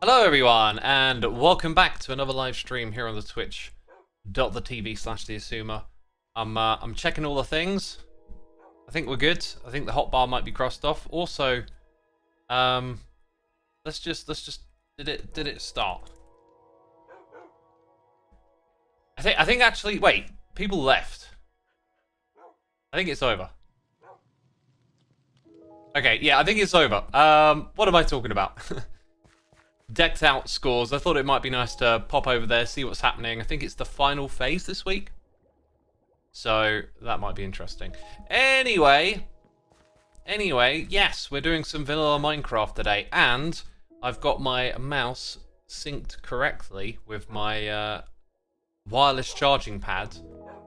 Hello everyone, and welcome back to another live stream here on the twitch.tv/Xisuma. I'm checking all the things. I think we're good. I think the hotbar might be crossed off. Also, let's just did it start? I think actually wait, people left. I think it's over. Okay, yeah, I think it's over. What am I talking about? Decked out scores. I thought it might be nice to pop over there, see what's happening. I think it's the final phase this week, so that might be interesting. Anyway, yes, we're doing some vanilla Minecraft today, and I've got my mouse synced correctly with my wireless charging pad,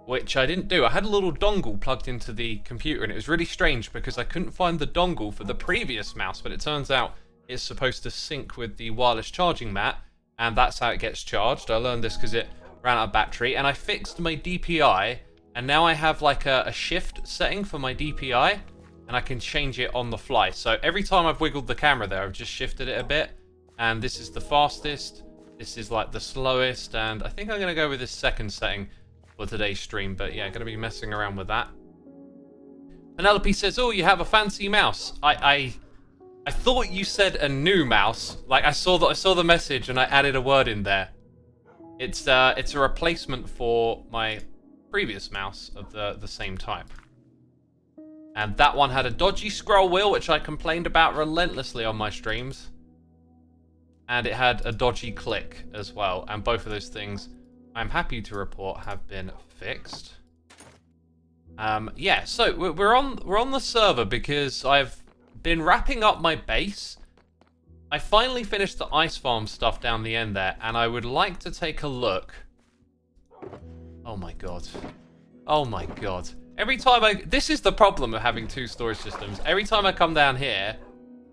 which I didn't do. I had a little dongle plugged into the computer, and it was really strange because I couldn't find the dongle for the previous mouse, but it turns out it's supposed to sync with the wireless charging mat, and that's how it gets charged. I learned this because it ran out of battery, and I fixed my DPI, and now I have like a shift setting for my DPI, and I can change it on the fly. So every time I've wiggled the camera there, I've just shifted it a bit, and this is the fastest, this is like the slowest, and I think I'm going to go with this second setting for today's stream, but yeah, going to be messing around with that. Penelope says, oh, you have a fancy mouse. I thought you said a new mouse. Like I saw the message and I added a word in there. It's a replacement for my previous mouse of the same type. And that one had a dodgy scroll wheel, which I complained about relentlessly on my streams. And it had a dodgy click as well. And both of those things, I'm happy to report, have been fixed. Yeah, so we're on the server because I've been wrapping up my base. I finally finished the ice farm stuff down the end there, and I would like to take a look. Oh my god. Oh my god. Every time this is the problem of having two storage systems. Every time I come down here,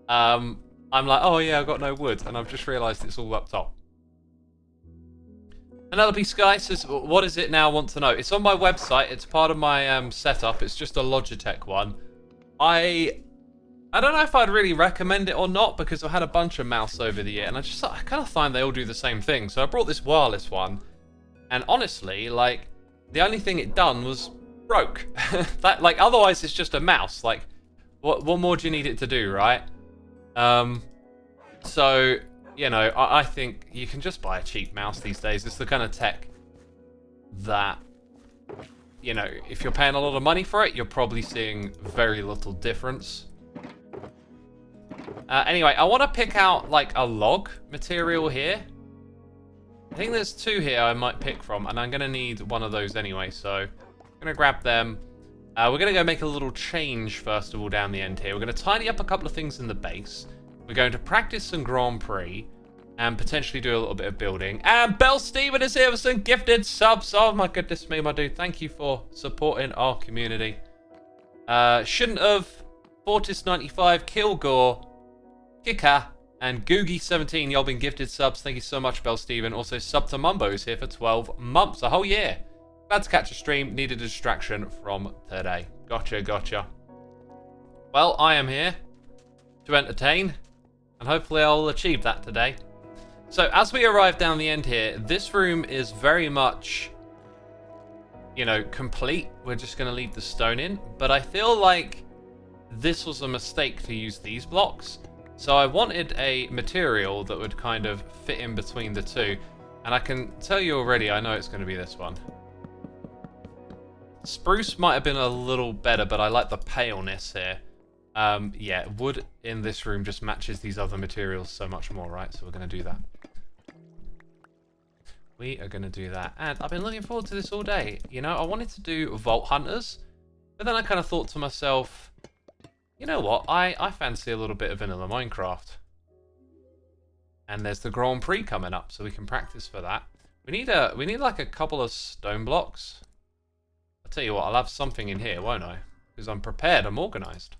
I'm like, oh yeah, I've got no wood, and I've just realized it's all up top. Penelope Sky says, what is it now? Want to know? It's on my website. It's part of my setup. It's just a Logitech one. I don't know if I'd really recommend it or not, because I've had a bunch of mouse over the year, and I kind of find they all do the same thing. So I brought this wireless one, and honestly, like, the only thing it done was broke. That, like, otherwise it's just a mouse. Like, what more do you need it to do, right? So, you know, I think you can just buy a cheap mouse these days. It's the kind of tech that, you know, if you're paying a lot of money for it, you're probably seeing very little difference. Anyway, I want to pick out like a log material here. I think there's two here I might pick from, and I'm going to need one of those anyway, so I'm going to grab them. We're going to go make a little change first of all down the end here. We're going to tidy up a couple of things in the base. We're going to practice some Grand Prix and potentially do a little bit of building. And Bell Steven is here with some gifted subs. Oh my goodness me, my dude. Thank you for supporting our community. Shouldn't have. Fortis95, Kilgore, Kika, and Googie17, y'all been gifted subs. Thank you so much, Bell Steven. Also, Sub to Mumbo is here for 12 months, a whole year. Glad to catch a stream. Needed a distraction from today. Gotcha. Well, I am here to entertain, and hopefully I'll achieve that today. So, as we arrive down the end here, this room is very much, you know, complete. We're just going to leave the stone in, but I feel like this was a mistake to use these blocks. So I wanted a material that would kind of fit in between the two. And I can tell you already, I know it's going to be this one. Spruce might have been a little better, but I like the paleness here. Yeah, wood in this room just matches these other materials so much more, right? So we're going to do that. We are going to do that. And I've been looking forward to this all day. You know, I wanted to do Vault Hunters, but then I kind of thought to myself, you know what? I fancy a little bit of vanilla Minecraft. And there's the Grand Prix coming up, so we can practice for that. We need like a couple of stone blocks. I'll tell you what, I'll have something in here, won't I? Because I'm prepared, I'm organized.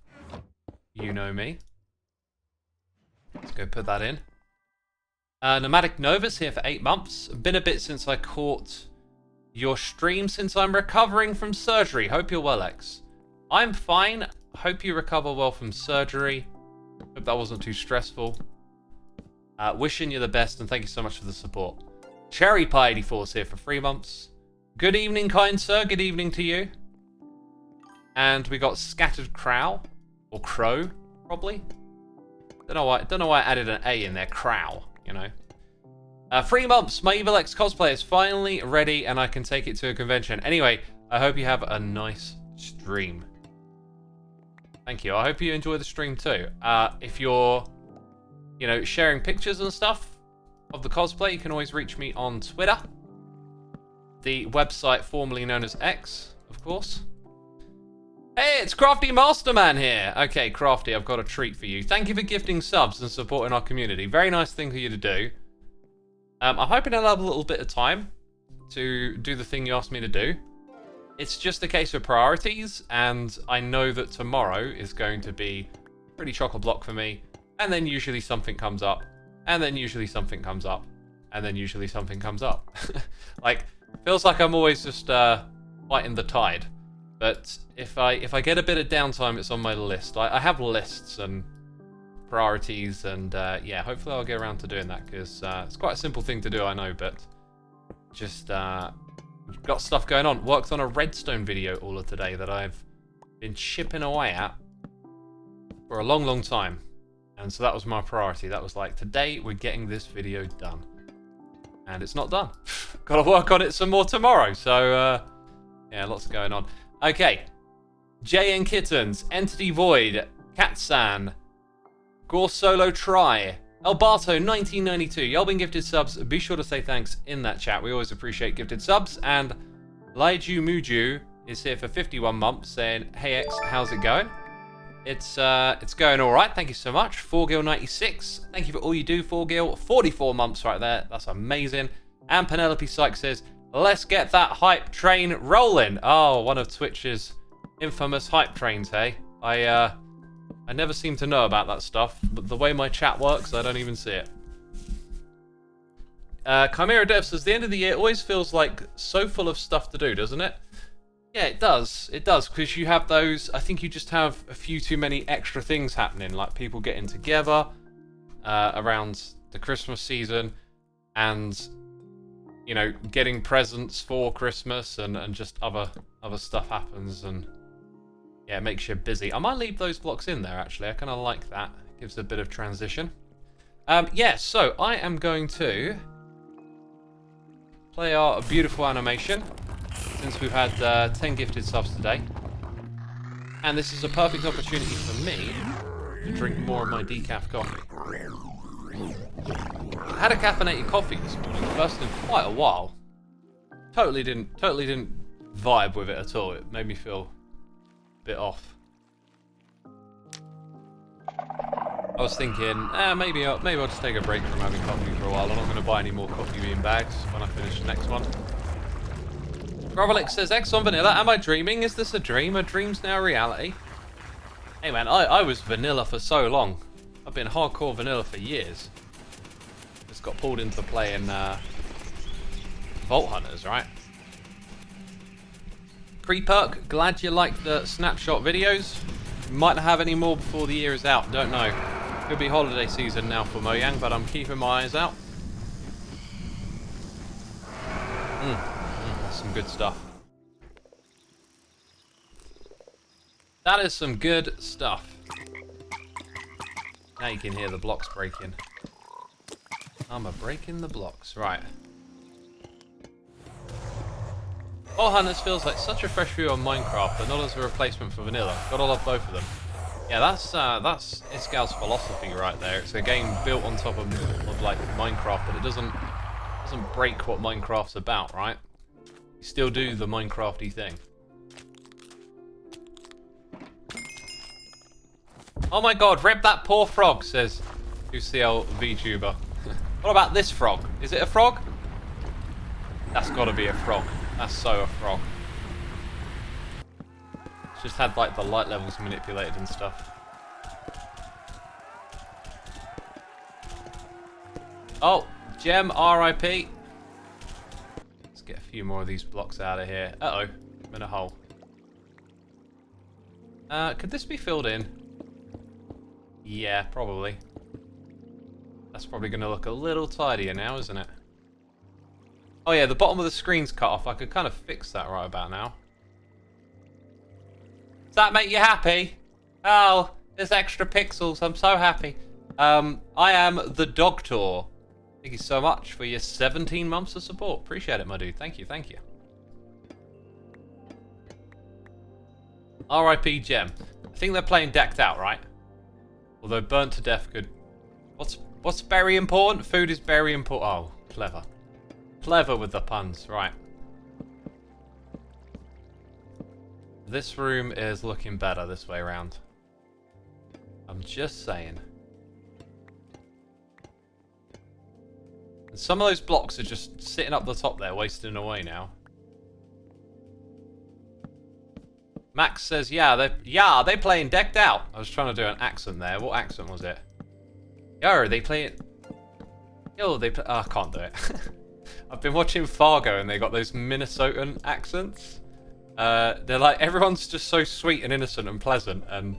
You know me. Let's go put that in. Nomadic Nova's here for 8 months. Been a bit since I caught your stream since I'm recovering from surgery. Hope you're well, X. I'm fine. Hope you recover well from surgery. Hope that wasn't too stressful. Wishing you the best, and thank you so much for the support. Cherry Pie 84 is here for 3 months. Good evening, kind sir. Good evening to you. And we got Scattered Crow, or Crow, probably. Don't know why I added an A in there. Crow, you know. 3 months. My Evil X cosplay is finally ready, and I can take it to a convention. Anyway, I hope you have a nice stream. Thank you. I hope you enjoy the stream too. If you're, you know, sharing pictures and stuff of the cosplay, you can always reach me on Twitter. The website formerly known as X, of course. Hey, it's Crafty Masterman here. Okay, Crafty, I've got a treat for you. Thank you for gifting subs and supporting our community. Very nice thing for you to do. I'm hoping I'll have a little bit of time to do the thing you asked me to do. It's just a case of priorities, and I know that tomorrow is going to be pretty chock-a-block for me, and then usually something comes up, and then usually something comes up, and then usually something comes up. Like, feels like I'm always just fighting the tide. But if I get a bit of downtime, it's on my list. I have lists and priorities, and yeah, hopefully I'll get around to doing that, because it's quite a simple thing to do, I know, but just got stuff going on. Worked on a redstone video all of today that I've been chipping away at for a long, long time. And so that was my priority. That was like, today we're getting this video done. And it's not done. Got to work on it some more tomorrow. So, yeah, lots going on. Okay. JN Kittens, Entity Void, Katsan, Gore Solo Try, Alberto 1992. Y'all been gifted subs. Be sure to say thanks in that chat. We always appreciate gifted subs. And Laiju Muju is here for 51 months saying, hey X, how's it going? It's going all right. Thank you so much. 4Gil96. Thank you for all you do, 4Gil. 44 months right there. That's amazing. And Penelope Sykes says, let's get that hype train rolling. Oh, one of Twitch's infamous hype trains, hey? I never seem to know about that stuff, but the way my chat works, I don't even see it. Chimera Dev says, the end of the year always feels like so full of stuff to do, doesn't it? Yeah, it does. It does, because you have those, I think you just have a few too many extra things happening, like people getting together around the Christmas season, and, you know, getting presents for Christmas, and just other stuff happens, and yeah, it makes you busy. I might leave those blocks in there, actually. I kind of like that. It gives a bit of transition. Yeah, so I am going to play our beautiful animation, since we've had 10 gifted subs today. And this is a perfect opportunity for me to drink more of my decaf coffee. I had a caffeinated coffee this morning, first in quite a while. Totally didn't vibe with it at all. It made me feel a bit off. I was thinking, maybe I'll just take a break from having coffee for a while. I'm not going to buy any more coffee bean bags when I finish the next one. Grovelix says, X on vanilla, am I dreaming? Is this a dream? Are dreams now reality? Hey man, I was vanilla for so long. I've been hardcore vanilla for years. Just got pulled into playing Vault Hunters, right? Creeperk, glad you liked the snapshot videos. Might not have any more before the year is out, don't know. Could be holiday season now for Mojang, but I'm keeping my eyes out. That's some good stuff. That is some good stuff. Now you can hear the blocks breaking. I'm breaking the blocks, right. Vault Hunters feels like such a fresh view on Minecraft, but not as a replacement for vanilla. Gotta love both of them. Yeah, that's Iscal's philosophy right there. It's a game built on top of like Minecraft, but it doesn't break what Minecraft's about, right? You still do the Minecrafty thing. Oh my god, rip that poor frog, says UCL VTuber. What about this frog? Is it a frog? That's gotta be a frog. That's so a frog. It's just had like the light levels manipulated and stuff. Oh, Gem RIP. Let's get a few more of these blocks out of here. Uh-oh, I'm in a hole. Could this be filled in? Yeah, probably. That's probably going to look a little tidier now, isn't it? Oh yeah, the bottom of the screen's cut off. I could kind of fix that right about now. Does that make you happy? Oh, there's extra pixels. I'm so happy. I am the Doctor. Thank you so much for your 17 months of support. Appreciate it, my dude. Thank you, thank you. R.I.P. Gem. I think they're playing decked out, right? Although burnt to death could... What's very important? Food is very important. Oh, clever. Clever with the puns, right. This room is looking better this way around. I'm just saying. And some of those blocks are just sitting up the top there, wasting away now. Max says, yeah, they playing decked out. I was trying to do an accent there. What accent was it? Yo, they playing... Yo, they play... Oh, I can't do it. I've been watching Fargo and they got those Minnesotan accents. They're like, everyone's just so sweet and innocent and pleasant, and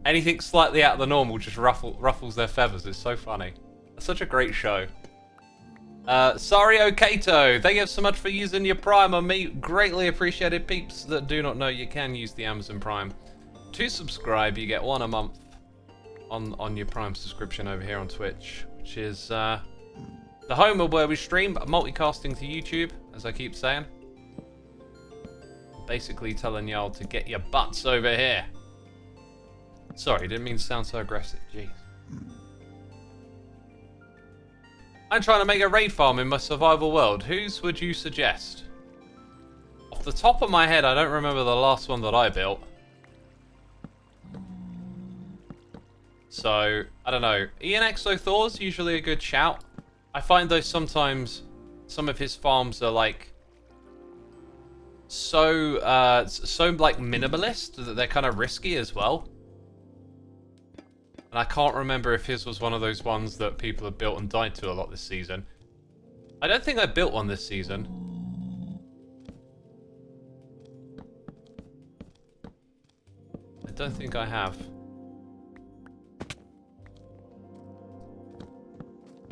anything slightly out of the normal just ruffles their feathers. It's so funny. It's such a great show. Sario Kato, thank you so much for using your Prime on me. Greatly appreciated. Peeps that do not know, you can use the Amazon Prime to subscribe. You get one a month on your Prime subscription over here on Twitch, which is the home of where we stream, multicasting to YouTube, as I keep saying. Basically telling y'all to get your butts over here. Sorry, didn't mean to sound so aggressive. Jeez. I'm trying to make a raid farm in my survival world. Whose would you suggest? Off the top of my head, I don't remember the last one that I built. So, I don't know. Ian Exothor's usually a good shout. I find though sometimes some of his farms are like so like minimalist that they're kind of risky as well. And I can't remember if his was one of those ones that people have built and died to a lot this season. I don't think I built one this season. I don't think I have.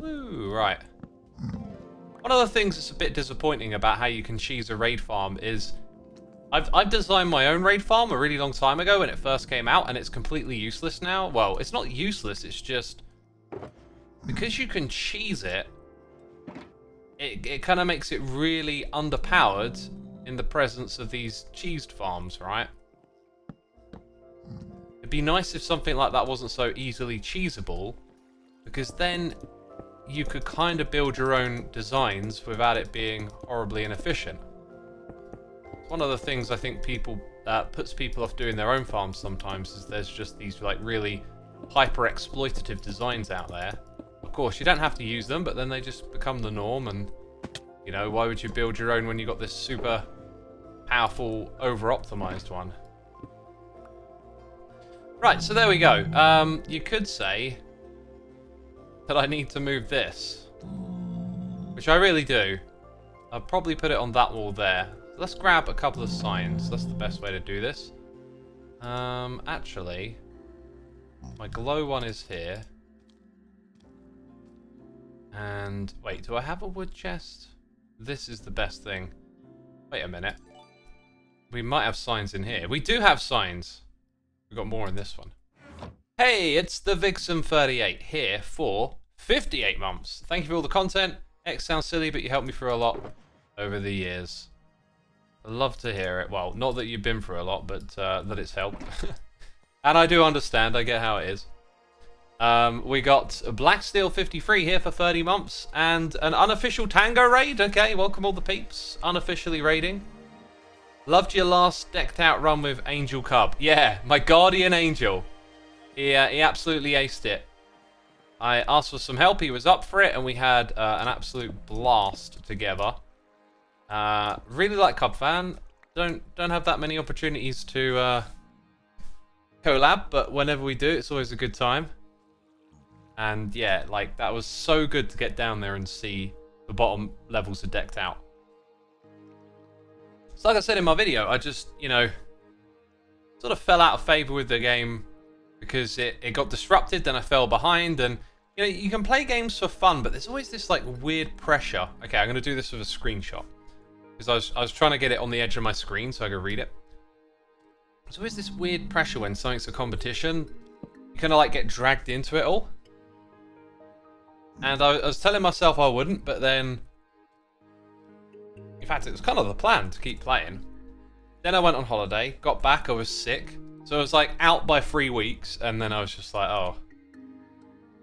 Ooh, right. One of the things that's a bit disappointing about how you can cheese a raid farm is I've designed my own raid farm a really long time ago when it first came out, and it's completely useless now. Well, it's not useless, it's just because you can cheese it, it kind of makes it really underpowered in the presence of these cheesed farms, right? It'd be nice if something like that wasn't so easily cheesable, because then you could kind of build your own designs without it being horribly inefficient. One of the things I think puts people off doing their own farms sometimes is there's just these like really hyper exploitative designs out there. Of course, you don't have to use them, but then they just become the norm, and you know, why would you build your own when you got this super powerful over optimized one? Right, so there we go. You could say that I need to move this, which I really do. I'll probably put it on that wall there. Let's grab a couple of signs. That's the best way to do this. Actually, my glow one is here. And wait, do I have a wood chest? This is the best thing. Wait a minute. We might have signs in here. We do have signs. We've got more in this one. Hey, it's the Vixen38 here for 58 months. Thank you for all the content. X sounds silly, but you helped me through a lot over the years. I'd love to hear it. Well, not that you've been through a lot, but that it's helped. And I do understand. I get how it is. We got Blacksteel53 here for 30 months and an unofficial Tango raid. Okay, welcome all the peeps. Unofficially raiding. Loved your last decked out run with Angel Cub. Yeah, my guardian angel. He absolutely aced it. I asked for some help. He was up for it, and we had an absolute blast together. Really like Cub fan. Don't have that many opportunities to collab, but whenever we do, it's always a good time. And yeah, like that was so good to get down there and see the bottom levels are decked out. So like I said in my video, I just, you know, sort of fell out of favor with the game because it got disrupted, then I fell behind, and You know, you can play games for fun, but there's always this like weird pressure. Okay, I'm gonna do this with a screenshot because I was trying to get it on the edge of my screen so I could read it. There's always this weird pressure when something's a competition. You kind of like get dragged into it all. And I was telling myself I wouldn't, but then, in fact, it was kind of the plan to keep playing. Then I went on holiday, got back, I was sick, so I was like out by 3 weeks, and then I was just like, oh.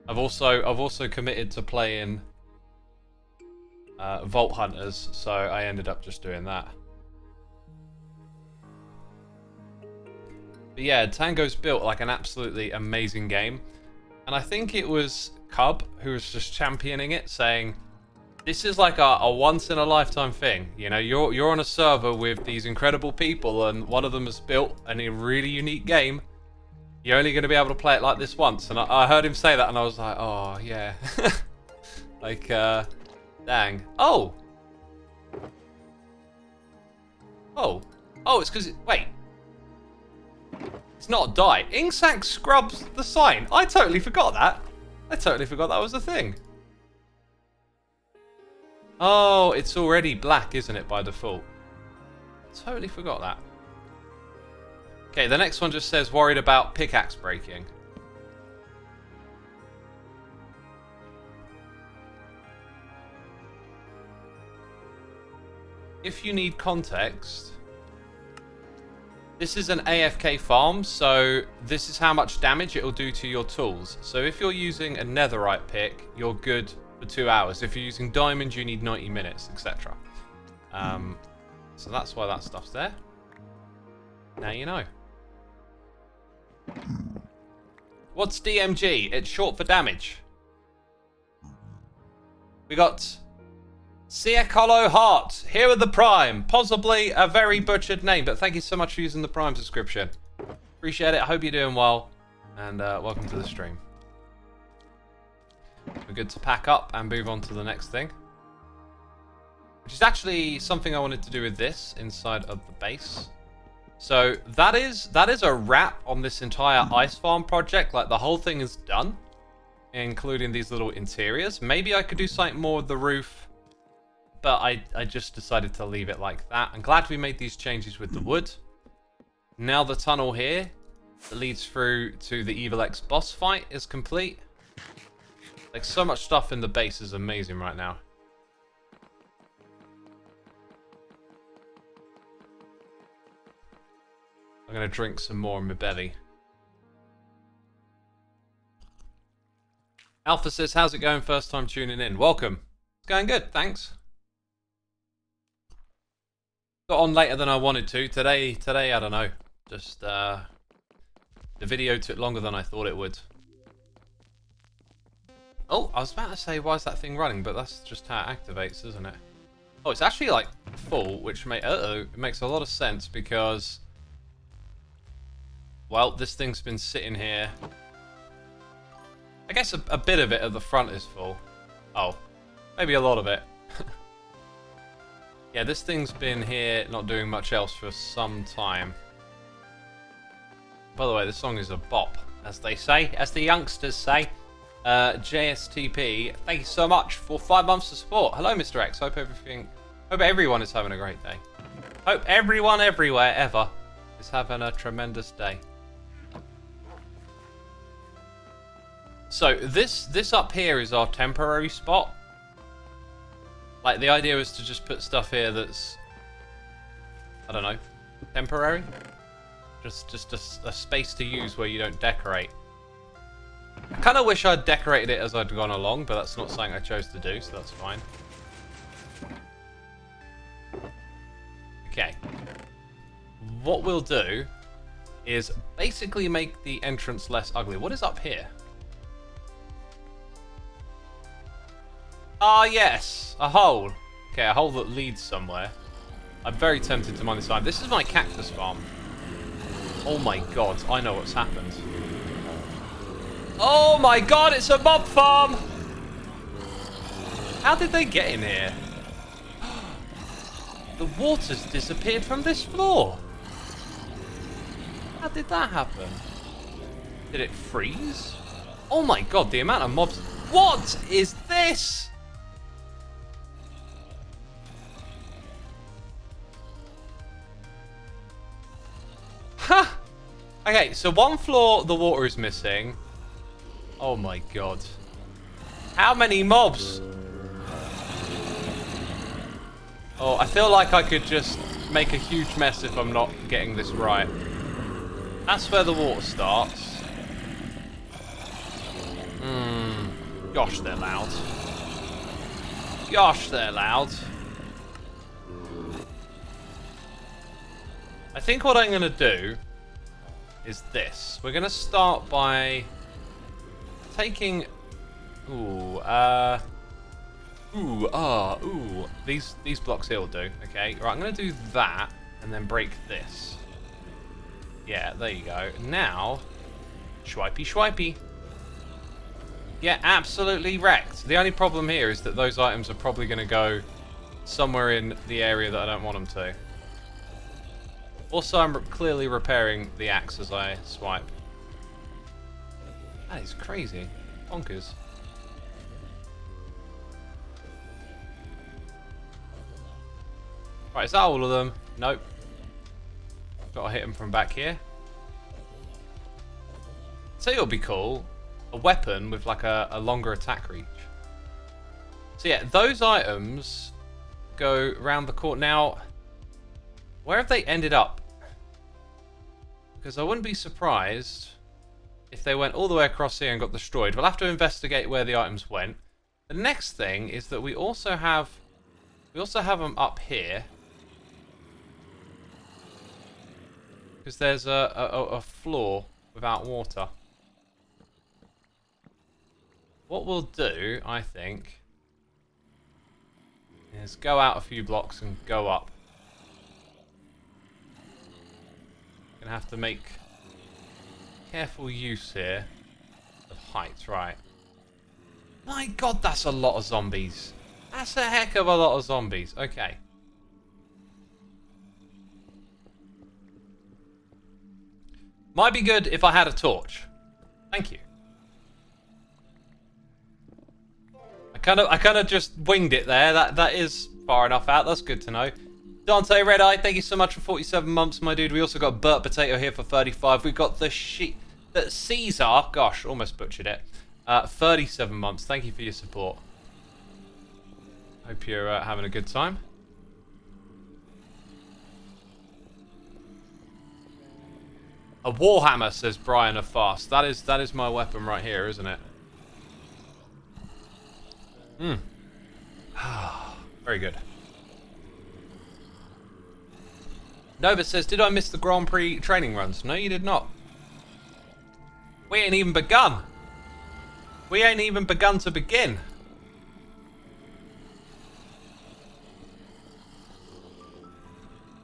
I've also committed to playing Vault Hunters, so I ended up just doing that. But yeah, Tango's built like an absolutely amazing game, and I think it was Cub who was just championing it, saying, this is like a once-in-a-lifetime thing. You know, you're on a server with these incredible people, and one of them has built a really unique game. You're only going to be able to play it like this once. And I heard him say that, and I was like, oh, yeah. Like, dang. Oh! Oh. Oh, it's because... Wait. It's not a die. Ingsac scrubs the sign. I totally forgot that. I totally forgot that was a thing. Oh, it's already black, isn't it, by default? Totally forgot that. Okay, the next one just says worried about pickaxe breaking. If you need context, this is an AFK farm, so this is how much damage it'll do to your tools. So if you're using a netherite pick, you're good for 2 hours. If you're using diamonds, you need 90 minutes, etc. So that's why that stuff's there. Now you know. What's DMG? It's short for damage. We got Siakolo Heart. Here with the Prime. Possibly a very butchered name, but thank you so much for using the Prime subscription. Appreciate it. I hope you're doing well. And welcome to the stream. We're good to pack up and move on to the next thing. Which is actually something I wanted to do with this inside of the base. So that is a wrap on this entire ice farm project. Like the whole thing is done, including these little interiors. Maybe I could do something more with the roof, but I just decided to leave it like that. I'm glad we made these changes with the wood. Now the tunnel here that leads through to the Evil X boss fight is complete. Like so much stuff in the base is amazing right now. I'm going to drink some more in my belly. Alpha says, how's it going? First time tuning in. Welcome. It's going good, thanks. Got on later than I wanted to. Today, I don't know. Just, the video took longer than I thought it would. Oh, I was about to say, why is that thing running? But that's just how it activates, isn't it? Oh, it's actually, like, full, which it makes a lot of sense because... Well, this thing's been sitting here. I guess a bit of it at the front is full. Oh, maybe a lot of it. Yeah, this thing's been here not doing much else for some time. By the way, this song is a bop, as they say, as the youngsters say. JSTP, thank you so much for 5 months of support. Hello, Mr. X. Hope everyone is having a great day. Hope everyone everywhere ever is having a tremendous day. So this up here is our temporary spot. Like the idea is to just put stuff here that's, I don't know, temporary. Just a space to use where you don't decorate. I kind of wish I'd decorated it as I'd gone along, but that's not something I chose to do, so that's fine. Okay. What we'll do is basically make the entrance less ugly. What is up here? Ah, yes, a hole. Okay, a hole that leads somewhere. I'm very tempted to mine this side. This is my cactus farm. Oh my god, I know what's happened. Oh my god, it's a mob farm! How did they get in here? The water's disappeared from this floor. How did that happen? Did it freeze? Oh my god, the amount of mobs... What is this? Huh. Okay, so one floor the water is missing. Oh my god. How many mobs? Oh, I feel like I could just make a huge mess if I'm not getting this right. That's where the water starts. Gosh, they're loud. Gosh, they're loud. I think what I'm going to do is this. We're going to start by taking... These blocks here will do. Okay, right, I'm going to do that and then break this. Yeah, there you go. Now, swipey. Yeah, absolutely wrecked. The only problem here is that those items are probably going to go somewhere in the area that I don't want them to. Also, I'm clearly repairing the axe as I swipe. That is crazy. Bonkers. Right, is that all of them? Nope. Gotta hit them from back here. So it'll be cool. A weapon with like a longer attack reach. So yeah, those items go round the court. Now, where have they ended up? Because I wouldn't be surprised if they went all the way across here and got destroyed. We'll have to investigate where the items went. The next thing is that we also have them up here. Because there's a floor without water. What we'll do, I think, is go out a few blocks and go up. Gonna have to make careful use here of heights, right? My god, that's a lot of zombies. That's a heck of a lot of zombies. Okay. Might be good if I had a torch. Thank you. I kind of just winged it there. That is far enough out. That's good to know. Dante Red Eye, thank you so much for 47 months, my dude. We also got Burt Potato here for 35. We've got the Caesar. Gosh, almost butchered it. 37 months. Thank you for your support. Hope you're having a good time. A Warhammer, says Brian of Fast. That is my weapon right here, isn't it? Very good. Nova says, did I miss the Grand Prix training runs? No, you did not. We ain't even begun. We ain't even begun to begin.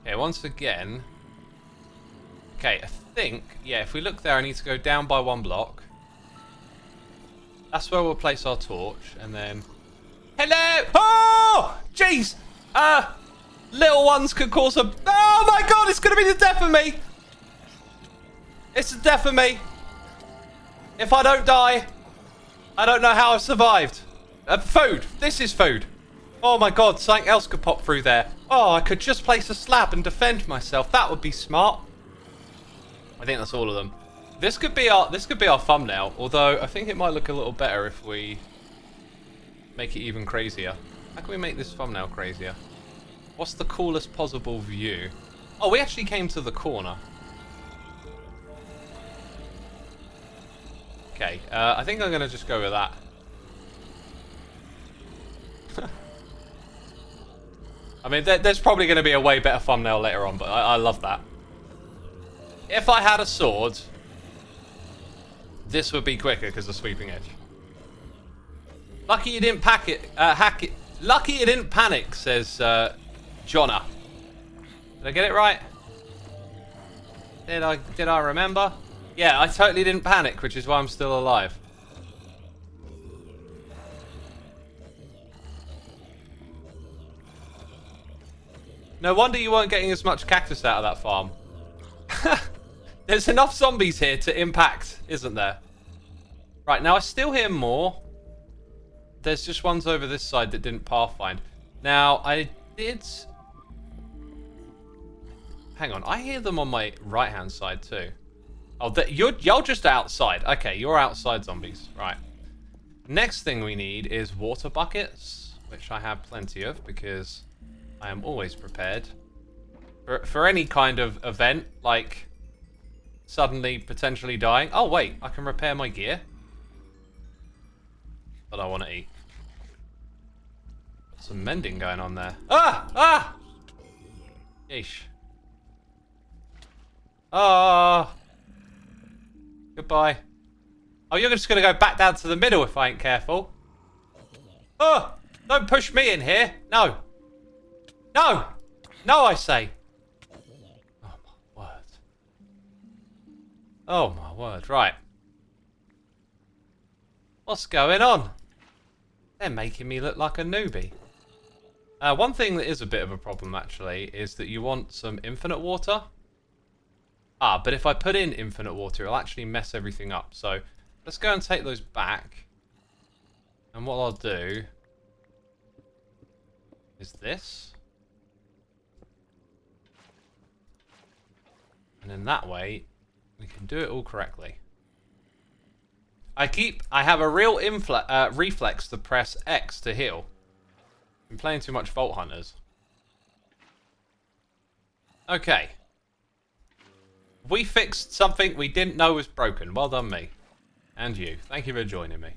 Okay, once again. Okay, I think, yeah, if we look there, I need to go down by one block. That's where we'll place our torch, and then... Hello! Oh! Jeez! Little ones could cause a... Oh my god, it's gonna be the death of me! It's the death of me! If I don't die, I don't know how I've survived. Food! This is food! Oh my god, something else could pop through there. Oh, I could just place a slab and defend myself. That would be smart. I think that's all of them. This could be our thumbnail, although I think it might look a little better if we make it even crazier. How can we make this thumbnail crazier? What's the coolest possible view? Oh, we actually came to the corner. Okay, I think I'm gonna just go with that. I mean, there's probably gonna be a way better thumbnail later on, but I love that. If I had a sword, this would be quicker because of sweeping edge. Lucky you didn't hack it. Lucky you didn't panic, says Jonna. Did I get it right? Did I remember? Yeah, I totally didn't panic, which is why I'm still alive. No wonder you weren't getting as much cactus out of that farm. There's enough zombies here to impact, isn't there? Right, now I still hear more. there's just ones over this side that didn't pathfind. Now, I did... Hang on, I hear them on my right-hand side too. Oh, you're just outside. Okay, you're outside zombies. Right. Next thing we need is water buckets, which I have plenty of because I am always prepared. For any kind of event, like suddenly potentially dying. Oh, wait, I can repair my gear. But I want to eat. Some mending going on there. Ah! Ah! Yeesh. Ah! Goodbye. Oh, you're just going to go back down to the middle if I ain't careful. Oh! Don't push me in here. No. No! No, I say. Oh, my word. Oh, my word. Right. What's going on? They're making me look like a newbie. One thing that is a bit of a problem, actually, is that you want some infinite water. Ah, but if I put in infinite water, it'll actually mess everything up. So, let's go and take those back. And what I'll do is this. And then that way, we can do it all correctly. I have a real reflex to press X to heal. I'm playing too much Vault Hunters. Okay. We fixed something we didn't know was broken. Well done, me. And you. Thank you for joining me.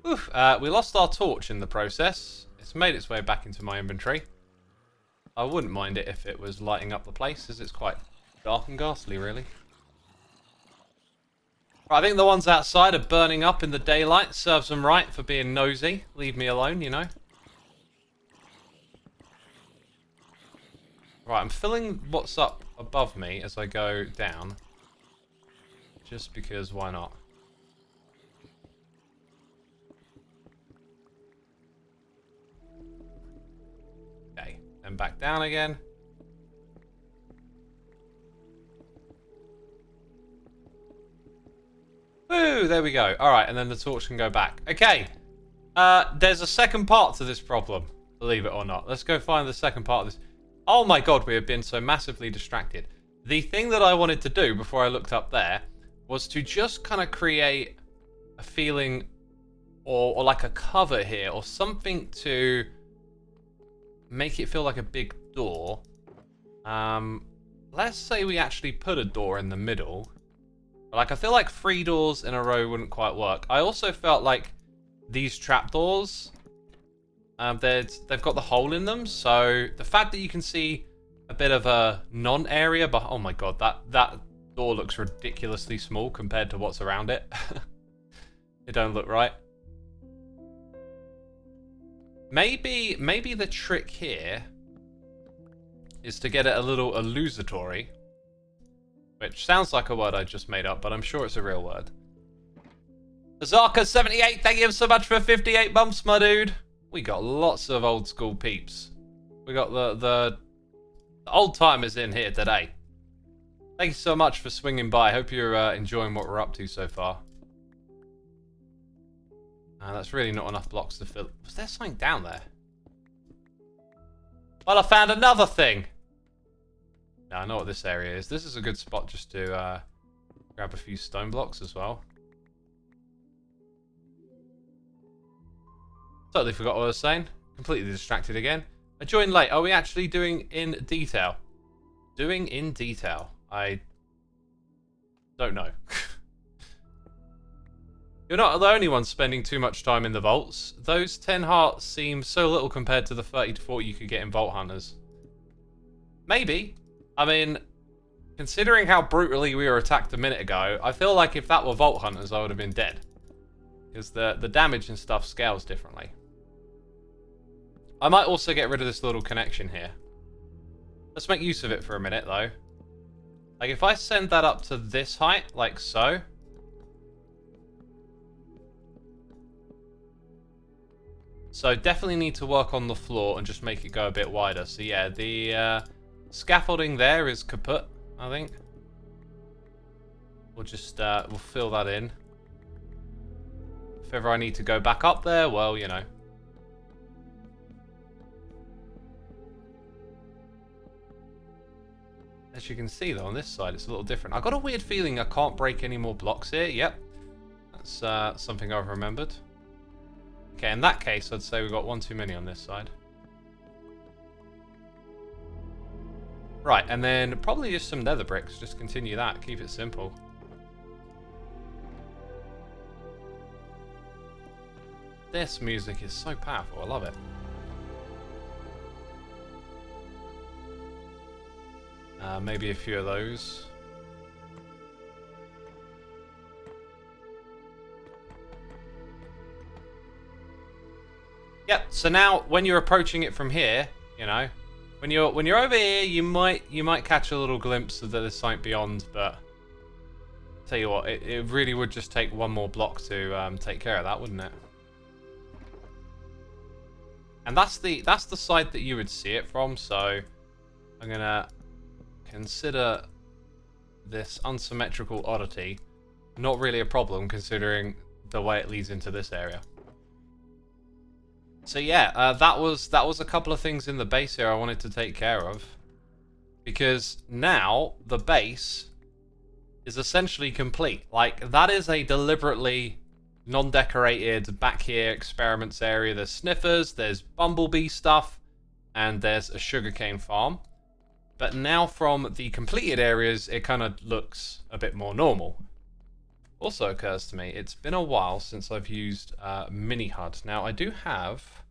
Oof. We lost our torch in the process. It's made its way back into my inventory. I wouldn't mind it if it was lighting up the place, as it's quite dark and ghastly, really. Right, I think the ones outside are burning up in the daylight. Serves them right for being nosy. Leave me alone, you know. Right, I'm filling what's up above me as I go down. Just because, why not? Okay, then back down again. Woo, there we go. Alright, and then the torch can go back. Okay, there's a second part to this problem, believe it or not. Let's go find the second part of this. Oh my god, we have been so massively distracted. The thing that I wanted to do before I looked up there was to just kind of create a feeling or like a cover here or something to make it feel like a big door. Let's say we actually put a door in the middle. Like, I feel like 3 doors in a row wouldn't quite work. I also felt like these trapdoors, they've got the hole in them, so the fact that you can see a bit of a non-area, but oh my god, that door looks ridiculously small compared to what's around it. It don't look right. Maybe the trick here is to get it a little illusory. Which sounds like a word I just made up, but I'm sure it's a real word. Azarka78, thank you so much for 58 months, my dude. We got lots of old school peeps. We got the old timers in here today. Thank you so much for swinging by. Hope you're enjoying what we're up to so far. That's really not enough blocks to fill. Was there something down there? Well, I found another thing. Now I know what this area is. This is a good spot just to grab a few stone blocks as well. Totally forgot what I was saying. Completely distracted again. I joined late. Are we actually doing in detail? Doing in detail. I don't know. You're not the only one spending too much time in the vaults. Those 10 hearts seem so little compared to the 30 to 40 you could get in Vault Hunters. Maybe. I mean, considering how brutally we were attacked a minute ago, I feel like if that were Vault Hunters, I would have been dead. Because the damage and stuff scales differently. I might also get rid of this little connection here. Let's make use of it for a minute, though. Like, if I send that up to this height, like so. So, definitely need to work on the floor and just make it go a bit wider. So, yeah, the scaffolding there is kaput, I think. We'll just, we'll fill that in. If ever I need to go back up there, well, you know. As you can see, though, on this side, it's a little different. I got a weird feeling I can't break any more blocks here. Yep. That's something I've remembered. Okay, in that case, I'd say we've got one too many on this side. Right, and then probably just some nether bricks. Just continue that. Keep it simple. This music is so powerful. I love it. Maybe a few of those. Yep. So now, when you're approaching it from here, you know, when you're over here, you might catch a little glimpse of that there's something beyond. But tell you what, it really would just take one more block to take care of that, wouldn't it? And that's the side that you would see it from. So I'm gonna consider this unsymmetrical oddity not really a problem, considering the way it leads into this area. So yeah, that was a couple of things in the base here I wanted to take care of, because now the base is essentially complete. Like, that is a deliberately non-decorated back here experiments area. There's sniffers, there's bumblebee stuff, and there's a sugarcane farm. But now from the completed areas, it kind of looks a bit more normal. Also occurs to me, it's been a while since I've used Mini HUD. Now, I do have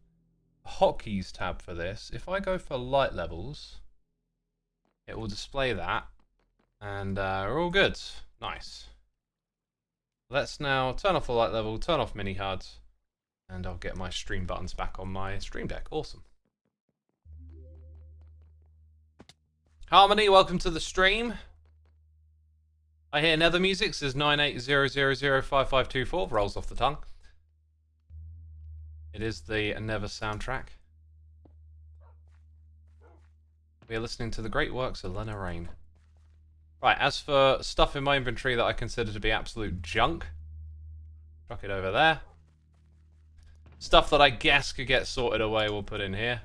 a hotkeys tab for this. If I go for light levels, it will display that. And we're all good. Nice. Let's now turn off the light level, turn off Mini HUD, and I'll get my stream buttons back on my stream deck. Awesome. Harmony, welcome to the stream. I hear nether music, says 9800005524, rolls off the tongue. It is the Nether soundtrack. We are listening to the great works of Lena Rain. Right, as for stuff in my inventory that I consider to be absolute junk, chuck it over there. Stuff that I guess could get sorted away, we'll put in here.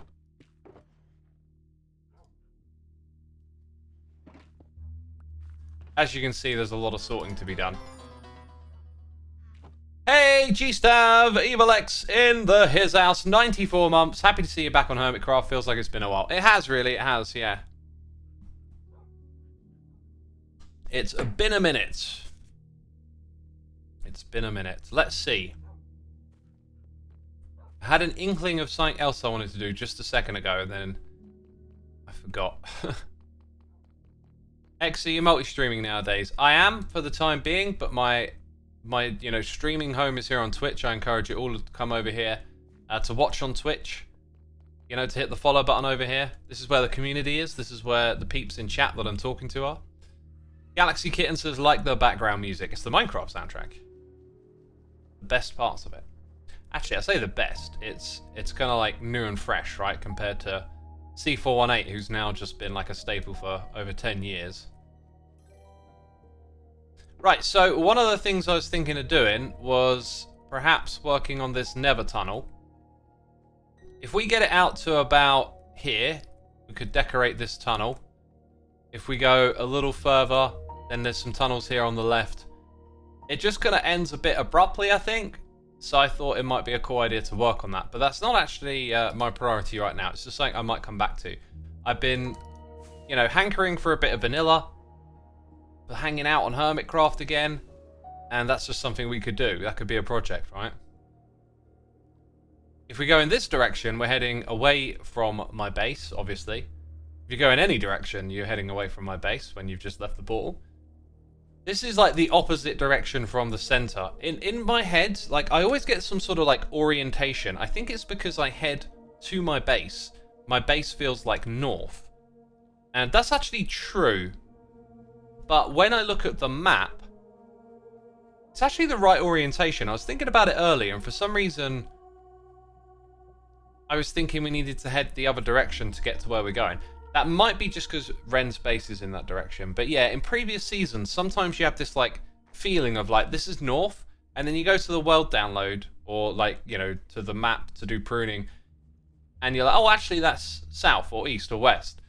As you can see, there's a lot of sorting to be done. Hey, G-Stav, EvilX in the his house, 94 months. Happy to see you back on Hermitcraft. Feels like it's been a while. It has, really. It has, yeah. It's been a minute. It's been a minute. Let's see. I had an inkling of something else I wanted to do just a second ago, and then I forgot. Xe, you're multi-streaming nowadays. I am for the time being, but my streaming home is here on Twitch. I encourage you all to come over here to watch on Twitch. You know, to hit the follow button over here. This is where the community is. This is where the peeps in chat that I'm talking to are. Galaxy Kitten says, like the background music. It's the Minecraft soundtrack. The best parts of it. Actually, I say the best. It's kind of like new and fresh, right? Compared to C418, who's now just been like a staple for over 10 years. Right, so one of the things I was thinking of doing was perhaps working on this nether tunnel. If we get it out to about here, we could decorate this tunnel. If we go a little further, then there's some tunnels here on the left. It just kind of ends a bit abruptly, I think. So I thought it might be a cool idea to work on that. But that's not actually my priority right now. It's just something I might come back to. I've been, you know, hankering for a bit of vanilla. Hanging out on Hermitcraft again. And that's just something we could do. That could be a project, right? If we go in this direction, we're heading away from my base, obviously. If you go in any direction, you're heading away from my base when you've just left the portal. This is like the opposite direction from the center. In my head, like, I always get some sort of like orientation. I think it's because I head to my base. My base feels like north. And that's actually true. But when I look at the map, it's actually the right orientation. I was thinking about it earlier, and for some reason, I was thinking we needed to head the other direction to get to where we're going. That might be just because Ren's base is in that direction. But yeah, in previous seasons, sometimes you have this like feeling of like, this is north, and then you go to the world download, or like, you know, to the map to do pruning, and you're like, oh, actually that's south or east or west.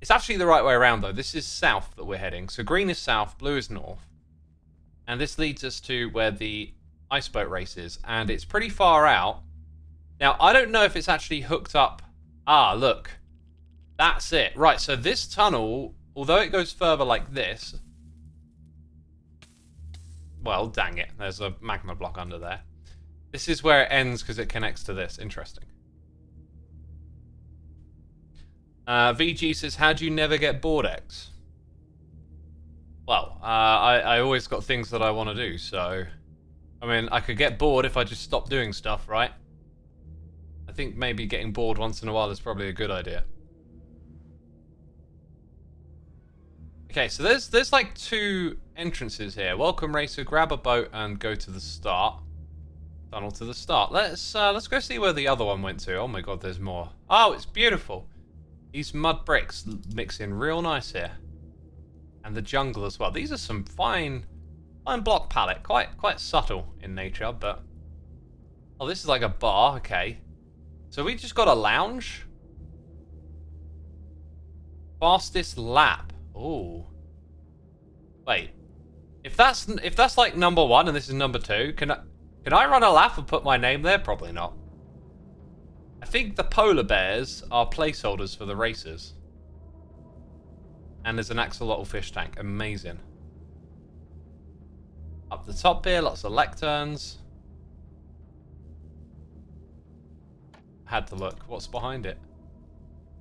It's actually the right way around though. This is south that we're heading. So green is south, blue is north. And this leads us to where the ice boat race is, and it's pretty far out. Now, I don't know if it's actually hooked up. Ah, look. That's it. Right, so this tunnel, although it goes further like this, well, dang it, there's a magma block under there. This is where it ends because it connects to this. Interesting. VG says, how do you never get bored, X? Well, I always got things that I want to do, so... I mean, I could get bored if I just stopped doing stuff, right? I think maybe getting bored once in a while is probably a good idea. Okay, so there's like 2 entrances here. Welcome, racer. Grab a boat and go to the start. Tunnel to the start. Let's go see where the other one went to. Oh my god, there's more. Oh, it's beautiful. These mud bricks mix in real nice here. And the jungle as well. These are some fine block palette. Quite subtle in nature, but... Oh, this is like a bar. Okay. So we just got a lounge. Fastest lap. Oh. Wait. If that's like number 1 and this is number 2, can I run a lap and put my name there? Probably not. I think the polar bears are placeholders for the racers. And there's an axolotl fish tank. Amazing. Up the top here, lots of lecterns. Had to look. What's behind it?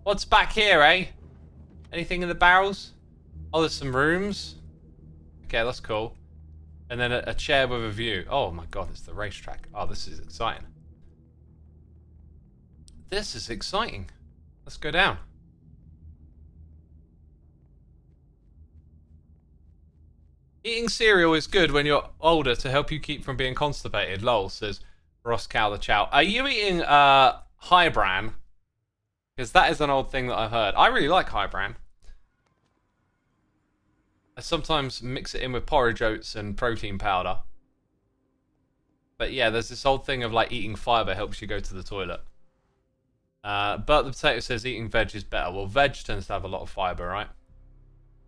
What's back here, eh? Anything in the barrels? Oh, there's some rooms. Okay, that's cool. And then a chair with a view. Oh my god, it's the racetrack. Oh, this is exciting. This is exciting. Let's go down. Eating cereal is good when you're older to help you keep from being constipated. Lol, says Ross Cow the Chow. Are you eating high bran? Because that is an old thing that I've heard. I really like high bran. I sometimes mix it in with porridge oats and protein powder. But yeah, there's this old thing of like eating fiber helps you go to the toilet. But the potato says eating veg is better. Well, veg tends to have a lot of fiber, right?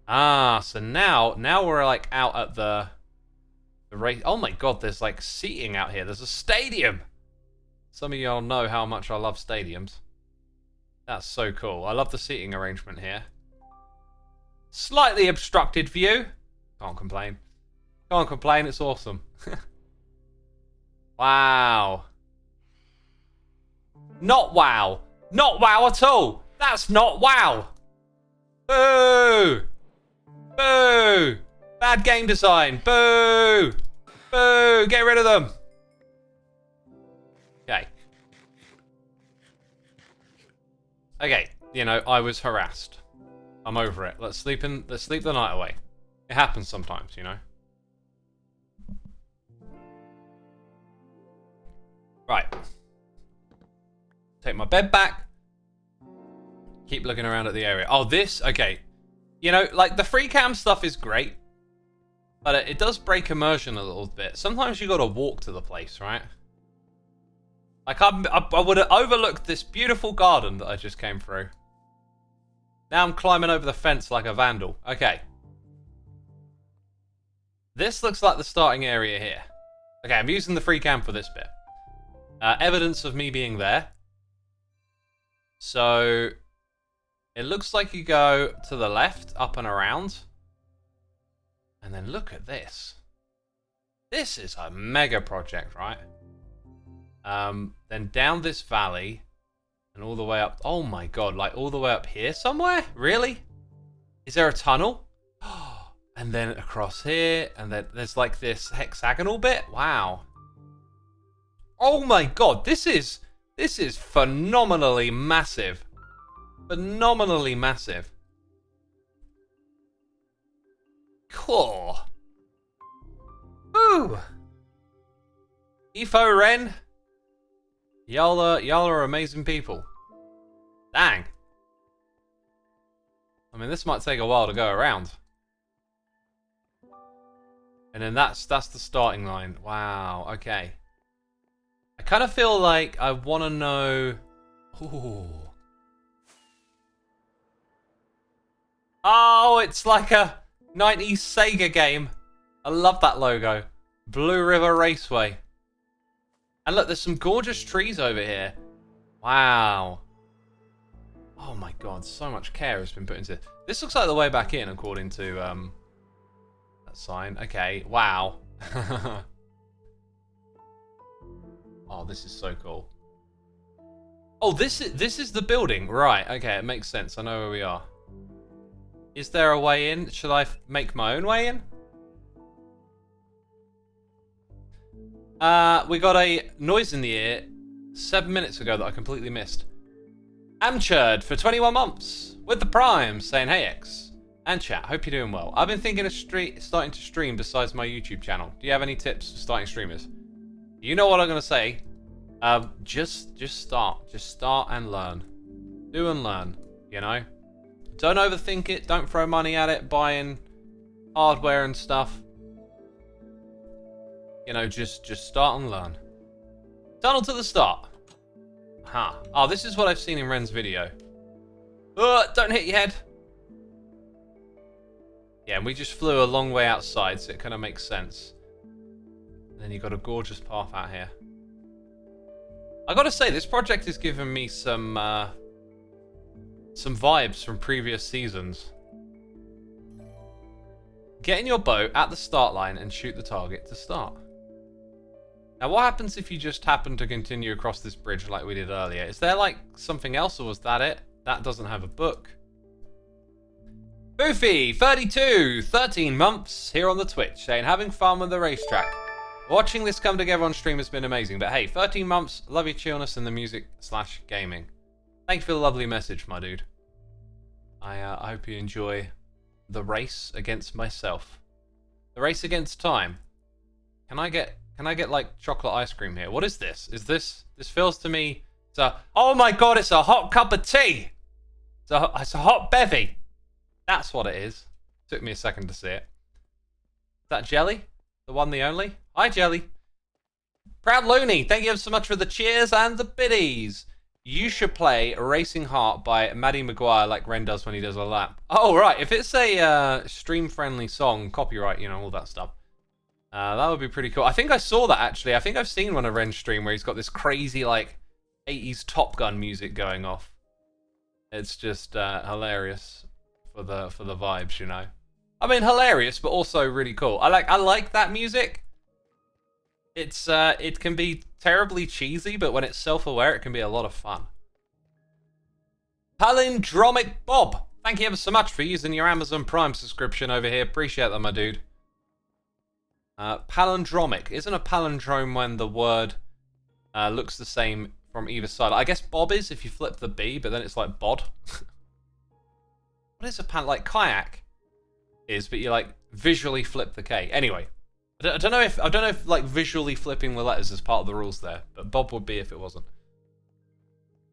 Ah, so now we're like out at the race. Oh my god, there's like seating out here. There's a stadium. Some of y'all know how much I love stadiums. That's so cool. I love the seating arrangement here. Slightly obstructed view. Can't complain. Can't complain, it's awesome. Wow. Not wow. Not wow at all. That's not wow. Boo! Boo! Bad game design. Boo! Boo! Get rid of them. Okay. Okay, you know, I was harassed. I'm over it. Let's sleep the night away. It happens sometimes, you know. Right. Take my bed back. Keep looking around at the area. Oh, this? Okay. You know, like, the free cam stuff is great. But it does break immersion a little bit. Sometimes you gotta walk to the place, right? Like, I would have overlooked this beautiful garden that I just came through. Now I'm climbing over the fence like a vandal. Okay. This looks like the starting area here. Okay, I'm using the free cam for this bit. Evidence of me being there. So, it looks like you go to the left, up and around. And then look at this. This is a mega project, right? Then down this valley. And all the way up. Oh my god, like all the way up here somewhere? Really? Is there a tunnel? And then across here. And then there's like this hexagonal bit. Wow. Oh my god, this is phenomenally massive. Phenomenally massive. Cool. Ooh. Efo Ren. Y'all are amazing people. Dang. I mean, this might take a while to go around. And then that's the starting line. Wow, okay. I kind of feel like I want to know... Ooh. Oh, it's like a 90s Sega game. I love that logo. Blue River Raceway. And look, there's some gorgeous trees over here. Wow. Oh my god, so much care has been put into it. This looks like the way back in, according to that sign. Okay, wow. Oh, this is so cool. Oh, this is the building. Right, okay, it makes sense. I know where we are. Is there a way in? Should I make my own way in? We got a noise in the ear 7 minutes ago that I completely missed. Amchurd for 21 months with the Prime saying, hey X. And chat, hope you're doing well. I've been thinking of starting to stream besides my YouTube channel. Do you have any tips for starting streamers? You know what I'm going to say. Just start. Just start and learn. Do and learn, you know? Don't overthink it. Don't throw money at it, buying hardware and stuff. You know, just start and learn. Tunnel to the start. Huh. Oh, this is what I've seen in Ren's video. Don't hit your head. Yeah, and we just flew a long way outside, so it kind of makes sense. And then you've got a gorgeous path out here. I gotta say, this project is giving me some vibes from previous seasons. Get in your boat at the start line and shoot the target to start. Now, what happens if you just happen to continue across this bridge like we did earlier? Is there, like, something else, or was that it? That doesn't have a book. Boofy, 32, 13 months, here on the Twitch, saying, having fun with the racetrack. Watching this come together on stream has been amazing, but hey, 13 months, love your chillness and the music/gaming. Thank you for the lovely message, my dude. I hope you enjoy the race against myself. The race against time. Can I get like chocolate ice cream here? What is this? This feels to me, oh my god, it's a hot cup of tea. It's a hot bevy. That's what it is. Took me a second to see it. Is that Jelly? The one, the only? Hi, Jelly. Proud Looney, thank you so much for the cheers and the biddies. You should play Racing Heart by Maddie Maguire like Ren does when he does a lap. Oh, right. If it's a stream-friendly song, copyright, you know, all that stuff. That would be pretty cool. I think I saw that, actually. I think I've seen one of Ren's stream where he's got this crazy, like, 80s Top Gun music going off. It's just hilarious for the vibes, you know. I mean, hilarious, but also really cool. I like that music. It's it can be terribly cheesy, but when it's self-aware, it can be a lot of fun. Palindromic Bob, thank you ever so much for using your Amazon Prime subscription over here. Appreciate that, my dude. Palindromic. Isn't a palindrome when the word looks the same from either side? I guess Bob is if you flip the B, but then it's like bod. What is a like kayak is, but you like visually flip the K. Anyway, I don't know if like visually flipping the letters is part of the rules there, but Bob would be if it wasn't.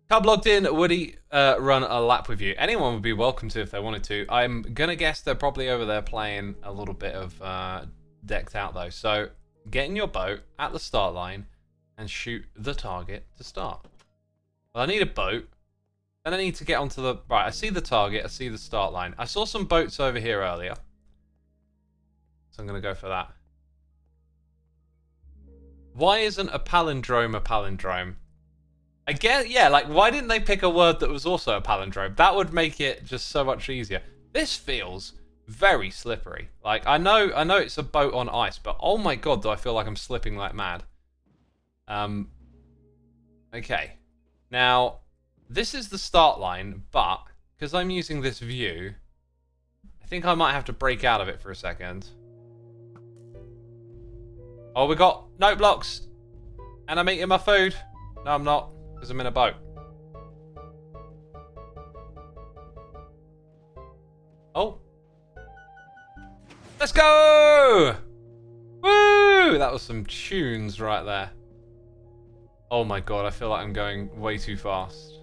Cub logged in. Would he run a lap with you? Anyone would be welcome to if they wanted to. I'm gonna guess they're probably over there playing a little bit of decked out though. So get in your boat at the start line and shoot the target to start. Well, I need a boat. Then I need to get onto the... Right, I see the target. I see the start line. I saw some boats over here earlier. So I'm going to go for that. Why isn't a palindrome a palindrome? I guess, yeah, like, why didn't they pick a word that was also a palindrome? That would make it just so much easier. This feels very slippery. Like, I know it's a boat on ice, but oh my god, do I feel like I'm slipping like mad. Okay. Now... This is the start line, but because I'm using this view, I think I might have to break out of it for a second. Oh, we got note blocks. And I'm eating my food. No, I'm not, because I'm in a boat. Oh. Let's go! Woo! That was some tunes right there. Oh my god, I feel like I'm going way too fast.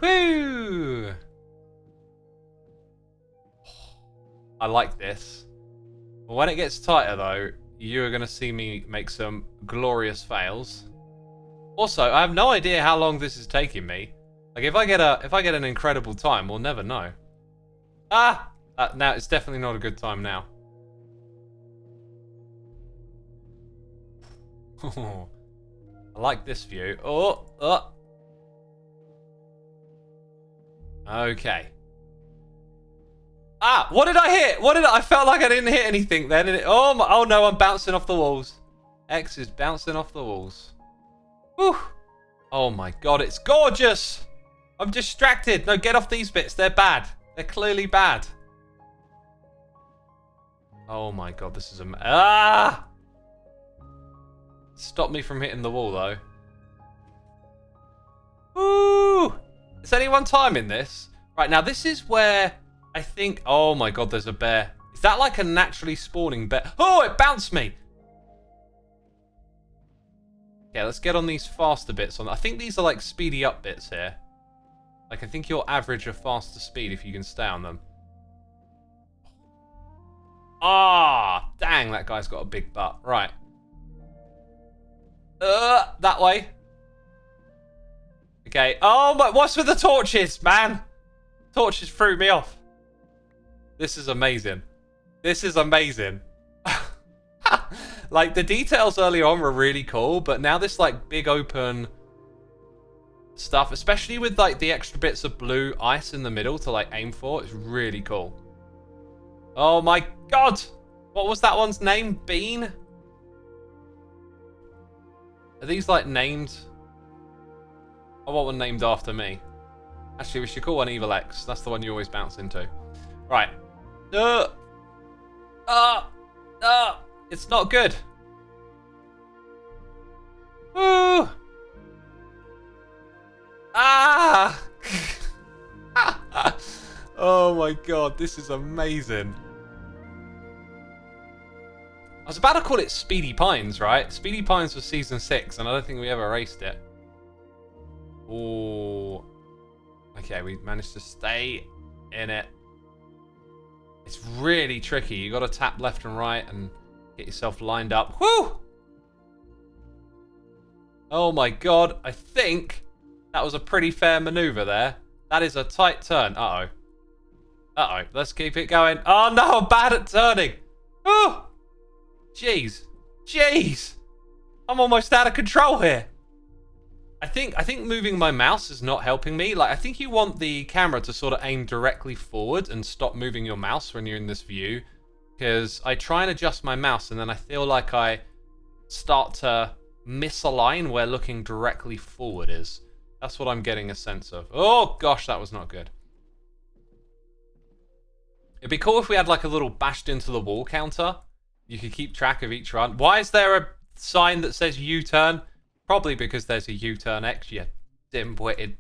Woo! I like this. When it gets tighter, though, you are going to see me make some glorious fails. Also, I have no idea how long this is taking me. Like, if I get an incredible time, we'll never know. Ah! Now, it's definitely not a good time now. I like this view. Oh! Okay. Ah! What did I hit? I felt like I didn't hit anything then. Oh no, I'm bouncing off the walls. X is bouncing off the walls. Whew. Oh my god, it's gorgeous! I'm distracted. No, get off these bits. They're bad. They're clearly bad. Oh my god, this is ah! Stop me from hitting the wall, though. Woo! Is anyone timing this? Right, now this is where I think... Oh my god, there's a bear. Is that like a naturally spawning bear? Oh, it bounced me! Yeah, let's get on these faster bits. I think these are like speedy up bits here. Like, I think you'll average a faster speed if you can stay on them. Ah, dang, that guy's got a big butt. Right. That way. Okay. Oh, my, what's with the torches, man? Torches threw me off. This is amazing. This is amazing. Like, the details earlier on were really cool, but now this, like, big open stuff, especially with, like, the extra bits of blue ice in the middle to, like, aim for, it's really cool. Oh, my God. What was that one's name? Bean? Are these, like, named? I want one named after me. Actually, we should call one Evil X. That's the one you always bounce into. Right. It's not good. Woo! Ah! Oh my god, this is amazing. I was about to call it Speedy Pines, right? Speedy Pines was season 6, and I don't think we ever raced it. Oh. Okay, we managed to stay in it. It's really tricky. You got to tap left and right and get yourself lined up. Woo! Oh my god, I think that was a pretty fair maneuver there. That is a tight turn. Uh-oh. Uh-oh, let's keep it going. Oh no, I'm bad at turning. Oh! Jeez. Jeez! I'm almost out of control here. I think moving my mouse is not helping me. Like, I think you want the camera to sort of aim directly forward and stop moving your mouse when you're in this view. Because I try and adjust my mouse and then I feel like I start to misalign where looking directly forward is. That's what I'm getting a sense of. Oh gosh, that was not good. It'd be cool if we had like a little bashed into the wall counter. You could keep track of each run. Why is there a sign that says U-turn? Probably because there's a U-turn X, you dim-witted.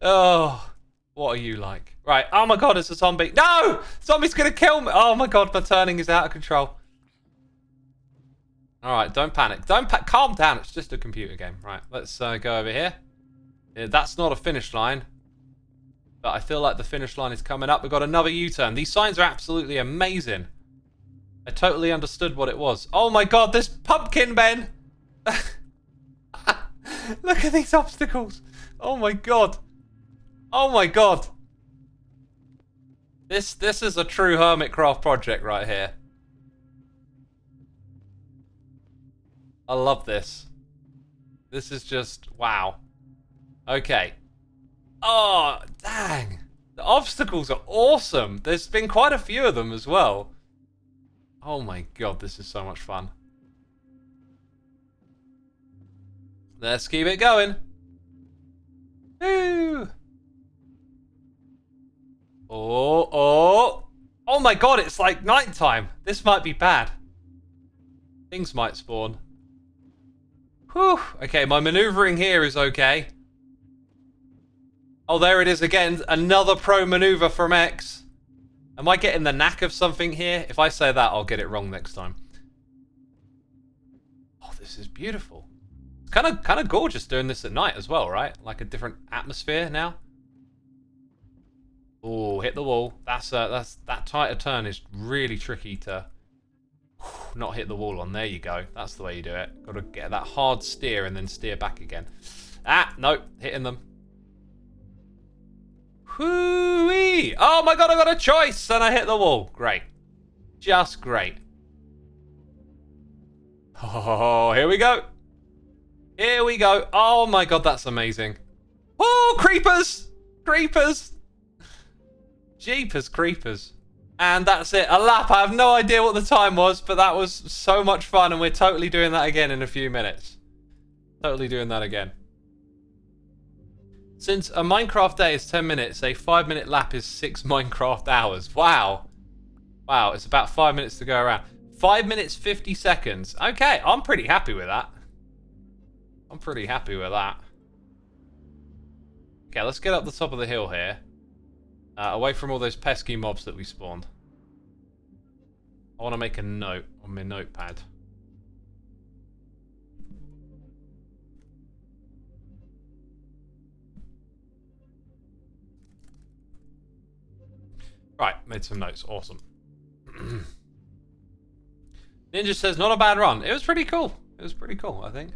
Oh, what are you like? Right, oh my god, it's a zombie. No! Zombie's gonna kill me! Oh my god, my turning is out of control. Alright, don't panic. Calm down, it's just a computer game. Right, let's go over here. Yeah, that's not a finish line. But I feel like the finish line is coming up. We've got another U-turn. These signs are absolutely amazing. I totally understood what it was. Oh my god, this pumpkin men! Look at these obstacles. Oh my god. Oh my god. This is a true Hermitcraft project right here. I love this. This is just wow. Okay. Oh, dang. The obstacles are awesome. There's been quite a few of them as well. Oh my god, this is so much fun. Let's keep it going. Woo! Oh my god, it's like nighttime. This might be bad. Things might spawn. Whew. Okay, my maneuvering here is okay. Oh, there it is again. Another pro maneuver from X. Am I getting the knack of something here? If I say that, I'll get it wrong next time. Oh, this is beautiful. It's kind of gorgeous doing this at night as well, right? Like a different atmosphere now. Oh, hit the wall. That tighter turn is really tricky to not hit the wall on. There you go. That's the way you do it. Got to get that hard steer and then steer back again. Ah, no, hitting them. Whoo-wee! Oh my god, I got a choice and I hit the wall. Great. Just great. Oh, here we go. Here we go. Oh my god, that's amazing. Oh, creepers! Creepers! Jeepers creepers. And that's it. A lap. I have no idea what the time was, but that was so much fun, and we're totally doing that again in a few minutes. Totally doing that again. Since a Minecraft day is 10 minutes, a 5-minute lap is 6 Minecraft hours. Wow. Wow, it's about 5 minutes to go around. 5 minutes, 50 seconds. Okay, I'm pretty happy with that. I'm pretty happy with that. Okay, let's get up the top of the hill here. Away from all those pesky mobs that we spawned. I want to make a note on my notepad. Right, made some notes. Awesome. Ninja says, not a bad run. It was pretty cool. It was pretty cool, I think.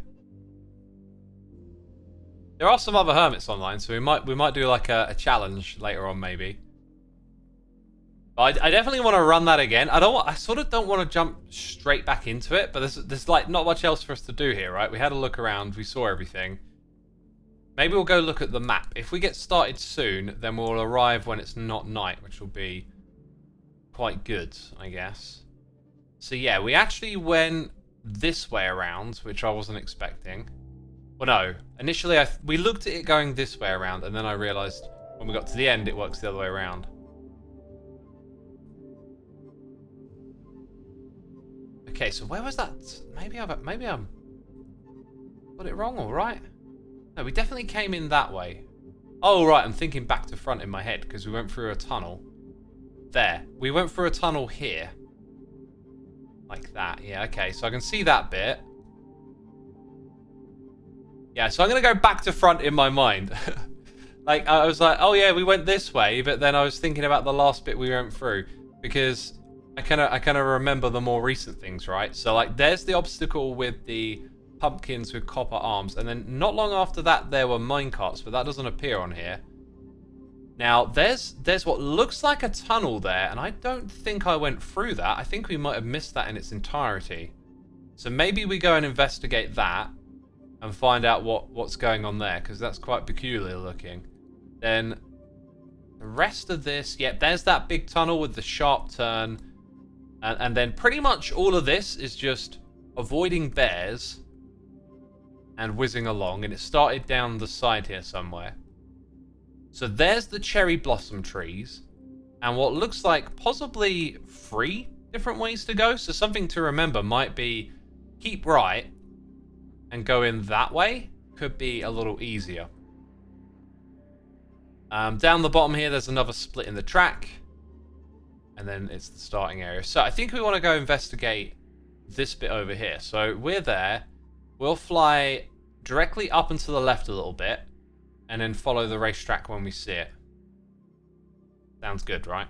There are some other hermits online, so we might do like a challenge later on, maybe. But I definitely want to run that again. I sort of don't want to jump straight back into it, but there's like not much else for us to do here, right? We had a look around, we saw everything. Maybe we'll go look at the map. If we get started soon, then we'll arrive when it's not night, which will be quite good, I guess. So yeah, we actually went this way around, which I wasn't expecting. Well, no. Initially, we looked at it going this way around, and then I realised when we got to the end, it works the other way around. Okay, so where was that? Maybe I'm got it wrong, all right? No, we definitely came in that way. Oh, right, I'm thinking back to front in my head, because we went through a tunnel. There. We went through a tunnel here. Like that. Yeah, okay, so I can see that bit. Yeah, so I'm going to go back to front in my mind. Like, I was like, oh yeah, we went this way, but then I was thinking about the last bit we went through, because I kind of remember the more recent things, right? So, like, there's the obstacle with the pumpkins with copper arms, and then not long after that, there were minecarts, but that doesn't appear on here. Now, there's what looks like a tunnel there, and I don't think I went through that. I think we might have missed that in its entirety. So maybe we go and investigate that, and find out what's going on there, because that's quite peculiar looking. Then the rest of this, yeah, there's that big tunnel with the sharp turn, and then pretty much all of this is just avoiding bears and whizzing along, and it started down the side here somewhere. So there's the cherry blossom trees, and what looks like possibly 3 different ways to go. So something to remember might be keep right and go in that way. Could be a little easier. Down the bottom here, there's another split in the track. And then it's the starting area. So I think we want to go investigate this bit over here. So we're there. We'll fly directly up and to the left a little bit. And then follow the racetrack when we see it. Sounds good, right?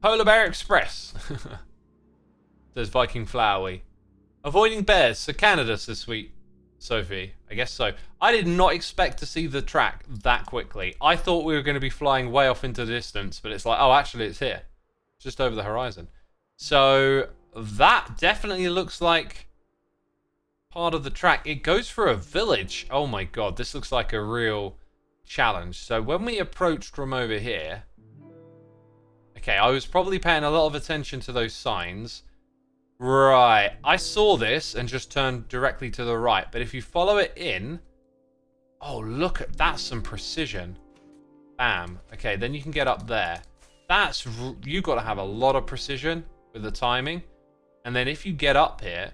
Polar Bear Express. Says Viking Flowery. Avoiding bears. So Canada, says Sweet Sophie. I guess so. I did not expect to see the track that quickly. I thought we were going to be flying way off into the distance, but it's like, oh, actually, it's here. Just over the horizon. So that definitely looks like part of the track. It goes through a village. Oh my god, this looks like a real challenge. So when we approached from over here... Okay, I was probably paying a lot of attention to those signs. Right, I saw this and just turned directly to the right. But if you follow it in... Oh, look at that, some precision. Bam. Okay, then you can get up there. That's... You've got to have a lot of precision with the timing. And then if you get up here...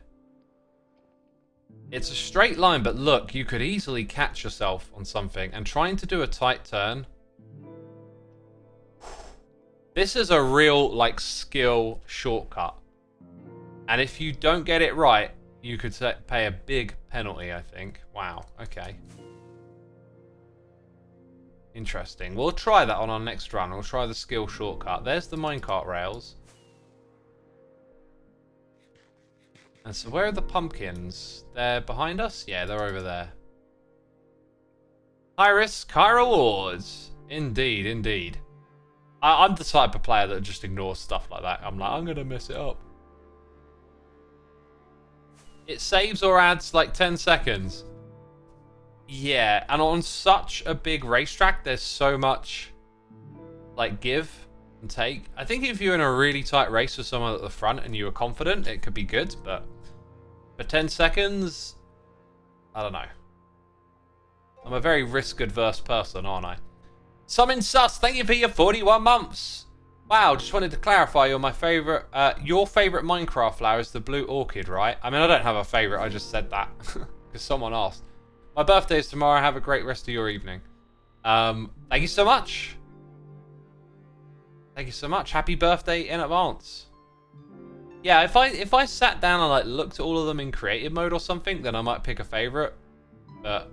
It's a straight line, but look, you could easily catch yourself on something. And trying to do a tight turn... This is a real, like, skill shortcut. And if you don't get it right, you could pay a big penalty, I think. Wow, okay. Interesting. We'll try that on our next run. We'll try the skill shortcut. There's the minecart rails. And so where are the pumpkins? They're behind us? Yeah, they're over there. High risk, high rewards. Indeed, indeed. I'm the type of player that just ignores stuff like that. I'm like, I'm going to mess it up. It saves or adds like 10 seconds. Yeah, and on such a big racetrack, there's so much like give and take. I think if you're in a really tight race with someone at the front and you were confident, it could be good, but for 10 seconds, I don't know. I'm a very risk-adverse person, aren't I? Summon Sus, thank you for your 41 months. Wow, just wanted to clarify, your favorite Minecraft flower is the blue orchid, right? I mean, I don't have a favorite, I just said that because someone asked. My birthday is tomorrow. Have a great rest of your evening. Thank you so much. Thank you so much. Happy birthday in advance. Yeah, if I sat down and like looked at all of them in creative mode or something, then I might pick a favorite. But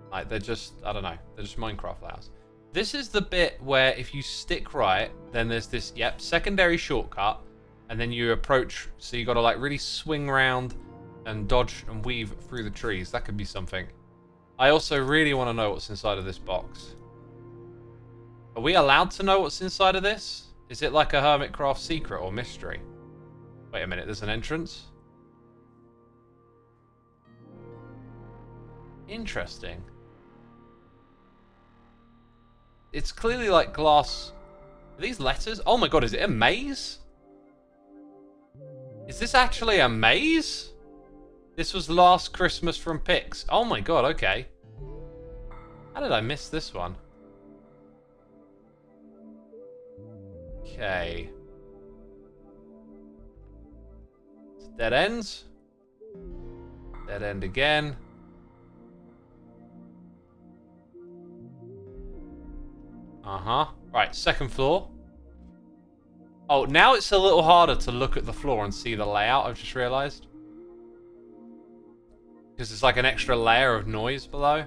like they're just, I don't know, they're just Minecraft flowers. This is the bit where if you stick right, then there's this, yep, secondary shortcut, and then you approach, so you got to like really swing around and dodge and weave through the trees. That could be something. I also really want to know what's inside of this box. Are we allowed to know what's inside of this? Is it like a Hermitcraft secret or mystery? Wait a minute, there's an entrance? Interesting. It's clearly like glass. Are these letters? Oh my god, is it a maze? Is this actually a maze? This was Last Christmas from Pix. Oh my god, okay. How did I miss this one? Okay. It's dead ends. Dead end again. Uh-huh. Right, second floor. Oh, now it's a little harder to look at the floor and see the layout, I've just realised. Because it's like an extra layer of noise below.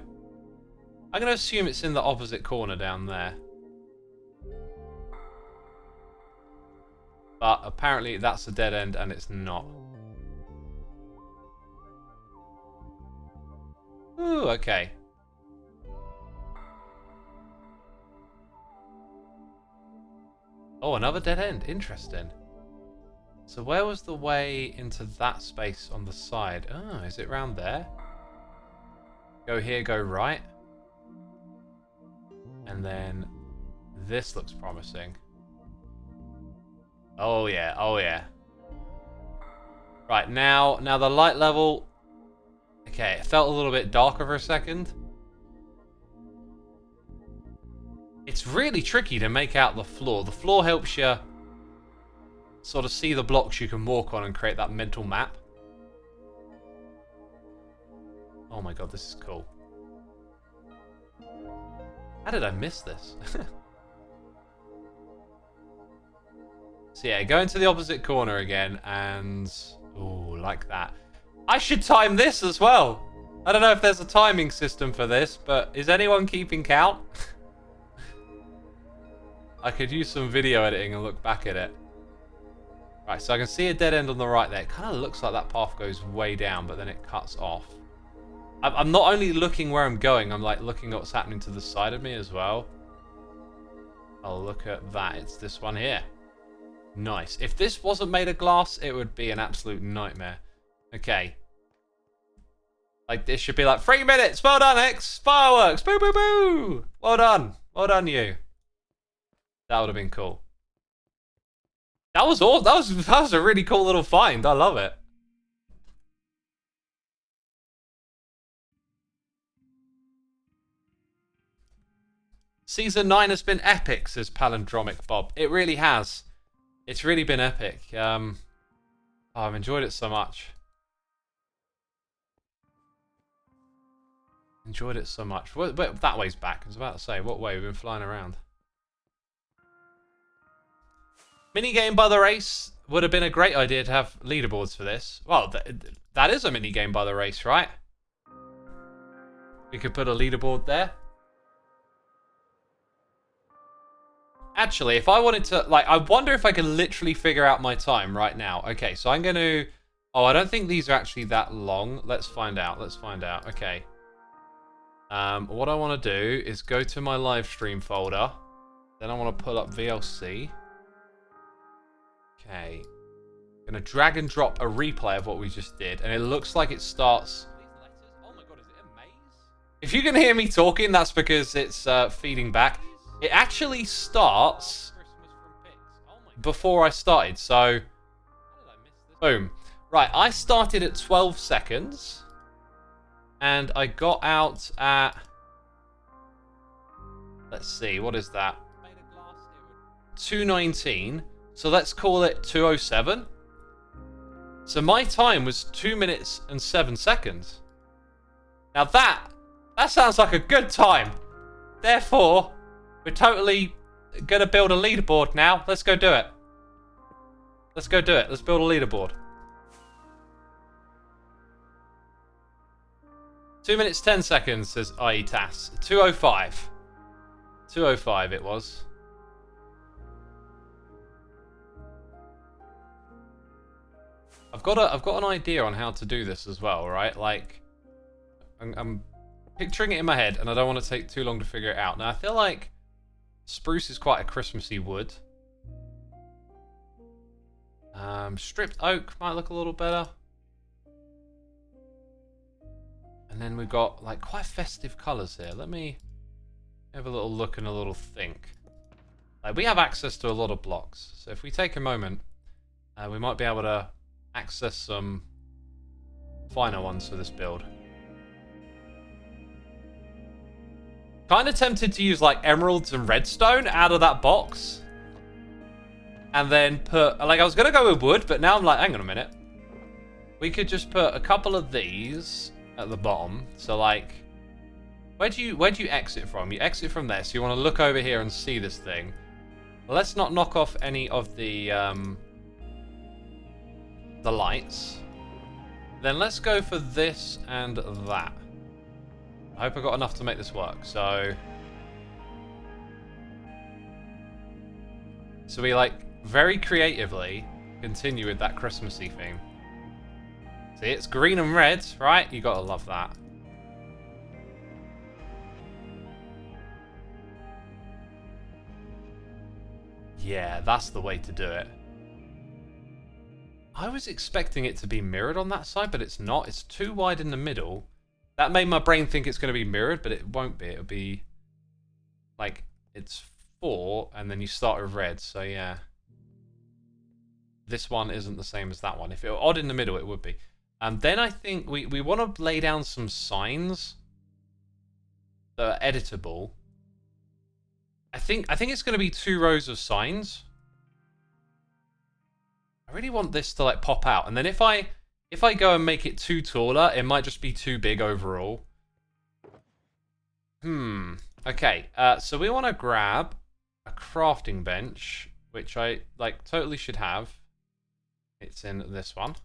I'm going to assume it's in the opposite corner down there. But apparently that's a dead end and it's not. Ooh, okay. Oh, another dead end. Interesting. So where was the way into that space on the side? Oh, is it round there? Go here, go right. And then this looks promising. Oh yeah, oh yeah. Right, now the light level. Okay, it felt a little bit darker for a second. It's really tricky to make out the floor. The floor helps you sort of see the blocks you can walk on and create that mental map. Oh my god, this is cool. How did I miss this? So yeah, go into the opposite corner again and... Ooh, like that. I should time this as well. I don't know if there's a timing system for this, but is anyone keeping count? I could use some video editing and look back at it. Right, so I can see a dead end on the right there. It kind of looks like that path goes way down, but then it cuts off. I'm not only looking where I'm going, I'm like looking at what's happening to the side of me as well. I'll look at that. It's this one here. Nice. If this wasn't made of glass, it would be an absolute nightmare. Okay. Like, this should be like 3 minutes. Well done, X. Fireworks. Boo, boo, boo. Well done. Well done, you. That would have been cool. That was all. That was a really cool little find. I love it. Season 9 has been epic, says Palindromic Bob. It really has. It's really been epic. Oh, I've enjoyed it so much. Enjoyed it so much. Wait, that way's back. I was about to say, what way? We've been flying around. Minigame by the race would have been a great idea to have leaderboards for this. Well, that is a minigame by the race, right? We could put a leaderboard there. Actually, if I wanted to, like, I wonder if I can literally figure out my time right now. Okay, so I'm going to Oh, I don't think these are actually that long. Let's find out. Let's find out. Okay. What I want to do is go to my live stream folder. Then I want to pull up VLC. Okay. I'm going to drag and drop a replay of what we just did. And it looks like it starts... Oh my god, is it a maze? If you can hear me talking, that's because it's feeding back. It actually starts before I started. So, boom. Right, I started at 12 seconds. And I got out at... Let's see, what is that? 2:19. So let's call it 2:07. So my time was 2 minutes and 7 seconds. Now that sounds like a good time. Therefore, we're totally going to build a leaderboard now. Let's go do it. Let's go do it. Let's build a leaderboard. 2 minutes 10 seconds, says IETAS. 2:05. 2:05 it was. I've got an idea on how to do this as well, right? Like, I'm picturing it in my head, and I don't want to take too long to figure it out. Now, I feel like spruce is quite a Christmassy wood. Stripped oak might look a little better. And then we've got, like, quite festive colours here. Let me have a little look and a little think. Like, we have access to a lot of blocks. So if we take a moment, we might be able to access some finer ones for this build. Kind of tempted to use, like, emeralds and redstone out of that box. And then put... Like, I was going to go with wood, but now I'm like, hang on a minute. We could just put a couple of these at the bottom. So, like... Where do you exit from? You exit from there, so you want to look over here and see this thing. Well, let's not knock off any of the lights. Then let's go for this and that. I hope I got enough to make this work. So we, like, very creatively continue with that Christmassy theme. See, it's green and red, right? You gotta love that. Yeah, that's the way to do it. I was expecting it to be mirrored on that side, but it's not. It's too wide in the middle. That made my brain think it's going to be mirrored, but it won't be. It'll be like, it's 4, and then you start with red. So yeah, this one isn't the same as that one. If it were odd in the middle, it would be. And then I think we want to lay down some signs that are editable. I think it's going to be 2 rows of signs. I really want this to, like, pop out, and then if I go and make it too taller, it might just be too big overall. Okay, so we want to grab a crafting bench, which I, like, totally should have. It's in this one.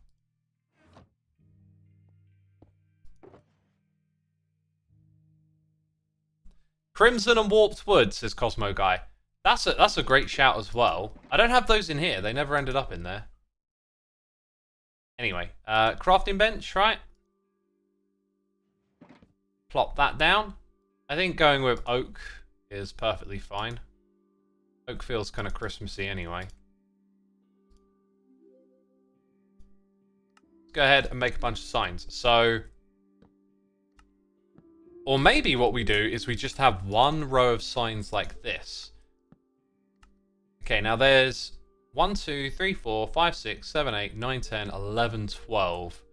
Crimson and Warped Wood, says Cosmo Guy. That's a great shout as well. I don't have those in here. They never ended up in there. Anyway, crafting bench, right? Plop that down. I think going with oak is perfectly fine. Oak feels kind of Christmassy anyway. Let's go ahead and make a bunch of signs. So... Or maybe what we do is we just have 1 row of signs like this. Okay, now there's 1, 2, 3, 4, 5, 6, 7, 8, 9, 10, 11, 12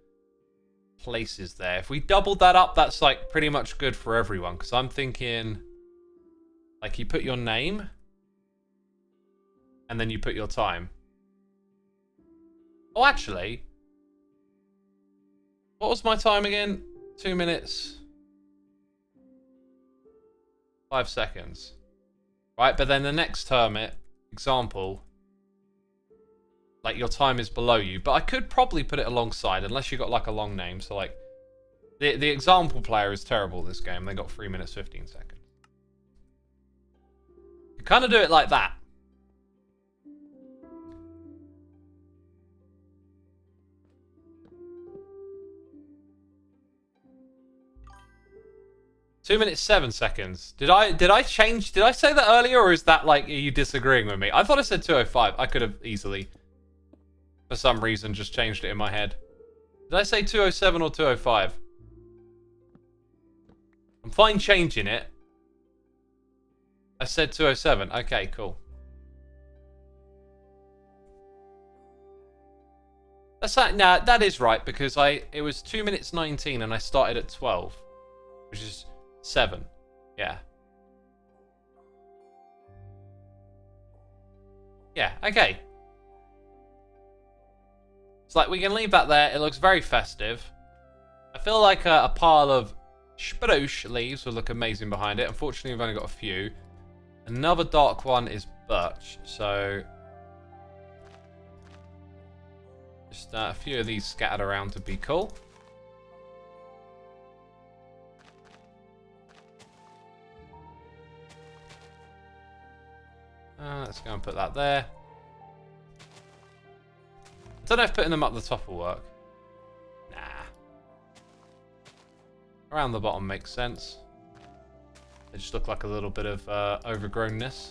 places there. If we doubled that up, that's, like, pretty much good for everyone. Because I'm thinking, like, you put your name and then you put your time. Oh, actually, what was my time again? 2 minutes... 5 seconds. Right, but then the next Hermit example, like, your time is below you. But I could probably put it alongside, unless you got, like, a long name. So, like, the example player is terrible this game. They got 3 minutes 15 seconds. You kind of do it like that. 2 minutes 7 seconds. Did I change? Did I say that earlier, or is that like, are you disagreeing with me? I thought I said 2:05. I could have easily, for some reason, just changed it in my head. Did I say 2:07 or 2:05? I'm fine changing it. I said 2:07. Okay, cool. That's that. Nah, that is right, because it was 2 minutes 19 and I started at 12, which is 7. Yeah. Yeah, okay. It's like, we can leave that there. It looks very festive. I feel like a pile of spruce leaves would look amazing behind it. Unfortunately, we've only got a few. Another dark one is birch, so just a few of these scattered around to be cool. Let's go and put that there. I don't know if putting them up the top will work. Nah. Around the bottom makes sense. They just look like a little bit of overgrownness.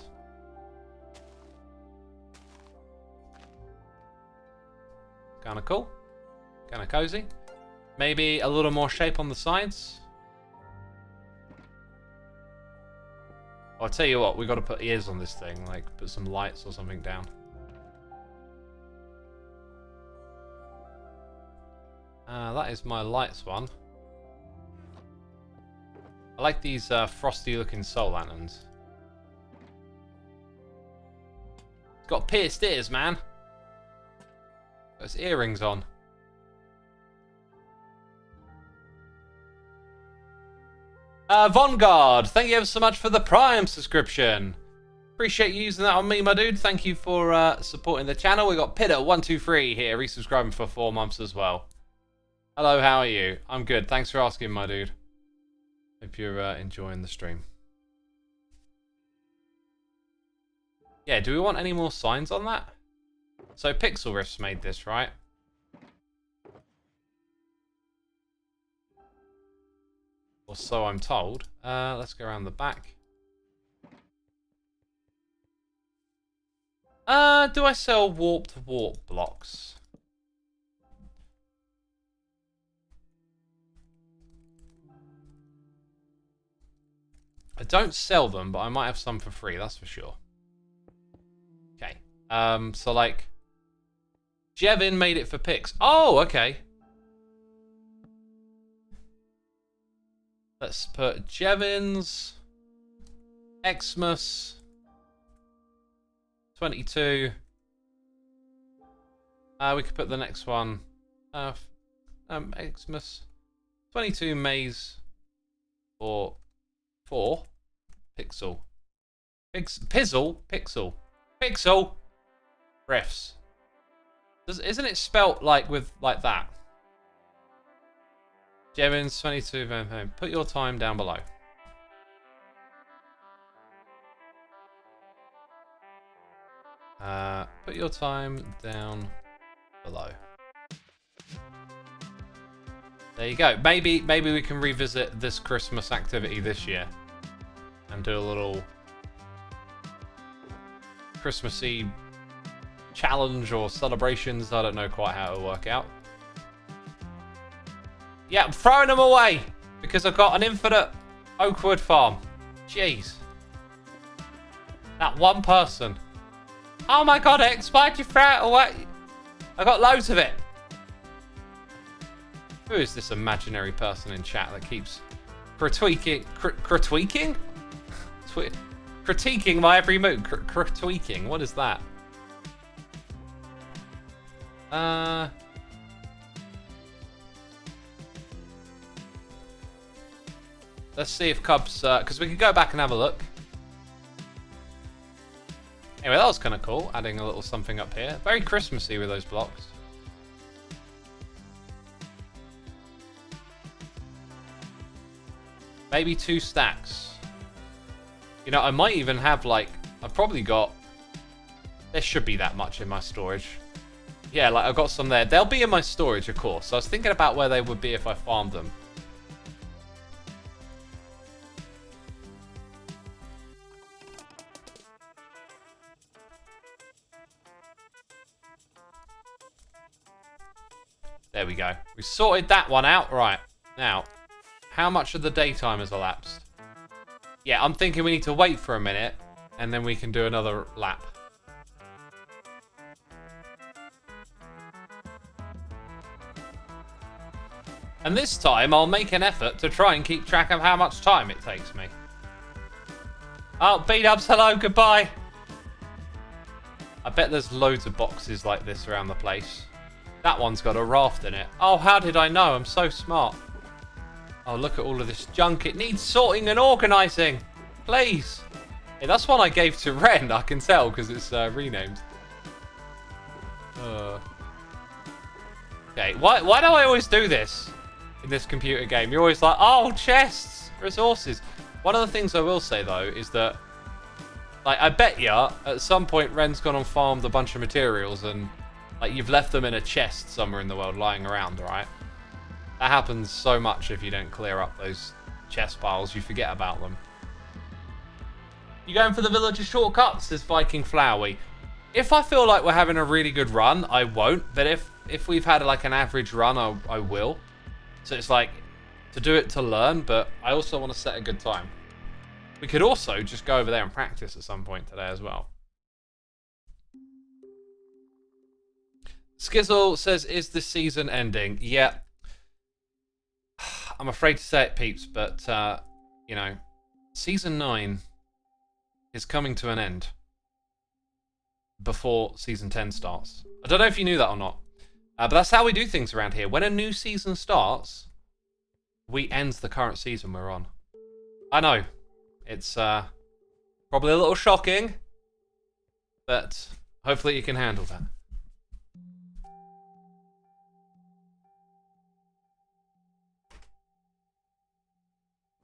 Kind of cool. Kind of cozy. Maybe a little more shape on the sides. I'll tell you what, we've got to put ears on this thing. Like, put some lights or something down. That is my lights one. I like these frosty looking soul lanterns. It's got pierced ears, man. Got his earrings on. Vanguard, thank you ever so much for the Prime subscription. Appreciate you using that on me, my dude. Thank you for supporting the channel. We got Pitter123 here, resubscribing for 4 months as well. Hello, how are you? I'm good. Thanks for asking, my dude. Hope you're enjoying the stream. Yeah, do we want any more signs on that? So Pixel Riffs made this, right? Or so I'm told. Let's go around the back. Do I sell warped warp blocks? I don't sell them, but I might have some for free, that's for sure. Okay. So like Jevin made it for Pix. Oh, okay. Let's put Jevin's Xmas 22. We could put the next one. Xmas 22 Maze or 4 Pixel. Pixel Riffs. Isn't it spelt like with like that? Jevins 22. Put your time down below. Put your time down below. There you go. Maybe we can revisit this Christmas activity this year and do a little Christmassy challenge or celebrations. I don't know quite how it'll work out. Yeah, I'm throwing them away because I've got an infinite Oakwood farm. Jeez. That one person. Oh my god, X, why'd you throw it away? I got loads of it. Who is this imaginary person in chat that keeps critiquing my every move? Critiquing, what is that? Let's see if Cubs, because we could go back and have a look. Anyway, that was kind of cool, adding a little something up here. Very Christmassy with those blocks. Maybe 2 stacks. You know, I might even have like, I've probably got, there should be that much in my storage. Yeah, like I've got some there. They'll be in my storage, of course. So I was thinking about where they would be if I farmed them. There we go. We sorted that one out. Right. Now, how much of the daytime has elapsed? Yeah, I'm thinking we need to wait for a minute, and then we can do another lap. And this time, I'll make an effort to try and keep track of how much time it takes me. Oh, B-dubs, hello, goodbye. I bet there's loads of boxes like this around the place. That one's got a raft in it. Oh, how did I know? I'm so smart. Oh, look at all of this junk. It needs sorting and organising. Please. Hey, that's one I gave to Ren, I can tell, because it's renamed. Okay, why do I always do this in this computer game? You're always like, oh, chests, resources. One of the things I will say, though, is that, like, I bet ya, at some point, Ren's gone and farmed a bunch of materials, and, like, you've left them in a chest somewhere in the world lying around, right? That happens so much if you don't clear up those chest piles, you forget about them. You going for the villager shortcuts, says Viking Flowery. If I feel like we're having a really good run, I won't. But if we've had like an average run, I will. So it's like to do it to learn, but I also want to set a good time. We could also just go over there and practice at some point today as well. Skizzle says, is this season ending? Yeah. I'm afraid to say it, peeps, but, you know, Season 9 is coming to an end before Season 10 starts. I don't know if you knew that or not, but that's how we do things around here. When a new season starts, we end the current season we're on. I know, it's probably a little shocking, but hopefully you can handle that.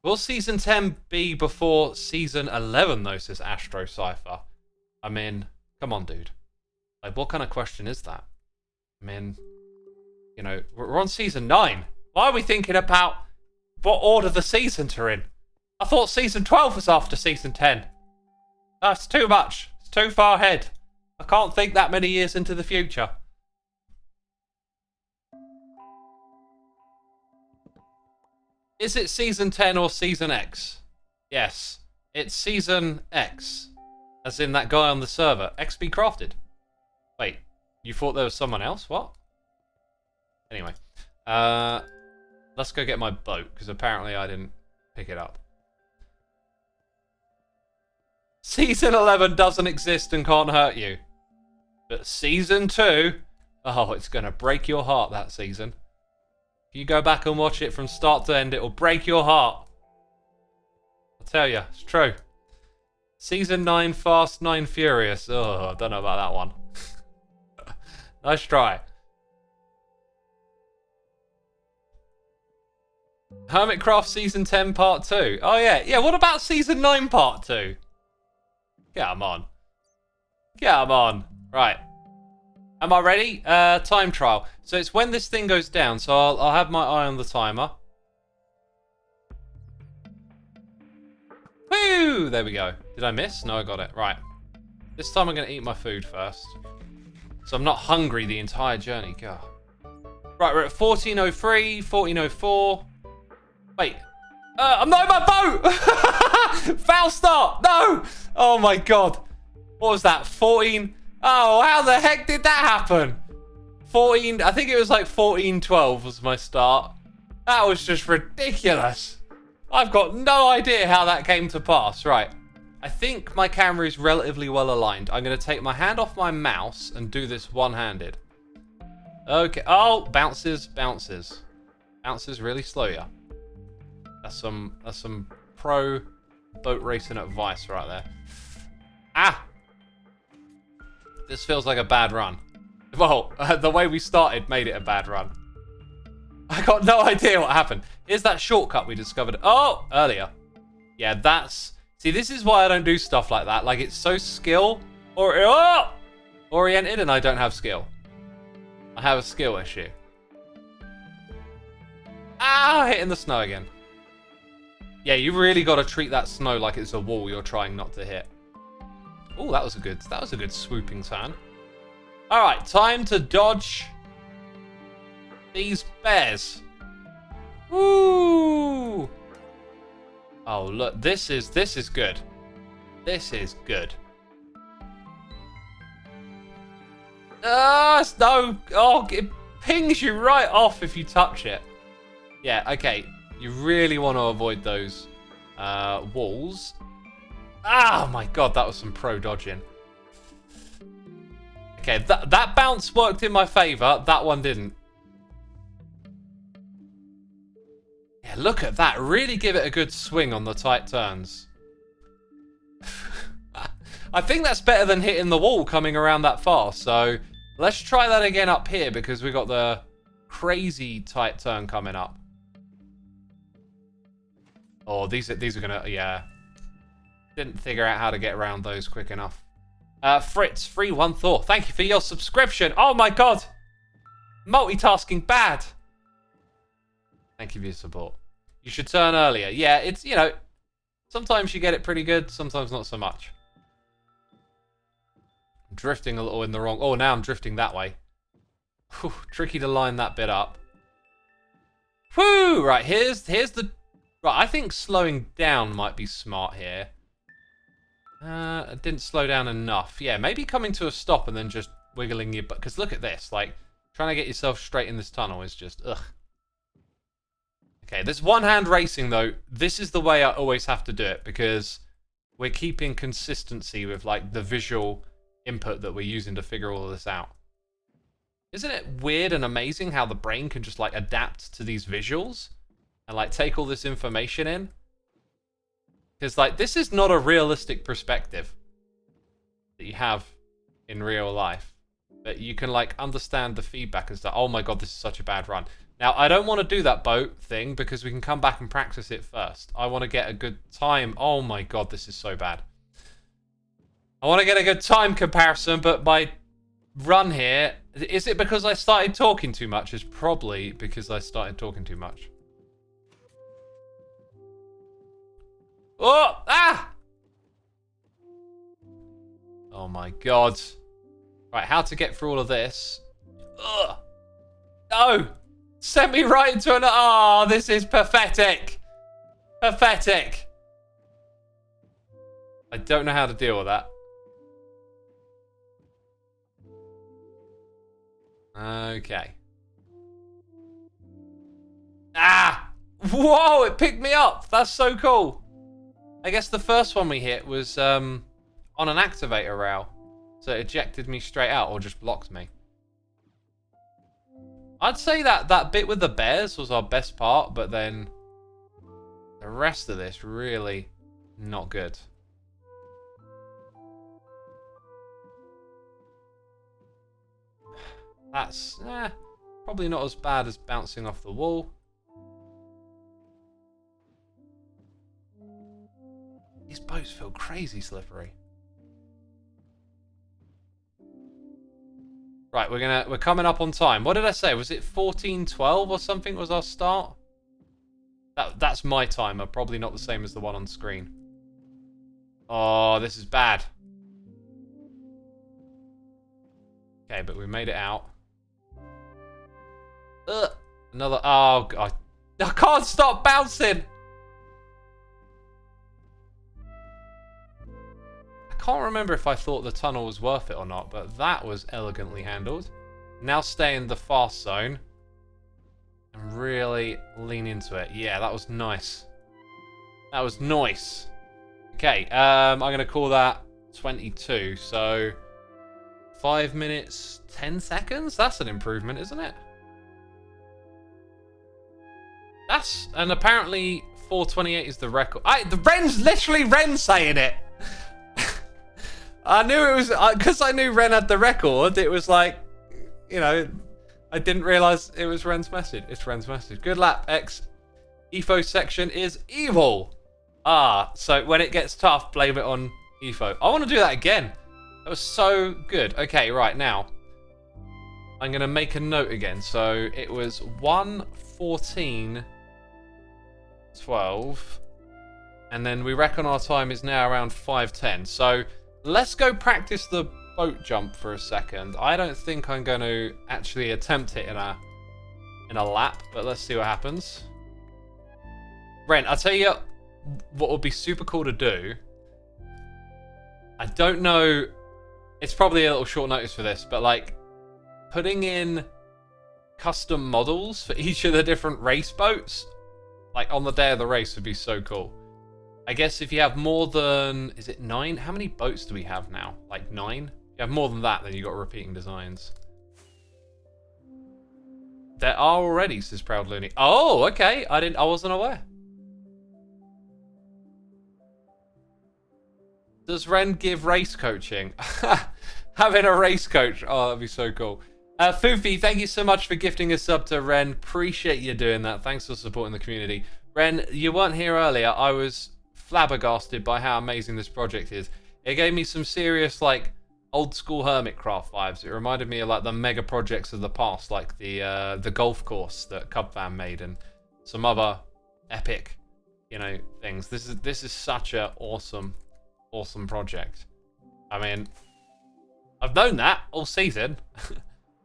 Will Season 10 be before Season 11, though, says Astro Cypher? I mean, come on, dude. Like, what kind of question is that? I mean, you know, we're on Season 9. Why are we thinking about what order the seasons are in? I thought Season 12 was after Season 10. That's too much. It's too far ahead. I can't think that many years into the future. Is it Season 10 or Season X? Yes, it's Season X. As in that guy on the server, XB Crafted. Wait, you thought there was someone else? What? Anyway, let's go get my boat, because apparently I didn't pick it up. Season 11 doesn't exist and can't hurt you. But Season 2, oh, it's going to break your heart, that season. If you go back and watch it from start to end, it'll break your heart. I'll tell you, it's true. Season 9 Fast, 9 Furious. Oh, I don't know about that one. Nice try. Hermitcraft Season 10 Part 2. Oh, yeah. Yeah, what about Season 9 Part 2? Come on. Come on. Right. Am I ready? Time trial. So it's when this thing goes down. So I'll have my eye on the timer. Woo! There we go. Did I miss? No, I got it. Right. This time I'm going to eat my food first. So I'm not hungry the entire journey. God. Right, we're at 14:03, 14:04. Wait. I'm not in my boat! Foul start! No! Oh my god. What was that? 14... Oh, how the heck did that happen? 14, I think it was like 14:12 was my start. That was just ridiculous. I've got no idea how that came to pass. Right. I think my camera is relatively well aligned. I'm going to take my hand off my mouse and do this one-handed. Okay. Oh, bounces, bounces. Bounces really slow ya. That's some pro boat racing advice right there. Ah! This feels like a bad run. Well, the way we started made it a bad run. I got no idea what happened. Here's that shortcut we discovered. Oh, earlier. Yeah, that's... See, this is why I don't do stuff like that. Like, it's so oriented, and I don't have skill. I have a skill issue. Ah, hitting the snow again. Yeah, you really got to treat that snow like it's a wall you're trying not to hit. Oh, that was a good swooping turn. All right, time to dodge These bears. Woo! Oh, look. This is good. This is good. No. Oh, it pings you right off if you touch it. Yeah, okay. You really want to avoid those walls. Ah, my God, that was some pro dodging. Okay, that bounce worked in my favor. That one didn't. Yeah, look at that. Really give it a good swing on the tight turns. I think that's better than hitting the wall coming around that far. So let's try that again up here because we got the crazy tight turn coming up. Oh, these are gonna, yeah. Didn't figure out how to get around those quick enough. Fritz, 314. Thank you for your subscription. Oh my God. Multitasking bad. Thank you for your support. You should turn earlier. Yeah, it's, you know, sometimes you get it pretty good, sometimes not so much. I'm drifting a little in the wrong... Oh, now I'm drifting that way. Whew, tricky to line that bit up. Whew! Right, here's the... Right, I think slowing down might be smart here. I didn't slow down enough. Yeah, maybe coming to a stop and then just wiggling your butt. Because look at this. Like, trying to get yourself straight in this tunnel is just... Ugh. Okay, this one-hand racing, though, this is the way I always have to do it. Because we're keeping consistency with, like, the visual input that we're using to figure all of this out. Isn't it weird and amazing how the brain can just, like, adapt to these visuals? And, like, take all this information in? Because, like, this is not a realistic perspective that you have in real life. But you can, like, understand the feedback and stuff. Oh my God, this is such a bad run. Now, I don't want to do that boat thing because we can come back and practice it first. I want to get a good time. Oh my God, this is so bad. I want to get a good time comparison, but my run here... Is it because I started talking too much? It's probably because I started talking too much. Oh! Ah! Oh my God. Right, how to get through all of this. Ugh! No! Send me right into an... Oh, this is pathetic. Pathetic. I don't know how to deal with that. Okay. Ah! Whoa, it picked me up. That's so cool. I guess the first one we hit was on an activator rail. So it ejected me straight out or just blocked me. I'd say that bit with the bears was our best part, but then the rest of this really not good. That's probably not as bad as bouncing off the wall. These boats feel crazy slippery. Right, we're coming up on time. What did I say? Was it 14:12 or something was our start? That's my timer, probably not the same as the one on screen. Oh, this is bad. Okay, but we made it out. Another... Oh, God. I can't stop bouncing! I can't remember if I thought the tunnel was worth it or not, but that was elegantly handled. Now stay in the fast zone. And really lean into it. Yeah, that was nice. That was nice. Okay, I'm going to call that 22. So, 5 minutes, 10 seconds? That's an improvement, isn't it? And apparently 4:28 is the record. Ren's literally Ren saying it. I knew it was, because I knew Ren had the record, it was like, you know, I didn't realise it was Ren's message. It's Ren's message. Good lap, X. EFO section is evil. So when it gets tough, blame it on EFO. I want to do that again. That was so good. Okay, right, now. I'm going to make a note again. So it was 1:14. 12, and then we reckon our time is now around 5:10. So let's go practice the boat jump for a second. I don't think I'm going to actually attempt it in in a lap, but let's see what happens. Ren, I'll tell you what would be super cool to do. I don't know, it's probably a little short notice for this, but like putting in custom models for each of the different race boats, like on the day of the race, would be so cool. I guess if you have more than, is it 9? How many boats do we have now? Like 9? If you have more than that, then you've got repeating designs. There are already, says Proud Looney. Oh, okay. I wasn't aware. Does Ren give race coaching? Having a race coach. Oh, that'd be so cool. Foofy, thank you so much for gifting a sub to Ren. Appreciate you doing that. Thanks for supporting the community. Ren, you weren't here earlier. I was flabbergasted by how amazing this project is. It gave me some serious, like, old school Hermitcraft vibes. It reminded me of like the mega projects of the past, like the golf course that Cubfam made and some other epic, you know, things. This is such a awesome project. I mean, I've known that all season,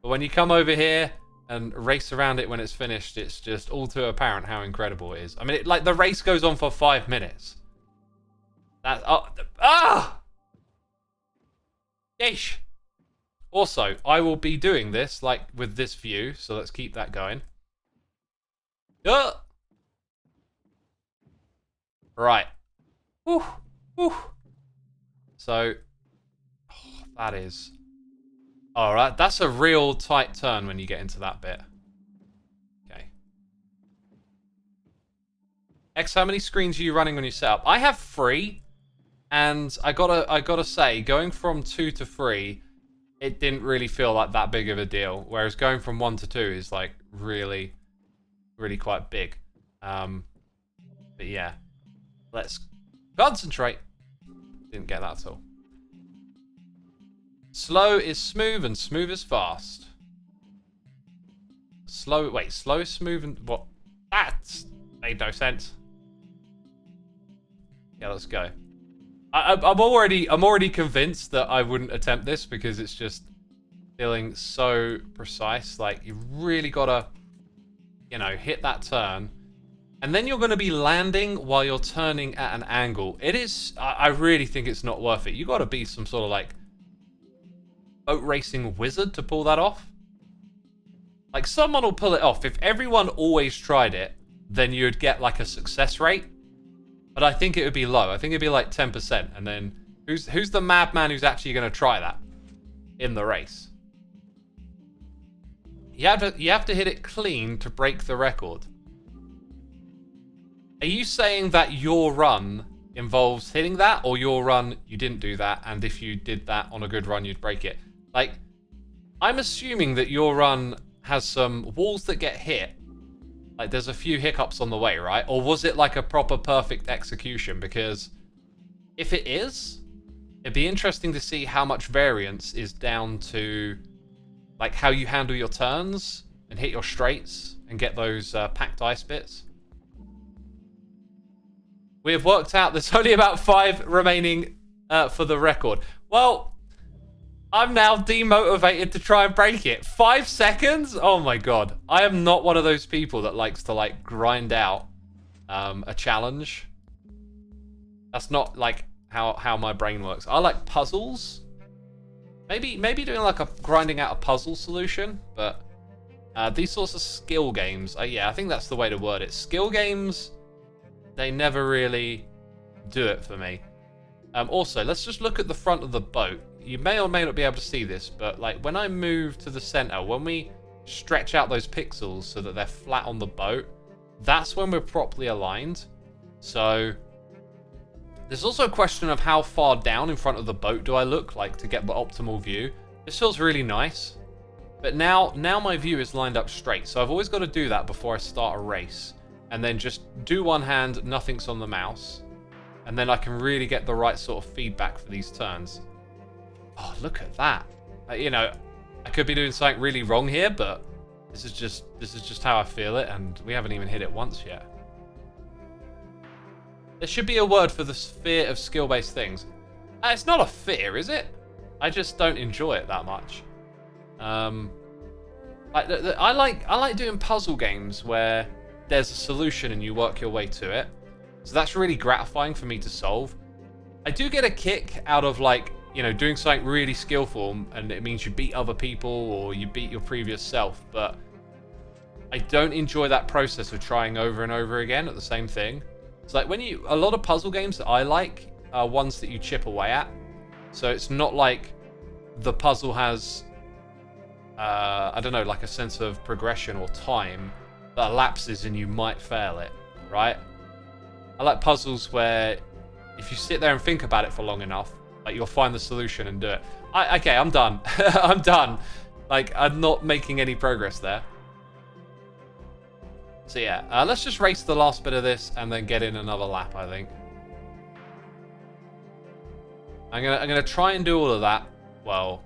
but when you come over here and race around it when it's finished, it's just all too apparent how incredible it is. I mean, like the race goes on for 5 minutes. That Yeesh. Also, I will be doing this like with this view, so let's keep that going. Right. Whew. Whew. So, that is... Alright, that's a real tight turn when you get into that bit. Okay. X, how many screens are you running on your setup? I have 3. And I gotta say, going from 2 to 3, it didn't really feel like that big of a deal. Whereas going from 1 to 2 is like really, really quite big. But yeah, let's concentrate. Didn't get that at all. Slow is smooth and smooth is fast. Slow is smooth and what? That made no sense. Yeah, let's go. I'm already convinced that I wouldn't attempt this because it's just feeling so precise. Like you really gotta, you know, hit that turn, and then you're gonna be landing while you're turning at an angle. It is. I really think it's not worth it. You gotta be some sort of like boat racing wizard to pull that off. Like someone will pull it off. If everyone always tried it, then you'd get like a success rate. But I think it would be low. I think it'd be like 10%. And then who's the madman who's actually going to try that in the race? You have to hit it clean to break the record. Are you saying that your run involves hitting that, or your run you didn't do that, and if you did that on a good run you'd break it? Like, I'm assuming that your run has some walls that get hit. Like, there's a few hiccups on the way, right? Or was it like a proper perfect execution? Because if it is, it'd be interesting to see how much variance is down to, like, how you handle your turns and hit your straights and get those packed ice bits. We have worked out there's only about 5 remaining for the record. Well, I'm now demotivated to try and break it. 5 seconds? Oh my god. I am not one of those people that likes to like grind out a challenge. That's not like how my brain works. I like puzzles. Maybe doing like a grinding out a puzzle solution, but these sorts of skill games, yeah, I think that's the way to word it. Skill games, they never really do it for me. Also, let's just look at the front of the boat. You may or may not be able to see this, but like when I move to the center, when we stretch out those pixels so that they're flat on the boat, that's when we're properly aligned. So there's also a question of how far down in front of the boat do I look like to get the optimal view. This feels really nice, but now my view is lined up straight. So I've always got to do that before I start a race, and then just do one hand, nothing's on the mouse, and then I can really get the right sort of feedback for these turns. Oh, look at that. You know, I could be doing something really wrong here, but this is just how I feel it, and we haven't even hit it once yet. There should be a word for the fear of skill-based things. It's not a fear, is it? I just don't enjoy it that much. I like doing puzzle games where there's a solution and you work your way to it. So that's really gratifying for me to solve. I do get a kick out of, like, you know, doing something really skillful and it means you beat other people or you beat your previous self, but I don't enjoy that process of trying over and over again at the same thing. It's like a lot of puzzle games that I like are ones that you chip away at. So it's not like the puzzle has, I don't know, like a sense of progression or time that elapses and you might fail it, right? I like puzzles where if you sit there and think about it for long enough, like, you'll find the solution and do it. Okay, I'm done. I'm done. Like, I'm not making any progress there. So yeah, let's just race the last bit of this and then get in another lap, I think. I'm gonna try and do all of that. Well,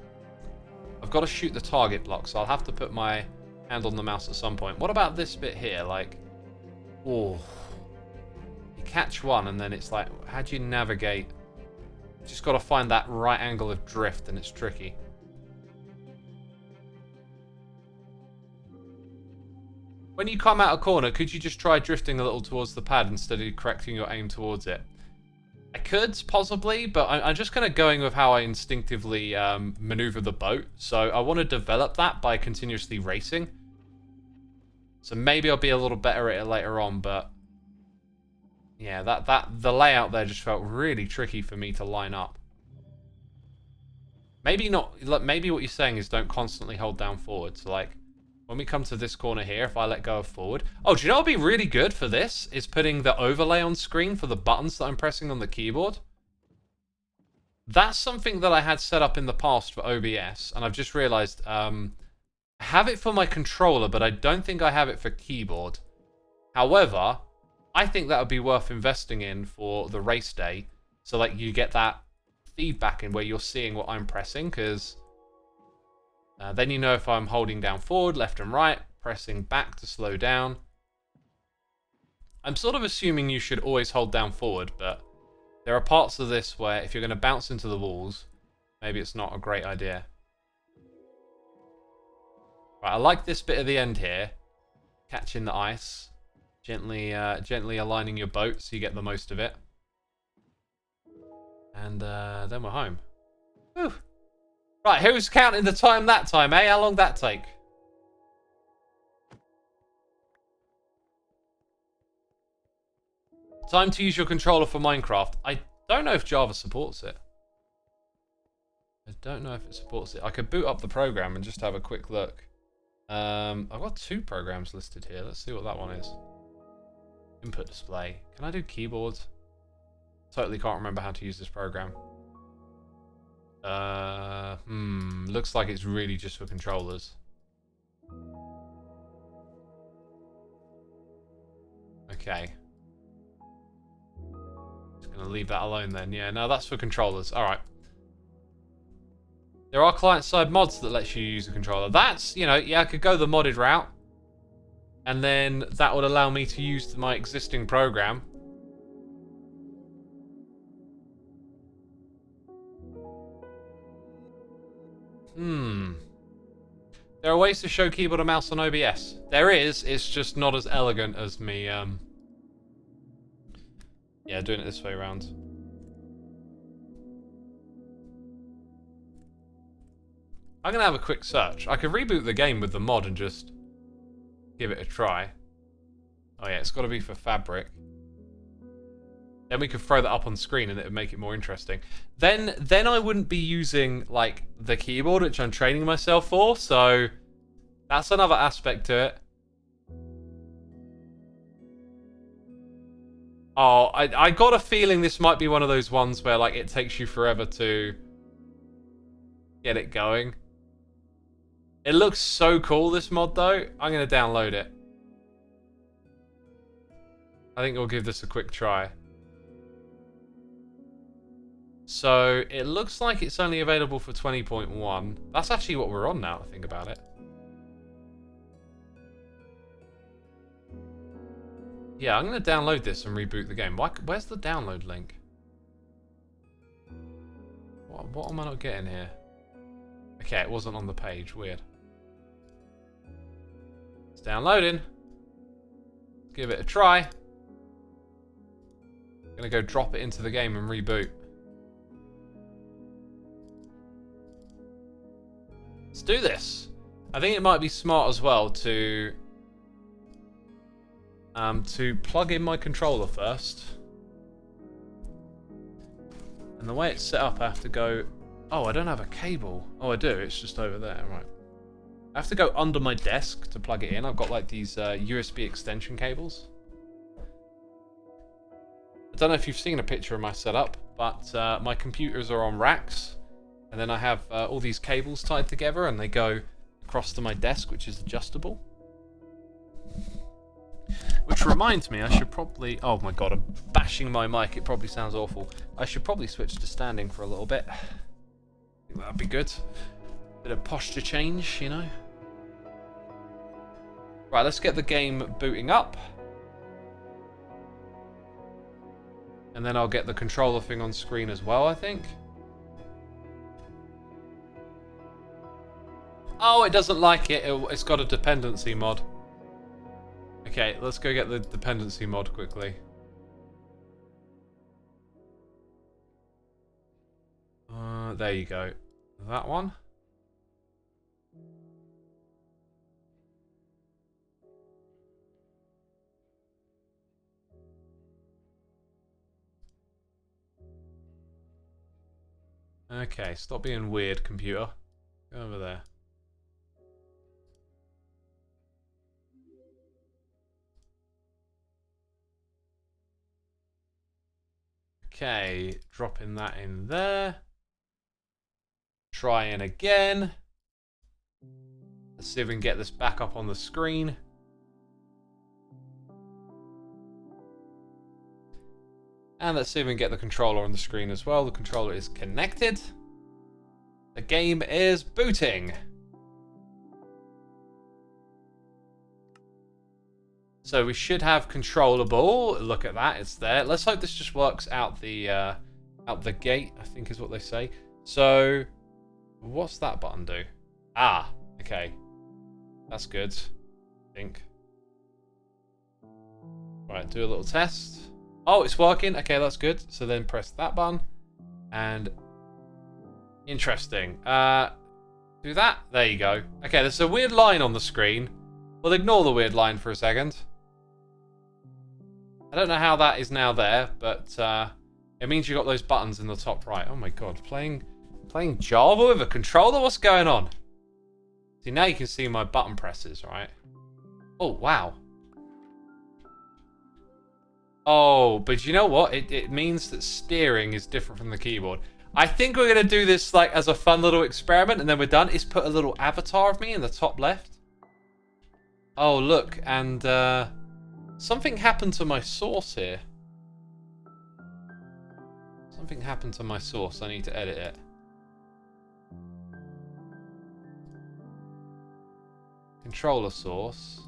I've got to shoot the target block, so I'll have to put my hand on the mouse at some point. What about this bit here? Like, oh, you catch one and then it's like, how do you navigate? Just got to find that right angle of drift, and it's tricky. When you come out a corner, could you just try drifting a little towards the pad instead of correcting your aim towards it? I could, possibly, but I'm just kind of going with how I instinctively maneuver the boat. So I want to develop that by continuously racing. So maybe I'll be a little better at it later on, but yeah, the layout there just felt really tricky for me to line up. Maybe not. Maybe what you're saying is don't constantly hold down forward. So, like, when we come to this corner here, if I let go of forward... Oh, do you know what would be really good for this? Is putting the overlay on screen for the buttons that I'm pressing on the keyboard. That's something that I had set up in the past for OBS, and I've just realized I have it for my controller, but I don't think I have it for keyboard. However, I think that would be worth investing in for the race day, so, like, you get that feedback in where you're seeing what I'm pressing, because... then you know if I'm holding down forward, left and right, pressing back to slow down. I'm sort of assuming you should always hold down forward, but there are parts of this where if you're going to bounce into the walls, maybe it's not a great idea. Right, I like this bit at the end here. Catching the ice. Gently aligning your boat so you get the most of it. And then we're home. Whew. Right, who's counting the time that time, eh? How long that take? Time to use your controller for Minecraft. I don't know if Java supports it. I don't know if it supports it. I could boot up the program and just have a quick look. I've got 2 programs listed here. Let's see what that one is. Input display. Can I do keyboards? Totally can't remember how to use this program. Looks like it's really just for controllers. Okay. Just gonna leave that alone then. Yeah, no, that's for controllers. Alright. There are client-side mods that lets you use a controller. That's, you know, yeah, I could go the modded route. And then that would allow me to use my existing program. There are ways to show keyboard and mouse on OBS. There is, it's just not as elegant as me, yeah, doing it this way around. I'm gonna have a quick search. I could reboot the game with the mod and just give it a try. Oh yeah, it's gotta be for fabric. Then we could throw that up on screen and it would make it more interesting. Then I wouldn't be using, like, the keyboard, which I'm training myself for, so that's another aspect to it. Oh, I got a feeling this might be one of those ones where, like, it takes you forever to get it going. It looks so cool, this mod, though. I'm going to download it. I think we'll give this a quick try. So, it looks like it's only available for 20.1. That's actually what we're on now, to think about it. Yeah, I'm going to download this and reboot the game. Where's the download link? What am I not getting here? Okay, it wasn't on the page. Weird. It's downloading. Give it a try. Gonna go drop it into the game and reboot. Let's do this. I think it might be smart as well to plug in my controller first. And the way it's set up, I have to go... Oh, I don't have a cable. Oh, I do. It's just over there. Right. I have to go under my desk to plug it in. I've got like these USB extension cables. I don't know if you've seen a picture of my setup, but my computers are on racks. And then I have all these cables tied together and they go across to my desk, which is adjustable. Which reminds me, I should probably... Oh my god, I'm bashing my mic. It probably sounds awful. I should probably switch to standing for a little bit. I think that'd be good. Bit of posture change, you know. Right, let's get the game booting up. And then I'll get the controller thing on screen as well, I think. Oh, it doesn't like it. It's got a dependency mod. Okay, let's go get the dependency mod quickly. There you go. That one. Okay, stop being weird, computer. Go over there. Okay, dropping that in there. Trying again. Let's see if we can get this back up on the screen. And let's see if we can get the controller on the screen as well. The controller is connected. The game is booting. So we should have controllable. Look at that, it's there. Let's hope this just works out the gate, I think is what they say. So, what's that button do? Ah, okay. That's good, I think. Right, do a little test. Oh, it's working. Okay, that's good. So then press that button. And interesting. Do that. There you go. Okay, there's a weird line on the screen. We'll ignore the weird line for a second. I don't know how that is now there, but it means you got those buttons in the top right. Oh my god, playing Java with a controller? What's going on? See, now you can see my button presses, right? Oh, wow. Oh, but you know what? It means that steering is different from the keyboard. I think we're going to do this like as a fun little experiment and then we're done. Is put a little avatar of me in the top left. Oh, look, and something happened to my source here. Something happened to my source. I need to edit it. Controller source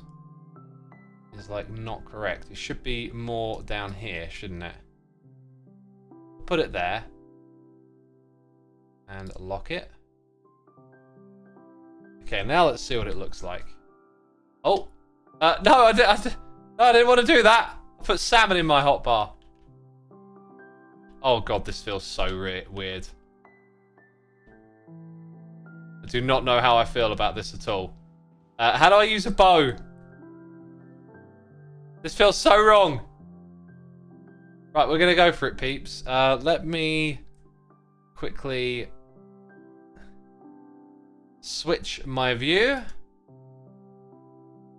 is like not correct. It should be more down here, shouldn't it? Put it there. And lock it. Okay, now let's see what it looks like. Oh! No, I didn't want to do that! I put salmon in my hotbar. Oh god, this feels so weird. I do not know how I feel about this at all. How do I use a bow? This feels so wrong. Right, we're going to go for it, peeps. Let me quickly switch my view.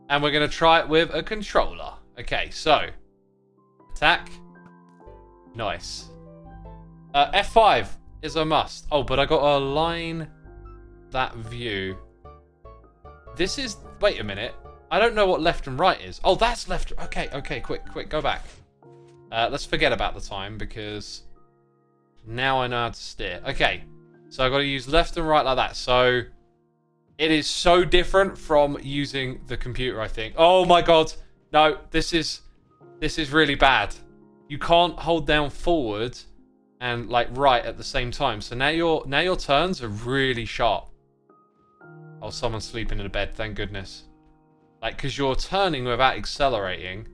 And we're going to try it with a controller. Okay, so. Attack. Nice. F5 is a must. Oh, but I got to align that view. This is... Wait a minute. I don't know what left and right is. Oh, that's left... Okay, quick, go back. Let's forget about the time because now I know how to steer. Okay, so I've got to use left and right like that. So it is so different from using the computer, I think. Oh my god. No, this is really bad. You can't hold down forward and like right at the same time. So now your turns are really sharp. Oh, someone's sleeping in a bed, thank goodness. Like, because you're turning without accelerating.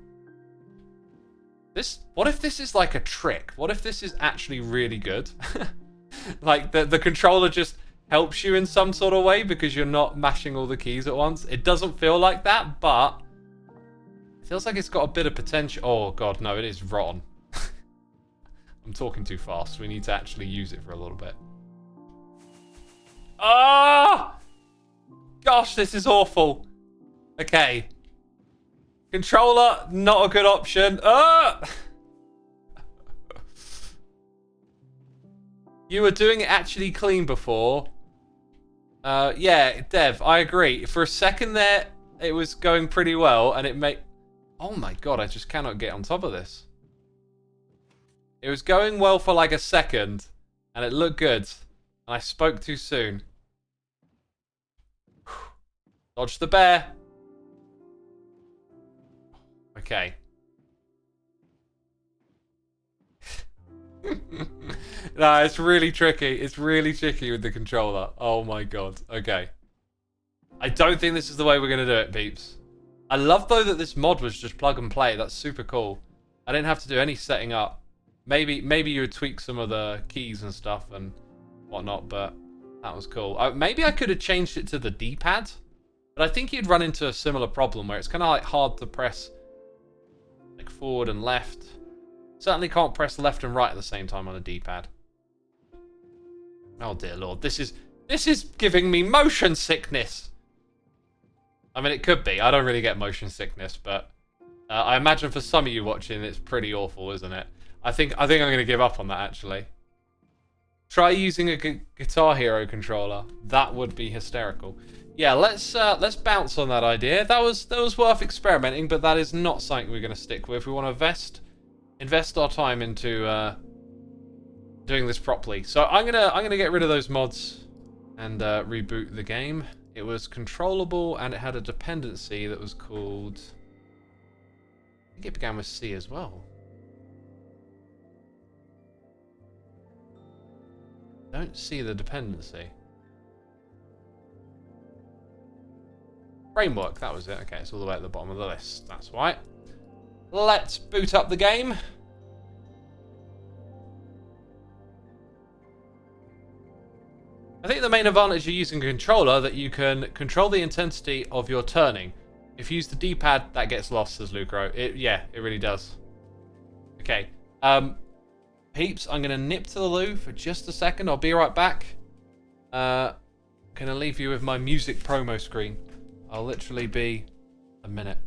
What if this is like a trick? What if this is actually really good? Like, the controller just helps you in some sort of way because you're not mashing all the keys at once. It doesn't feel like that, but it feels like it's got a bit of potential. Oh, God, no, it is rotten. I'm talking too fast. We need to actually use it for a little bit. Ah! Oh! Gosh, this is awful. Okay. Controller, not a good option. Ah! You were doing it actually clean before. Yeah, Dev, I agree. For a second there, it was going pretty well, and it made... Oh my god, I just cannot get on top of this. It was going well for like a second, and it looked good, and I spoke too soon. Dodge the bear. Okay. No, it's really tricky. It's really tricky with the controller. Oh my god. Okay. I don't think this is the way we're going to do it, peeps. I love, though, that this mod was just plug and play. That's super cool. I didn't have to do any setting up. Maybe you would tweak some of the keys and stuff and whatnot, but that was cool. Maybe I could have changed it to the D-pad, but I think you'd run into a similar problem where it's kind of like hard to press like forward and left. Certainly can't press left and right at the same time on a D-pad. Oh dear lord, this is giving me motion sickness. I mean, it could be. I don't really get motion sickness, but I imagine for some of you watching, it's pretty awful, isn't it? I think I'm going to give up on that, actually. Try using a Guitar Hero controller. That would be hysterical. Yeah, let's bounce on that idea. That was worth experimenting, but that is not something we're going to stick with. We want to invest our time into doing this properly. So I'm gonna get rid of those mods and reboot the game. It was controllable and it had a dependency that was called... I think it began with C as well. Don't see the dependency. Framework, that was it. Okay, it's all the way at the bottom of the list. That's why. Let's boot up the game. I think the main advantage of using a controller that you can control the intensity of your turning. If you use the D-pad, that gets lost, says Lucro. Yeah, it really does. Okay. Peeps, I'm going to nip to the loo for just a second. I'll be right back. Going to leave you with my music promo screen. I'll literally be a minute.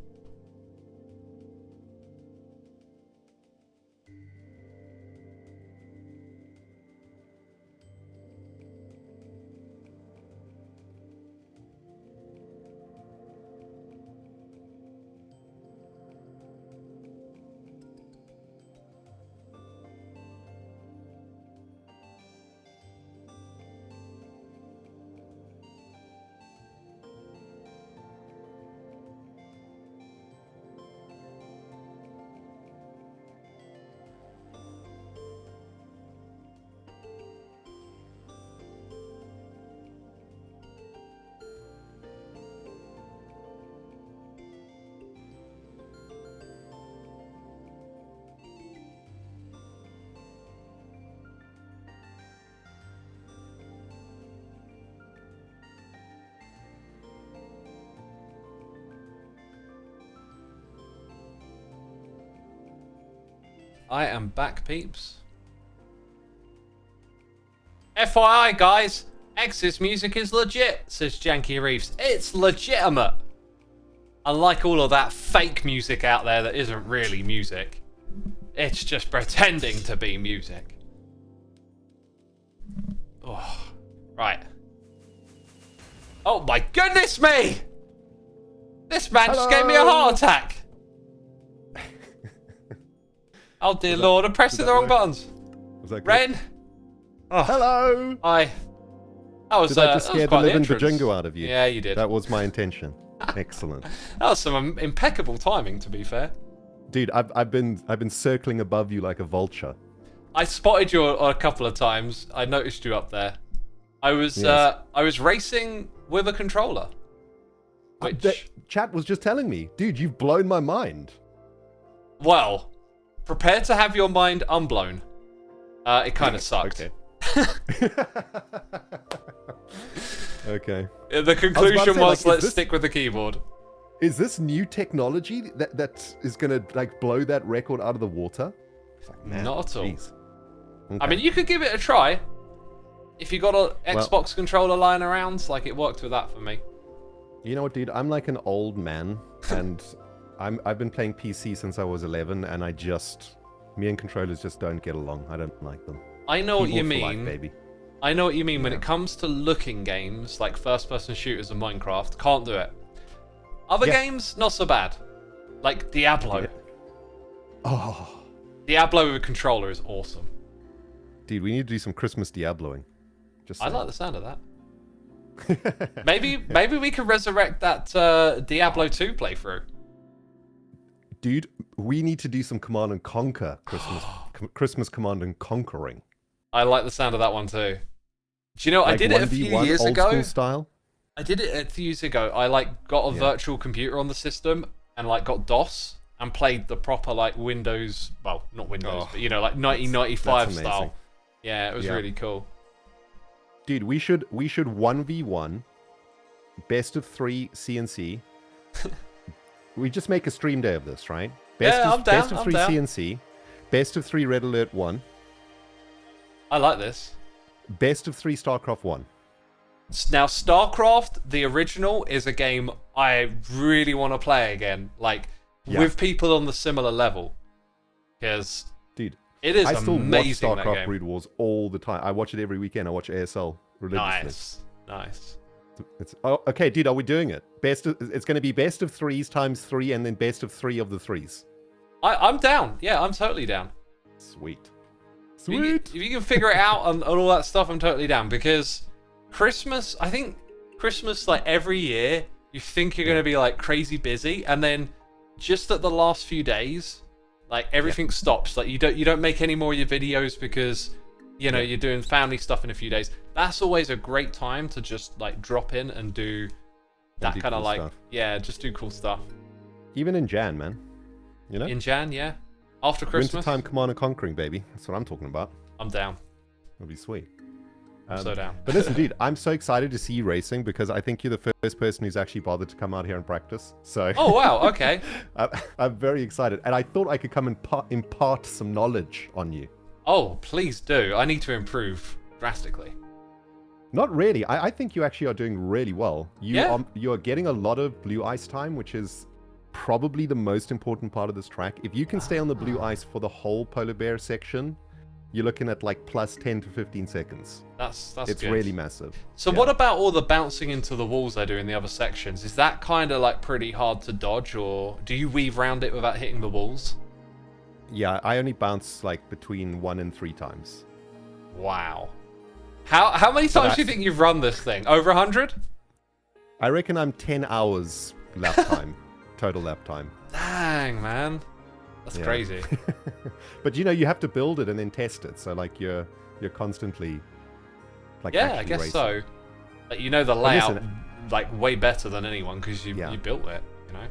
I am back, peeps. FYI, guys, X's music is legit, says Janky Reeves. It's legitimate. Unlike all of that fake music out there that isn't really music. It's just pretending to be music. Oh, right. Oh my goodness me! This man just gave me a heart attack. Oh dear lord, I'm pressing the wrong buttons. Was that good? Ren! Oh. Hello! Hi. That was, did I just scare the living entrance. bajingo out of you? Yeah, you did. That was my intention. Excellent. That was some impeccable timing, to be fair. Dude, I've been circling above you like a vulture. I spotted you a couple of times. I noticed you up there. I was Yes. I was racing with a controller. Which, chat was just telling me, dude, you've blown my mind. well, prepare to have your mind unblown. It kind of sucked. Okay. Okay. The conclusion was, like, let's stick with the keyboard. Is this new technology that is gonna like blow that record out of the water? It's like, man, Not at all. geez. Okay. I mean, you could give it a try. If you got an Xbox controller lying around, like it worked with that for me. You know what, dude? I'm like an old man, and I've been playing PC since I was 11, and me and controllers just don't get along. I don't like them. I know what you Keyboard for mean. life, baby. I know what you mean when it comes to looking games, like first-person shooters and Minecraft. Can't do it. Other games, not so bad. Like Diablo. Yeah. Oh, Diablo with a controller is awesome. dude, we need to do some Christmas Diabloing. I like the sound of that. Maybe we can resurrect that Diablo 2 playthrough. Dude, we need to do some Command and Conquer Christmas Command and Conquering. I like the sound of that one too. Do you know, Like I did it a few 1v1 years old ago. School style. I did it a few years ago. I like got a virtual computer on the system and like got DOS and played the proper like Windows, well, not Windows, but you know, like 1995 that's style. Yeah, it was really cool. Dude, we should 1v1 best of 3 CNC. We just make a stream day of this, right? Best of 3 CNC, best of 3 Red Alert 1. I like this. Best of 3 StarCraft 1. Now, StarCraft, the original, is a game I really want to play again, like with people on the similar level, because dude, it is I still amazing. watch that StarCraft game. Brood Wars all the time. I watch it every weekend. I watch ASL religiously. Nice. Okay, dude, are we doing it? It's going to be best of 3s times 3, and then best of 3 of the 3s. I'm down. Yeah, I'm totally down. Sweet. If you can figure it out and all that stuff, I'm totally down, because Christmas, I think Christmas, like every year, you think you're going to be like crazy busy, and then just at the last few days, like everything stops. Like you don't make any more of your videos because you know you're doing family stuff in a few days. That's always a great time to just like drop in and do that kind of like just do cool stuff. Even in Jan, man. You know? In Jan, yeah. After Christmas. Wintertime Command and Conquering, baby. That's what I'm talking about. I'm down. That'll be sweet. I'm so down. But listen, dude, I'm so excited to see you racing because I think you're the first person who's actually bothered to come out here and practice. So. Oh wow! Okay. I'm very excited, and I thought I could come and impart some knowledge on you. Oh, please do. I need to improve drastically. Not really. I think you actually are doing really well. You are getting a lot of blue ice time, which is probably the most important part of this track. If you can stay on the blue ice for the whole polar bear section, you're looking at like plus 10 to 15 seconds. That's it's good. really massive. So what about all the bouncing into the walls I do in the other sections? Is that kind of like pretty hard to dodge, or do you weave around it without hitting the walls? Yeah, I only bounce like between 1 and 3 times. Wow. How many times do you think you've run this thing? Over 100? I reckon I'm 10 hours lap time. Total lap time. Dang, man. That's crazy. But you know, you have to build it and then test it. So like you're constantly like I guess racing. so. Like, you know the layout like way better than anyone because you built it, you know.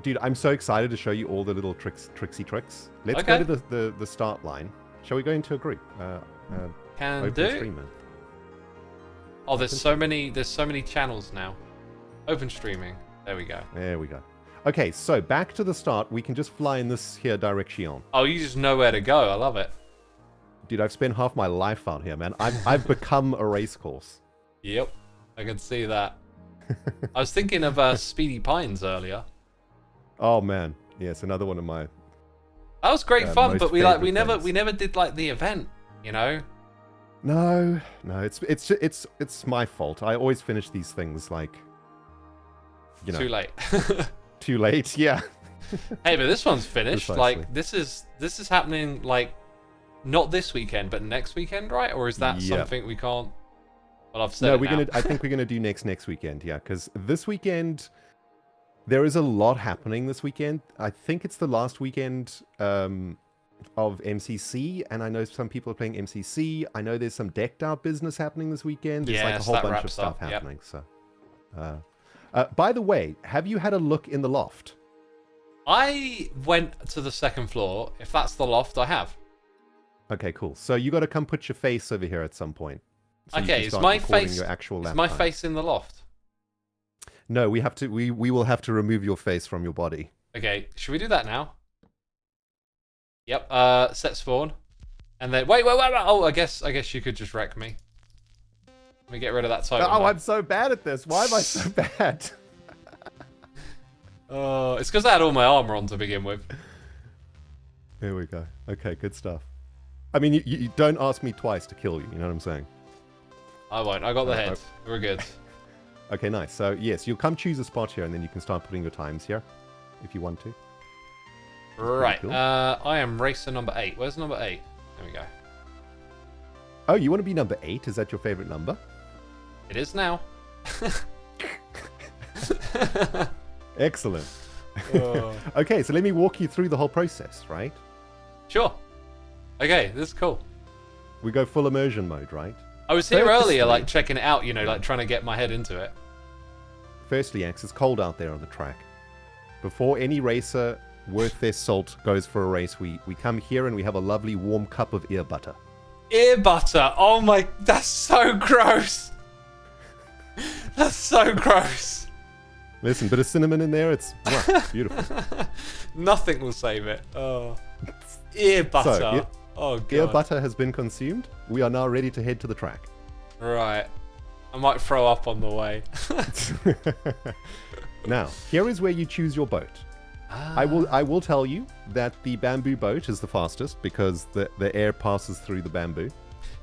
Dude, I'm so excited to show you all the little tricksy tricks. Let's go to the start line. Shall we go into a group? Can do. Stream, man. Oh, there's so many channels now. Open streaming. There we go. There we go. Okay, so back to the start. We can just fly in this here direction. Oh, you just know where to go. I love it. Dude, I've spent half my life out here, man. I've become a race course. Yep, I can see that. I was thinking of Speedy Pines earlier. Oh man, yes, another one of my. That was great fun, but we things. never did like the event, you know. No, it's my fault. I always finish these things like, you know, too late. Too late, yeah. Hey, but this one's finished. Precisely. Like this is happening like not this weekend, but next weekend, right? Or is that something we can't? Well, I've said no, it now. I think we're gonna do next weekend, yeah, because this weekend there is a lot happening this weekend. I think it's the last weekend of MCC, and I know some people are playing MCC. I know there's some decked out business happening this weekend. There's like a whole bunch of stuff happening. So, By the way, have you had a look in the loft? I went to the second floor. If that's the loft, I have. Okay, cool. So you got to come put your face over here at some point. So Okay, is my face in the loft? No, we have to. We will have to remove your face from your body. Okay, should we do that now? Yep. Set spawn, and then wait. Oh, I guess you could just wreck me. Let me get rid of that totem. Oh, I'm so bad at this. Why am I so bad? It's because I had all my armor on to begin with. Here we go. Okay, good stuff. I mean, you don't ask me twice to kill you. You know what I'm saying? I won't. I got the head. We're good. Okay, nice. So yes, you'll come choose a spot here, and then you can start putting your times here, if you want to. Right. Cool. I am racer number 8. Where's number 8? There we go. Oh, you want to be number 8? Is that your favorite number? It is now. Excellent. Okay, so let me walk you through the whole process, right? Sure. Okay, this is cool. We go full immersion mode, right? I was here earlier, like, checking it out, you know, like, trying to get my head into it. Firstly, Axe, it's cold out there on the track. Before any racer worth their salt goes for a race, we come here and we have a lovely warm cup of ear butter. Ear butter? Oh my, that's so gross. That's so gross. Listen, bit of cinnamon in there, it's beautiful. Nothing will save it. Oh. Ear butter. So, oh, God. Ear butter has been consumed. We are now ready to head to the track. Right. I might throw up on the way. Now, here is where you choose your boat. I will tell you that the bamboo boat is the fastest because the air passes through the bamboo.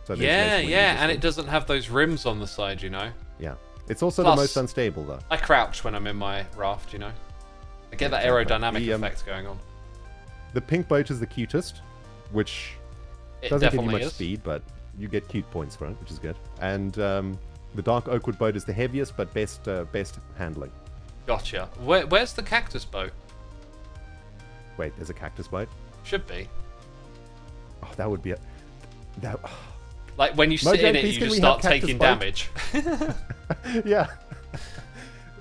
So yeah, and it doesn't have those rims on the side, you know. Yeah. It's also the most unstable, though. I crouch when I'm in my raft, you know. I get that aerodynamic effect going on. The pink boat is the cutest, which doesn't give you much speed, but you get cute points for it, which is good. And the dark oakwood boat is the heaviest, but best handling. Gotcha. Where's the cactus boat? Wait, there's a cactus boat? Should be. Oh, that would be a... That... Like, when you sit in it, you just start taking damage. Yeah.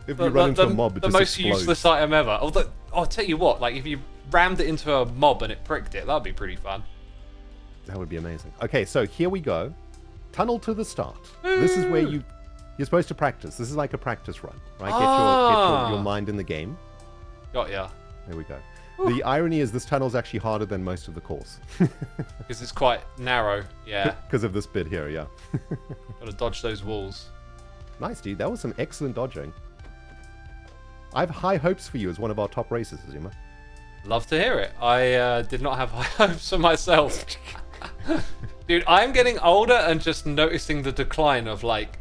If you run into a mob, it just most explodes. Useless item ever. Although, I'll tell you what, like, if you rammed it into a mob and it pricked it, that'd be pretty fun. That would be amazing. Okay, so here we go. Tunnel to the start. This is where you're supposed to practice. This is like a practice run, right? Get your mind in the game. Got ya. There we go. The irony is this tunnel's actually harder than most of the course. Because it's quite narrow, yeah. Because of this bit here, yeah. Gotta dodge those walls. Nice, dude. That was some excellent dodging. I have high hopes for you as one of our top racers, Xisuma. Love to hear it. I did not have high hopes for myself. Dude, I'm getting older and just noticing the decline of, like,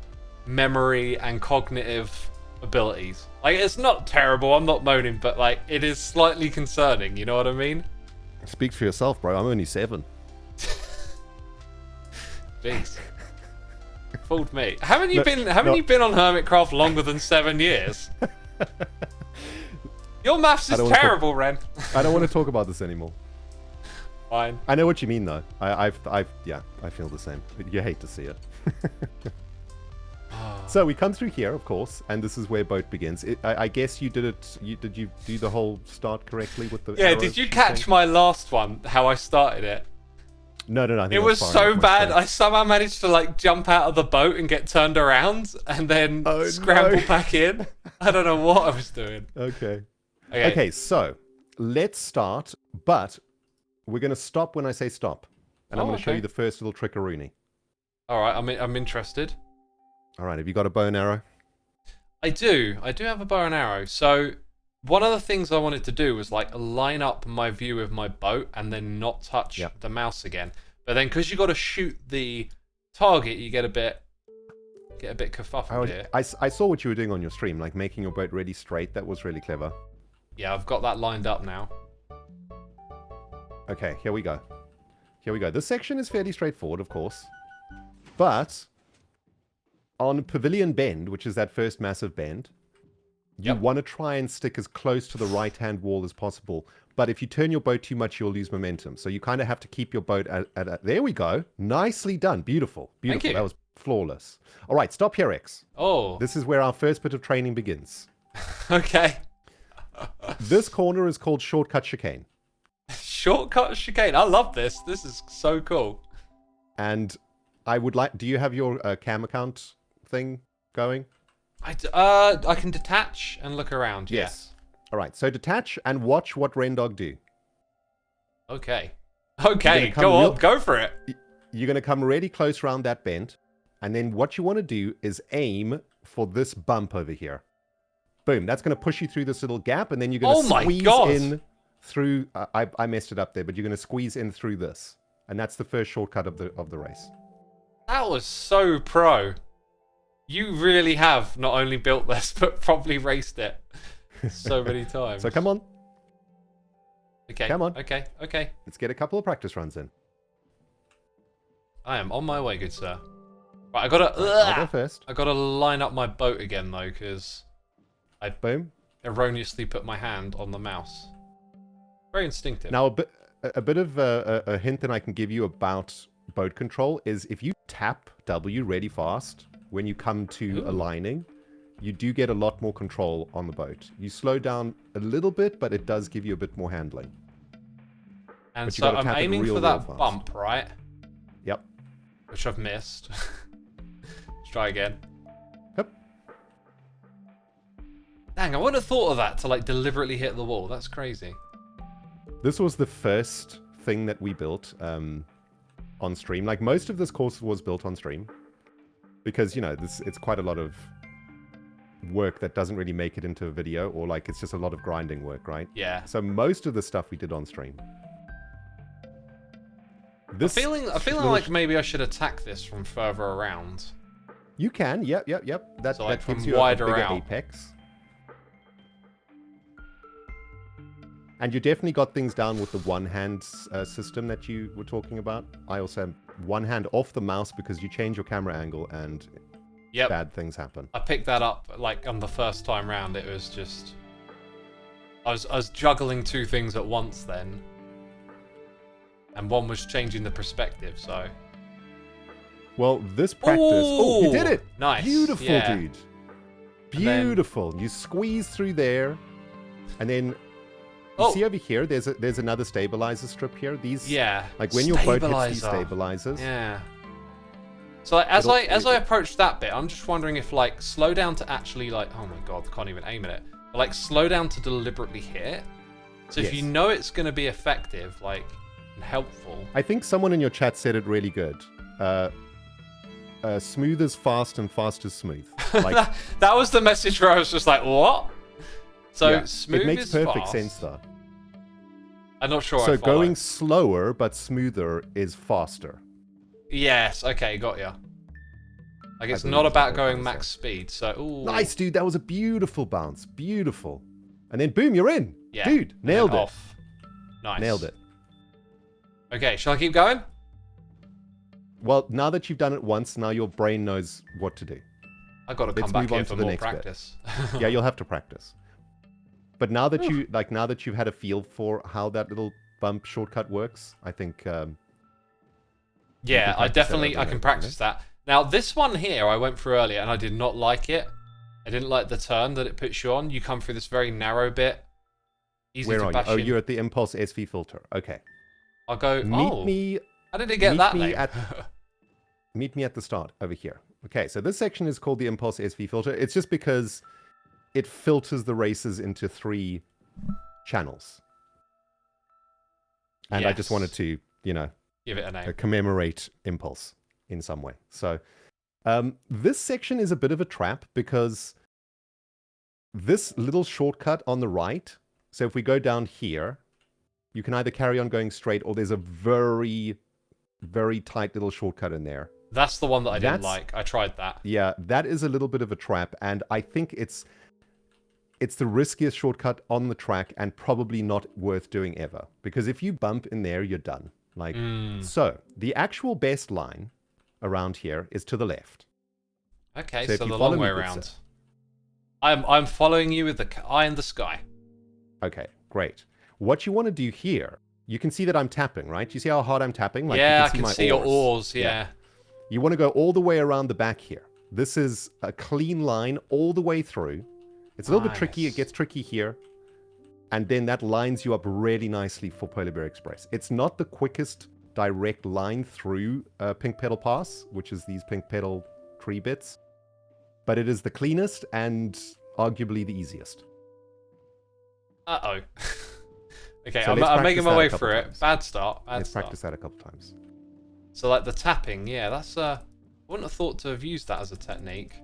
memory and cognitive abilities. Like, it's not terrible, I'm not moaning, but, like, it is slightly concerning, you know what I mean? Speak for yourself, bro. I'm only 7. Jeez. Fooled me. Haven't you been on Hermitcraft longer than 7 years? Your maths is terrible, Ren. I don't want to talk about this anymore. Fine. I know what you mean, though. I feel the same. You hate to see it. So we come through here, of course, and this is where boat begins. I guess you did it. Did you do the whole start correctly with the? Yeah. Did you catch my last one? How I started it? No. It was so bad. I somehow managed to, like, jump out of the boat and get turned around, and then scramble back in. I don't know what I was doing. Okay. So let's start, but we're going to stop when I say stop, and I'm going to show you the first little trickeroony. All right. I'm interested. All right, have you got a bow and arrow? I do have a bow and arrow. So one of the things I wanted to do was, like, line up my view of my boat and then not touch the mouse again. But then, because you got to shoot the target, you get a bit kerfuffled here. I saw what you were doing on your stream, like making your boat really straight. That was really clever. Yeah, I've got that lined up now. Okay, here we go. This section is fairly straightforward, of course. But on Pavilion Bend, which is that first massive bend, you want to try and stick as close to the right-hand wall as possible. But if you turn your boat too much, you'll lose momentum. So you kind of have to keep your boat at there we go. Nicely done. Beautiful. Thank you. That was flawless. All right, stop here, X. Oh. This is where our first bit of training begins. Okay. This corner is called Shortcut Chicane. Shortcut chicane. I love this. This is so cool. And I would like... Do you have your cam account thing going? I can detach and look around. Yes. All right. So detach and watch what RenDog do. Okay. Okay. Go on. Go for it. You're going to come really close around that bend. And then what you want to do is aim for this bump over here. Boom. That's going to push you through this little gap. And then you're going to squeeze in through... I messed it up there, but you're going to squeeze in through this. And that's the first shortcut of the race. That was so pro. You really have not only built this, but probably raced it so many times. So come on. Okay. Come on. Okay. Okay. Let's get a couple of practice runs in. I am on my way, good sir. Right, I'll go first. I gotta line up my boat again though, because I erroneously put my hand on the mouse. Very instinctive. Now a bit of a hint that I can give you about boat control is if you tap W really fast when you come to aligning, you do get a lot more control on the boat. You slow down a little bit, but it does give you a bit more handling. And so I'm aiming for that bump, right? Yep. Which I've missed. Let's try again. Yep. Dang, I wouldn't have thought of that to like deliberately hit the wall. That's crazy. This was the first thing that we built on stream. Like most of this course was built on stream. Because, you know, it's quite a lot of work that doesn't really make it into a video, or like it's just a lot of grinding work, right? Yeah. So most of the stuff we did on stream. I'm feeling like maybe I should attack this from further around. You can, yep. That so like that gives from you a bigger out. apex. And you definitely got things down with the one-hand system that you were talking about. I also have one hand off the mouse because you change your camera angle and bad things happen. I picked that up like on the first time round. It was just... I was juggling two things at once then. And one was changing the perspective, so... Well, this practice... Oh, you did it! Nice. Beautiful, yeah. dude. Beautiful. You squeeze through there, and then... You see over here, there's another stabilizer strip here. These, like when your boat hits these stabilizers. Yeah. So like, as I approach that bit, I'm just wondering if like slow down to actually like, oh my god, I can't even aim at it. But like slow down to deliberately hit it. So if you know it's going to be effective, like and helpful. I think someone in your chat said it really good. Smooth is fast and fast is smooth. Like, that was the message where I was just like, what? So smooth is fast. It makes perfect sense though. I'm not sure. So going slower but smoother is faster. Yes. Okay. Got ya. Like it's not about going max speed. So nice, dude. That was a beautiful bounce. Beautiful. And then boom, you're in. Yeah. Dude, nailed it. Off. Nice. Nailed it. Okay. Shall I keep going? Well, now that you've done it once, now your brain knows what to do. I've got to come back here for more practice. Yeah, you'll have to practice. But now that now that you've had a feel for how that little bump shortcut works, I think. Yeah, I can practice that. Now this one here I went through earlier and I did not like it. I didn't like the turn that it puts you on. You come through this very narrow bit. Where are you? Oh, you're at the impulse SV filter. Okay. I'll go. Meet me. How did it get that name? Meet me at the start over here. Okay, so this section is called the impulse SV filter. It's just because it filters the races into 3 channels. And I just wanted to, you know, give it a name. Commemorate impulse in some way. So this section is a bit of a trap because this little shortcut on the right, so if we go down here, you can either carry on going straight or there's a very, very tight little shortcut in there. That's the one that I didn't like. I tried that. Yeah, that is a little bit of a trap, and I think it's the riskiest shortcut on the track and probably not worth doing ever. Because if you bump in there, you're done. Like so, the actual best line around here is to the left. Okay, so the long way around. I'm following you with the eye in the sky. Okay, great. What you want to do here, you can see that I'm tapping, right? You see how hard I'm tapping? Like, yeah, you can see your oars, yeah. You want to go all the way around the back here. This is a clean line all the way through. It's a little bit tricky. It gets tricky here. And then that lines you up really nicely for Polar Bear Express. It's not the quickest direct line through Pink Petal Pass, which is these pink petal tree bits. But it is the cleanest and arguably the easiest. Uh-oh. Okay, So I'm making my way through it. Bad start. Let's practice that a couple times. So like the tapping, yeah, that's I wouldn't have thought to have used that as a technique.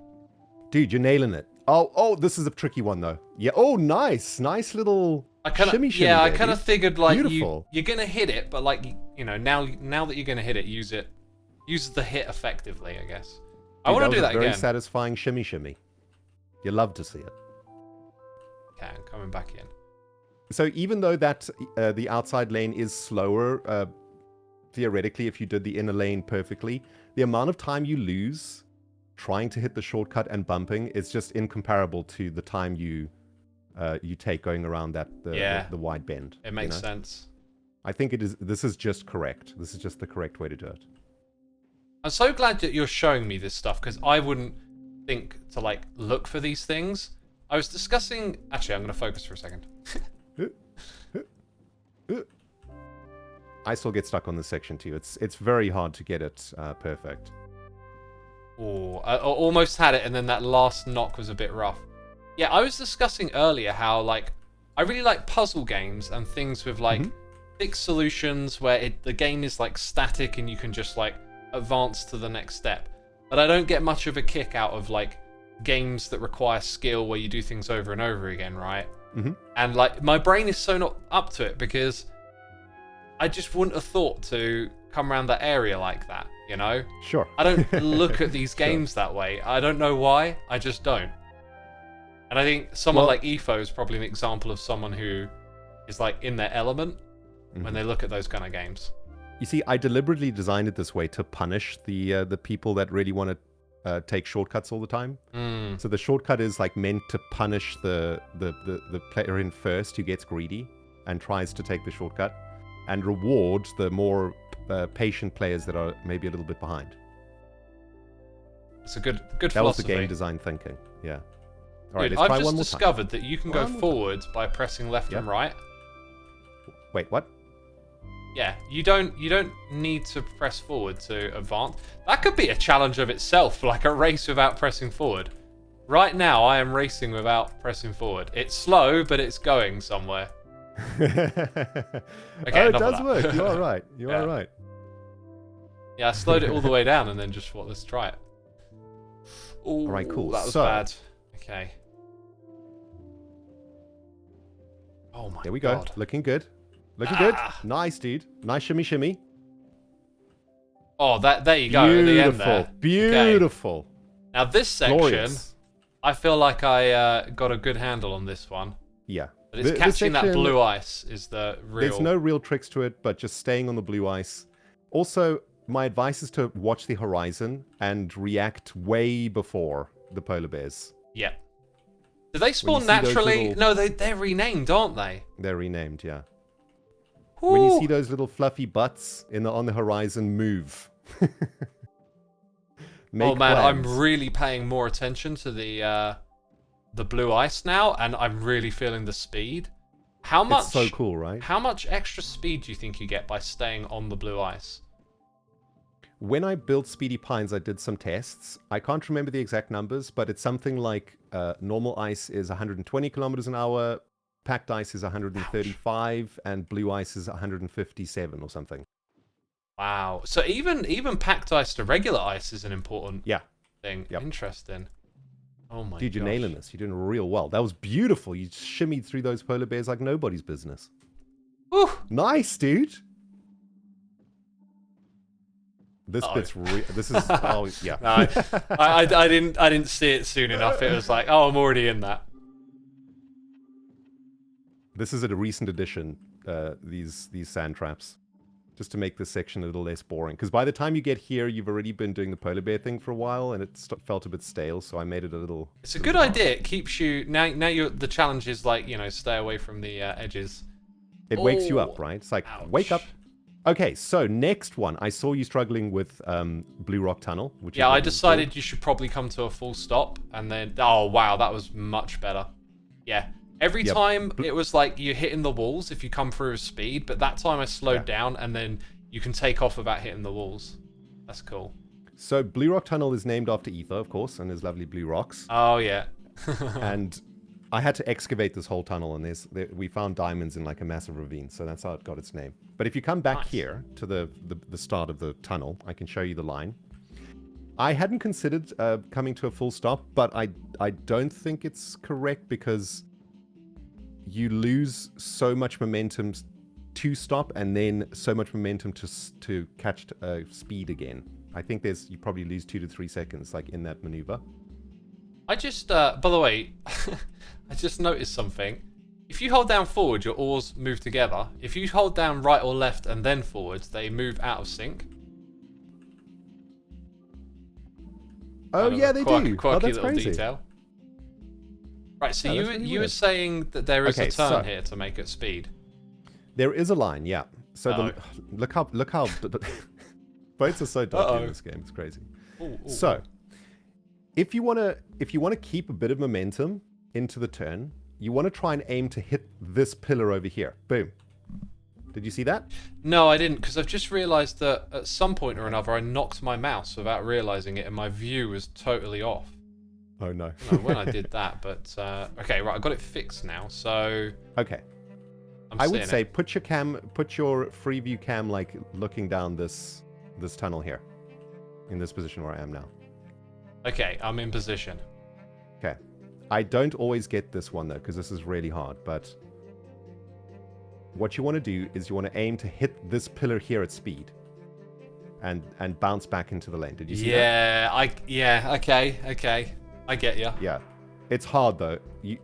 Dude, you're nailing it. Oh, this is a tricky one though. Yeah. Oh, nice little shimmy. Yeah, I kind of figured like beautiful. You're gonna hit it, but like you know now that you're gonna hit it, use the hit effectively, I guess. Dude, I want to do that again. Very satisfying shimmy. You love to see it. Okay, I'm coming back in. So even though that the outside lane is slower, theoretically, if you did the inner lane perfectly, the amount of time you lose trying to hit the shortcut and bumping is just incomparable to the time you take going around the wide bend. It makes sense. I think it is. This is just correct. This is just the correct way to do it. I'm so glad that you're showing me this stuff because I wouldn't think to like look for these things. I was discussing. Actually, I'm going to focus for a second. I still get stuck on this section too. It's very hard to get it perfect. Oh, I almost had it, and then that last knock was a bit rough. Yeah, I was discussing earlier how like I really like puzzle games and things with like fixed solutions where the game is like static and you can just like advance to the next step. But I don't get much of a kick out of like games that require skill where you do things over and over again, right? And like my brain is so not up to it because I just wouldn't have thought to come around that area like that, you know? Sure. I don't look at these games that way. I don't know why. I just don't. And I think someone like Efo is probably an example of someone who is like in their element when they look at those kind of games. You see, I deliberately designed it this way to punish the people that really want to take shortcuts all the time. So the shortcut is like meant to punish the player in first who gets greedy and tries to take the shortcut, and reward the more patient players that are maybe a little bit behind. It's a good philosophy. That was the game design thinking. Yeah. All right, Dude, let's try I've one just more discovered time. that you can go forwards by pressing left and right. Wait, what? Yeah, you don't need to press forward to advance. That could be a challenge of itself, like a race without pressing forward. Right now, I am racing without pressing forward. It's slow, but it's going somewhere. Okay, it does work. You are right. You are right. Yeah, I slowed it all the way down and then just thought, let's try it. Ooh, all right, cool. That was bad. Okay. Oh my god. There we go. Looking good. Looking good. Nice, dude. Nice shimmy. Oh, there you go. At the end there. Beautiful. Okay. Now this section, I feel like I got a good handle on this one. Yeah. But it's catching that blue ice is the real... There's no real tricks to it, but just staying on the blue ice. Also, my advice is to watch the horizon and react way before the polar bears. Yeah. Do they spawn naturally? No, they're renamed, aren't they? They're renamed, yeah. Ooh. When you see those little fluffy butts on the horizon, move. Oh man, I'm really paying more attention to the blue ice now, and I'm really feeling the speed. How much? It's so cool, right? How much extra speed do you think you get by staying on the blue ice? When I built Speedy Pines, I did some tests. I can't remember the exact numbers, but it's something like normal ice is 120 kilometers an hour, packed ice is 135, and blue ice is 157 or something. Wow. So even packed ice to regular ice is an important thing. Yep. Interesting. Oh my god. Dude, you're nailing this. You're doing real well. That was beautiful. You shimmied through those polar bears like nobody's business. Whew. Nice, dude. This bit's this is yeah. No, I didn't see it soon enough. It was like, oh, I'm already in that. This is a recent addition, these sand traps, just to make this section a little less boring. Because by the time you get here, you've already been doing the polar bear thing for a while, and it felt a bit stale. So I made it a little. It's a good idea. It keeps you now. You're the challenge is like stay away from the edges. It wakes you up, right? It's like wake up. Okay, so next one. I saw you struggling with Blue Rock Tunnel. Which I decided you should probably come to a full stop, and then oh wow, that was much better. Yeah. Every time it was like you're hitting the walls if you come through with speed, but that time I slowed down and then you can take off without hitting the walls. That's cool. So Blue Rock Tunnel is named after Ether, of course, and his lovely blue rocks. Oh, yeah. And I had to excavate this whole tunnel, and we found diamonds in like a massive ravine, so that's how it got its name. But if you come back here to the start of the tunnel, I can show you the line. I hadn't considered coming to a full stop, but I don't think it's correct because you lose so much momentum to stop and then so much momentum to catch speed again. I think you probably lose 2 to 3 seconds like in that maneuver. I just, by the way, I just noticed something. If you hold down forward, your oars move together. If you hold down right or left and then forwards, they move out of sync. Oh yeah, they do. Quirky That's little crazy. detail. Right, so really you were weird. saying that there is a turn here to make it speed. There is a line, yeah. So look how boats are so dodgy in this game. It's crazy. So if you want to keep a bit of momentum into the turn, you want to try and aim to hit this pillar over here. Boom. Did you see that? No, I didn't, because I've just realised that at some point or another I knocked my mouse without realising it, and my view was totally off. Oh no. I don't know when I did that, but okay, right, I got it fixed now. So okay. I would say put your free view cam like looking down this tunnel here, in this position where I am now. Okay, I'm in position. Okay. I don't always get this one though, because this is really hard, but what you want to do is you want to aim to hit this pillar here at speed and bounce back into the lane. Did you see that? Yeah, okay. I get you. Yeah. It's hard though. You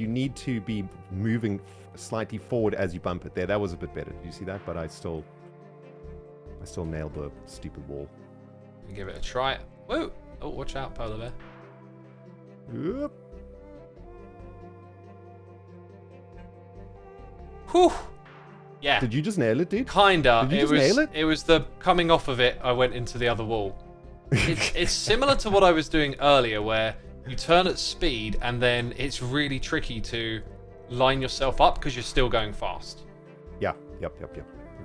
need to be moving slightly forward as you bump it there. That was a bit better. Did you see that? But I still nailed the stupid wall. Give it a try. Whoa! Oh, watch out, polar bear. Yep. Whew. Yeah. Did you just nail it, dude? Kinda. Did you just nail it? It was the coming off of it. I went into the other wall. It's similar to what I was doing earlier, where you turn at speed and then it's really tricky to line yourself up because you're still going fast. Yeah. Yep.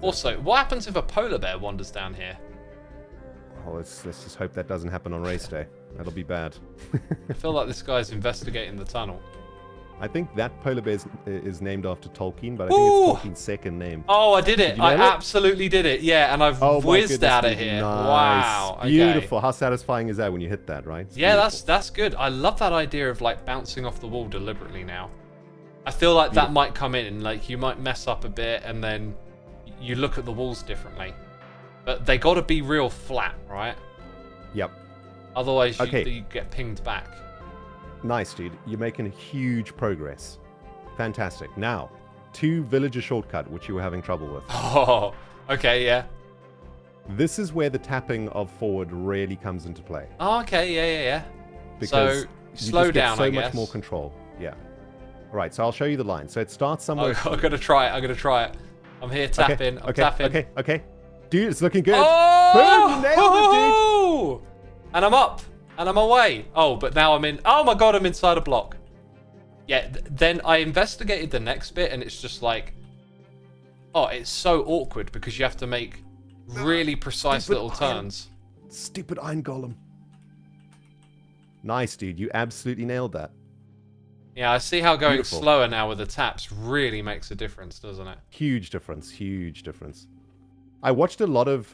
Also, what happens if a polar bear wanders down here? Oh, let's just hope that doesn't happen on race day. That'll be bad. I feel like this guy's investigating the tunnel. I think that polar bear is named after Tolkien, but I think it's Tolkien's second name. Oh, I did it. I it? absolutely did it. Yeah, and I've whizzed out of here. Nice. Wow. Okay. Beautiful. How satisfying is that when you hit that, right? It's yeah, beautiful. that's good. I love that idea of like bouncing off the wall deliberately now. I feel like that might come in, like you might mess up a bit and then you look at the walls differently. But they got to be real flat, right? Yep. Otherwise you get pinged back. Nice, dude. You're making huge progress. Fantastic. Now, to villager shortcut, which you were having trouble with. Oh, okay, yeah. This is where the tapping of forward really comes into play. Oh, okay, yeah. Because so slow down, I guess. So much more control. Yeah. All right, so I'll show you the line. So it starts somewhere. I'm gonna try it. I'm here tapping. I'm tapping. Okay. Dude, it's looking good. Oh! Boom! You nailed it, dude. And I'm up. And I'm away. Oh, but now I'm in. Oh my god, I'm inside a block. Yeah, then I investigated the next bit and it's just like... Oh, it's so awkward because you have to make really precise little turns. Stupid iron golem. Nice, dude. You absolutely nailed that. Yeah, I see how going slower now with the taps really makes a difference, doesn't it? Huge difference. Huge difference. I watched a lot of...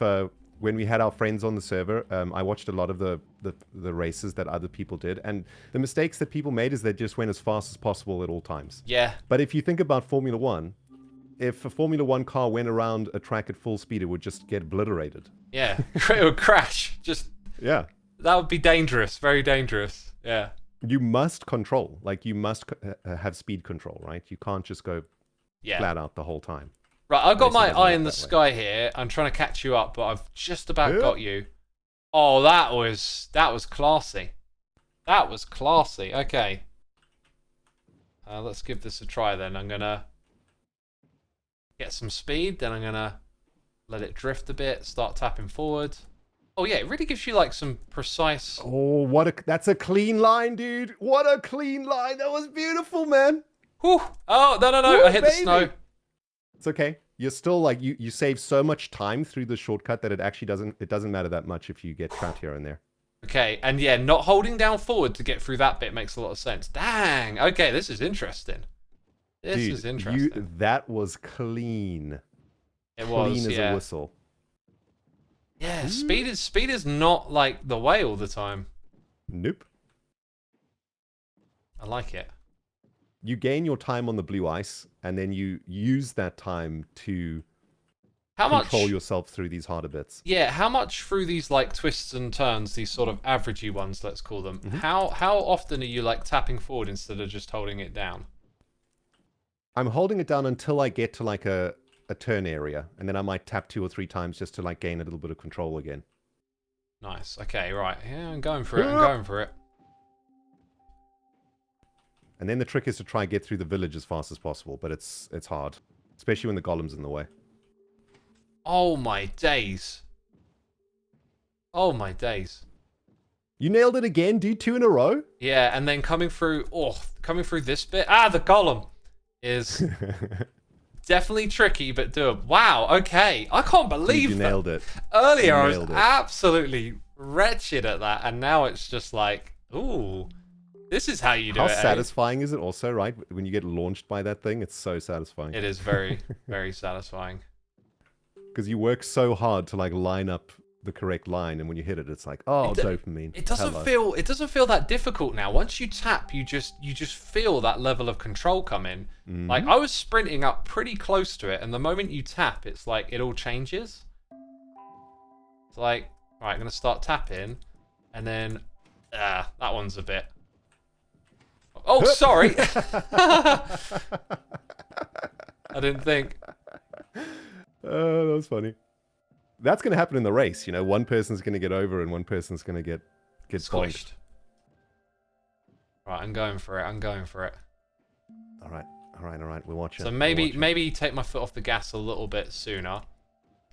when we had our friends on the server, I watched a lot of the races that other people did, and the mistakes that people made is they just went as fast as possible at all times. Yeah. But if you think about Formula 1, if a Formula 1 car went around a track at full speed, it would just get obliterated. Yeah, it would crash. Yeah. That would be dangerous, very dangerous. Yeah. You must control, like you must have speed control, right? You can't just go flat out the whole time. Right, I've got my eye in the sky here. I'm trying to catch you up, but I've just about got you. Oh, that was classy. That was classy. Okay. Let's give this a try then. I'm going to get some speed. Then I'm going to let it drift a bit. Start tapping forward. Oh, yeah. It really gives you like some precise... Oh, that's a clean line, dude. What a clean line. That was beautiful, man. Whew. Oh, no, no, no. Woo, I hit the baby. snow. It's okay. You're still like, you save so much time through the shortcut that it actually doesn't matter that much if you get trapped here and there. Okay, and yeah, not holding down forward to get through that bit makes a lot of sense. Dang. Okay, this is interesting. This Dude, is interesting. that was clean. It was, clean as yeah. a whistle. Yeah, speed is not like the way all the time. Nope. I like it. You gain your time on the blue ice, and then you use that time to control yourself through these harder bits. Yeah, how much through these like twists and turns, these sort of averagey ones, let's call them. How often are you like tapping forward instead of just holding it down? I'm holding it down until I get to like a turn area, and then I might tap 2 or 3 times just to like gain a little bit of control again. Nice. Okay, right. Yeah, I'm going for it. I'm going for it. And then the trick is to try and get through the village as fast as possible, but it's hard, especially when the golem's in the way. Oh my days. Oh my days. You nailed it again, dude. 2 in a row. Yeah, and then coming through this bit. Ah, the golem is definitely tricky, but doable. Wow, okay. I can't believe you nailed it. Earlier, I was absolutely wretched at that, and now it's just like, ooh, this is how you do it. How satisfying is it also, right? When you get launched by that thing, it's so satisfying. It is very, very satisfying. Because you work so hard to like line up the correct line, and when you hit it, it's like, oh, dopamine. It doesn't feel that difficult now. Once you tap, you just feel that level of control come in. Like I was sprinting up pretty close to it, and the moment you tap, it's like it all changes. It's like, all right, I'm gonna start tapping, and then that one's a bit. Oh, sorry. I didn't think. Oh, that was funny. That's going to happen in the race. You know, one person's going to get over and one person's going to get squished. Right, I'm going for it. I'm going for it. All right. We'll watch it. So maybe take my foot off the gas a little bit sooner.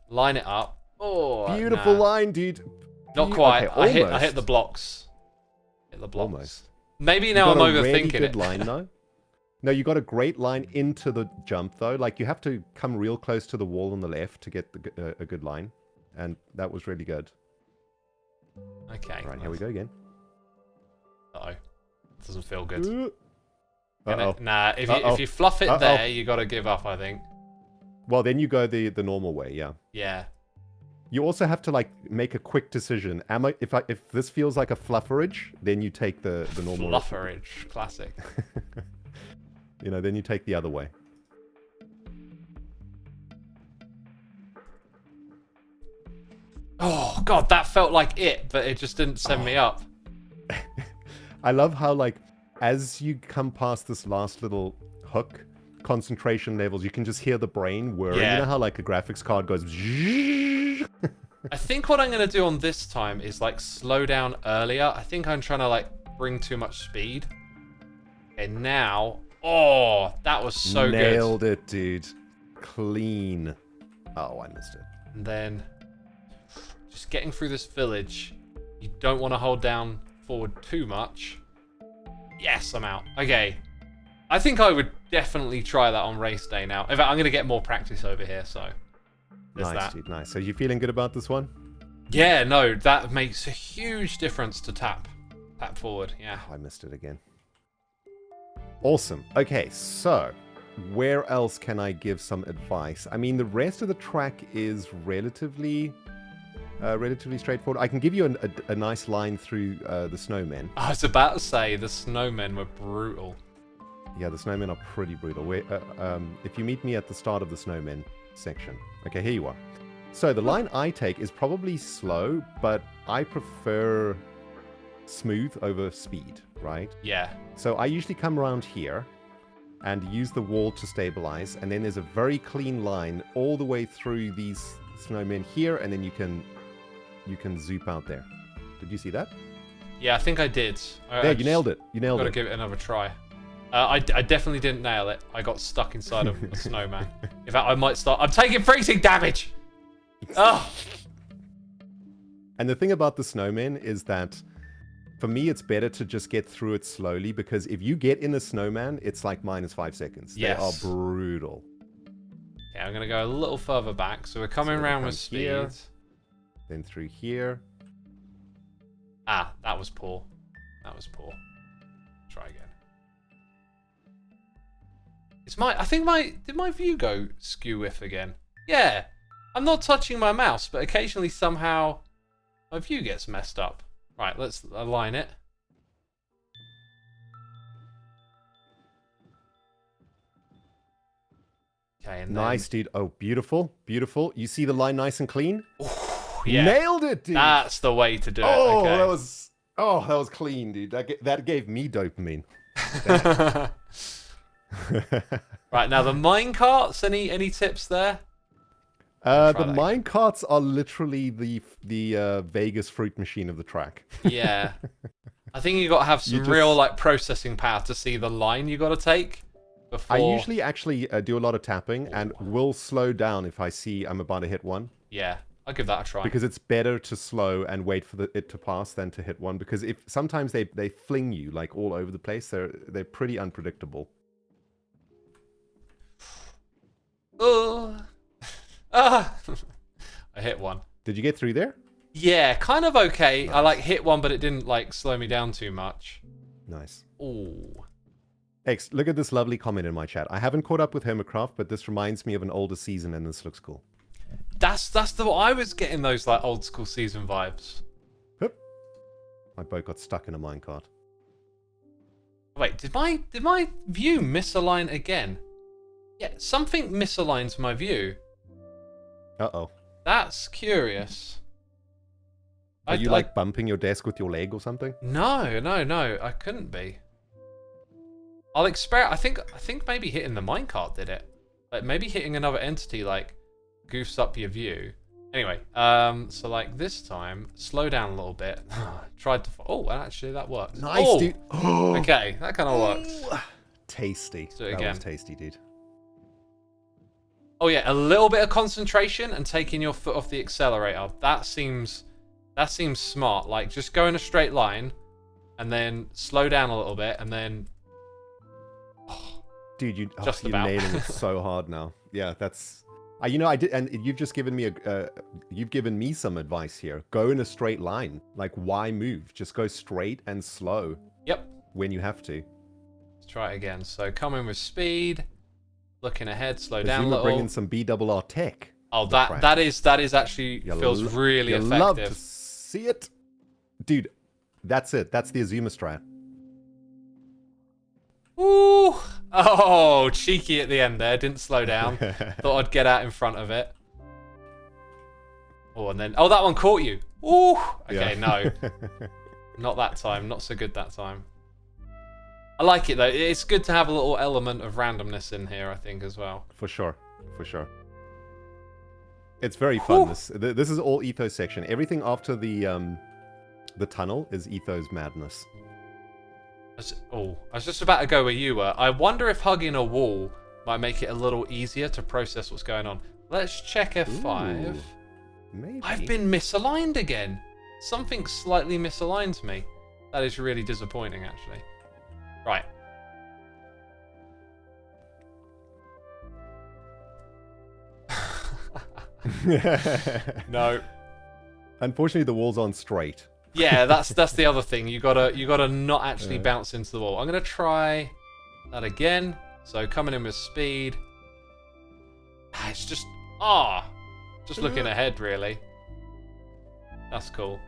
Line it up. Oh, beautiful line, dude. Not quite. Okay, I hit the blocks. Hit the blocks. Almost. Maybe now I'm overthinking really good it. Line, though. No, you got a great line into the jump, though. Like, you have to come real close to the wall on the left to get a good line. And that was really good. Okay. All right, here we go again. Uh-oh. Doesn't feel good. Uh-oh. Nah, if you fluff it there, you got to give up, I think. Well, then you go the normal way, yeah. Yeah. You also have to, like, make a quick decision. If this feels like a flufferage, then you take the normal... Flufferage. Classic. You know, then you take the other way. Oh, God, that felt like it, but it just didn't send me up. I love how, like, as you come past this last little hook, concentration levels, you can just hear the brain whirring. Yeah. You know how, like, a graphics card goes... I think what I'm going to do on this time is, like, slow down earlier. I think I'm trying to, like, bring too much speed. Okay, now... Oh, that was so good. Nailed it, dude. Clean. Oh, I missed it. And then just getting through this village. You don't want to hold down forward too much. Yes, I'm out. Okay. I think I would definitely try that on race day now. In fact, I'm going to get more practice over here, so there's Nice, that. dude, nice. So you feeling good about this one? Yeah, no, that makes a huge difference to tap forward. Yeah. Oh, I missed it again. Awesome. Okay, so where else can I give some advice? I mean, the rest of the track is relatively straightforward. I can give you a nice line through the snowmen. I was about to say the snowmen were brutal. Yeah, the snowmen are pretty brutal. If you meet me at the start of the snowmen section. Okay, here you are. So the line I take is probably slow, but I prefer smooth over speed, right? Yeah. So I usually come around here and use the wall to stabilize, and then there's a very clean line all the way through these snowmen here, and then you can zoop out there. Did you see that? Yeah, I think I did. There, you nailed it. You nailed it. Got to give it another try. I definitely didn't nail it. I got stuck inside of a snowman. In fact, I might start... I'm taking freezing damage! Oh! And the thing about the snowmen is that For me, it's better to just get through it slowly, because if you get in a snowman, it's like -5 seconds. Yes. They are brutal. Yeah, I'm going to go a little further back. So we're coming around with speed. Here, then through here. Ah, that was poor. That was poor. Try again. Did my view go skew whiff again? Yeah. I'm not touching my mouse, but occasionally somehow my view gets messed up. Right, let's align it. Okay, and nice, dude. Oh, beautiful, beautiful. You see the line nice and clean? Ooh, yeah. Nailed it, dude. That's the way to do it. Oh, okay. that was clean, dude. That gave me dopamine. Right, now the minecarts, any tips there? The minecarts are literally the Vegas fruit machine of the track. Yeah. I think you got to have some real like processing power to see the line you got to take before... I usually actually do a lot of tapping and will slow down if I see I'm about to hit one. Yeah, I'll give that a try. Because it's better to slow and wait for it to pass than to hit one, because if sometimes they fling you like all over the place. They're pretty unpredictable. Oh. Ah. I hit one. Did you get through there? Yeah, kind of okay. Nice. I like hit one, but it didn't like slow me down too much. Nice. Ooh. X, look at this lovely comment in my chat. I haven't caught up with Hermitcraft, but this reminds me of an older season, and this looks cool. That's I was getting those like old school season vibes. Hup. My boat got stuck in a minecart. Wait, did my view misalign again? Yeah, something misaligns my view. Uh-oh. That's curious. Are you like bumping your desk with your leg or something? No, I couldn't be. I'll experiment. I think maybe hitting the minecart did it. Like maybe hitting another entity like goofs up your view. Anyway, so like this time, slow down a little bit. Tried to. Oh, actually that worked. Nice, dude. Okay, that kind of worked. Tasty. Let's do it that again. was tasty, dude. Oh yeah, a little bit of concentration and taking your foot off the accelerator. That seems smart. Like just go in a straight line, and then slow down a little bit, and then. Dude, you're about. nailing it so hard now. Yeah, that's. You know, I did, and you've just given me you've given me some advice here. Go in a straight line. Like, why move? Just go straight and slow. Yep. When you have to. Let's try it again. So come in with speed. Looking ahead, slow down a little. Bring in some BRR tech. Oh, that is actually feels really effective. Love to see it, dude. That's it. That's the Xisuma strat. Ooh! Oh, cheeky at the end there. Didn't slow down. Thought I'd get out in front of it. Oh, and then that one caught you. Ooh! Okay, no, not that time. Not so good that time. I like it though. It's good to have a little element of randomness in here, I think, as well. For sure, for sure. It's very fun. This is all ethos section. Everything after the tunnel is ethos madness. I was just about to go where you were. I wonder if hugging a wall might make it a little easier to process what's going on. Let's check F5. Ooh, maybe. I've been misaligned again. Something slightly misaligned me. That is really disappointing, actually. Right. No. Unfortunately, the wall's on straight. Yeah, that's the other thing. You gotta not actually bounce into the wall. I'm gonna try that again. So coming in with speed. It's just looking ahead really. That's cool.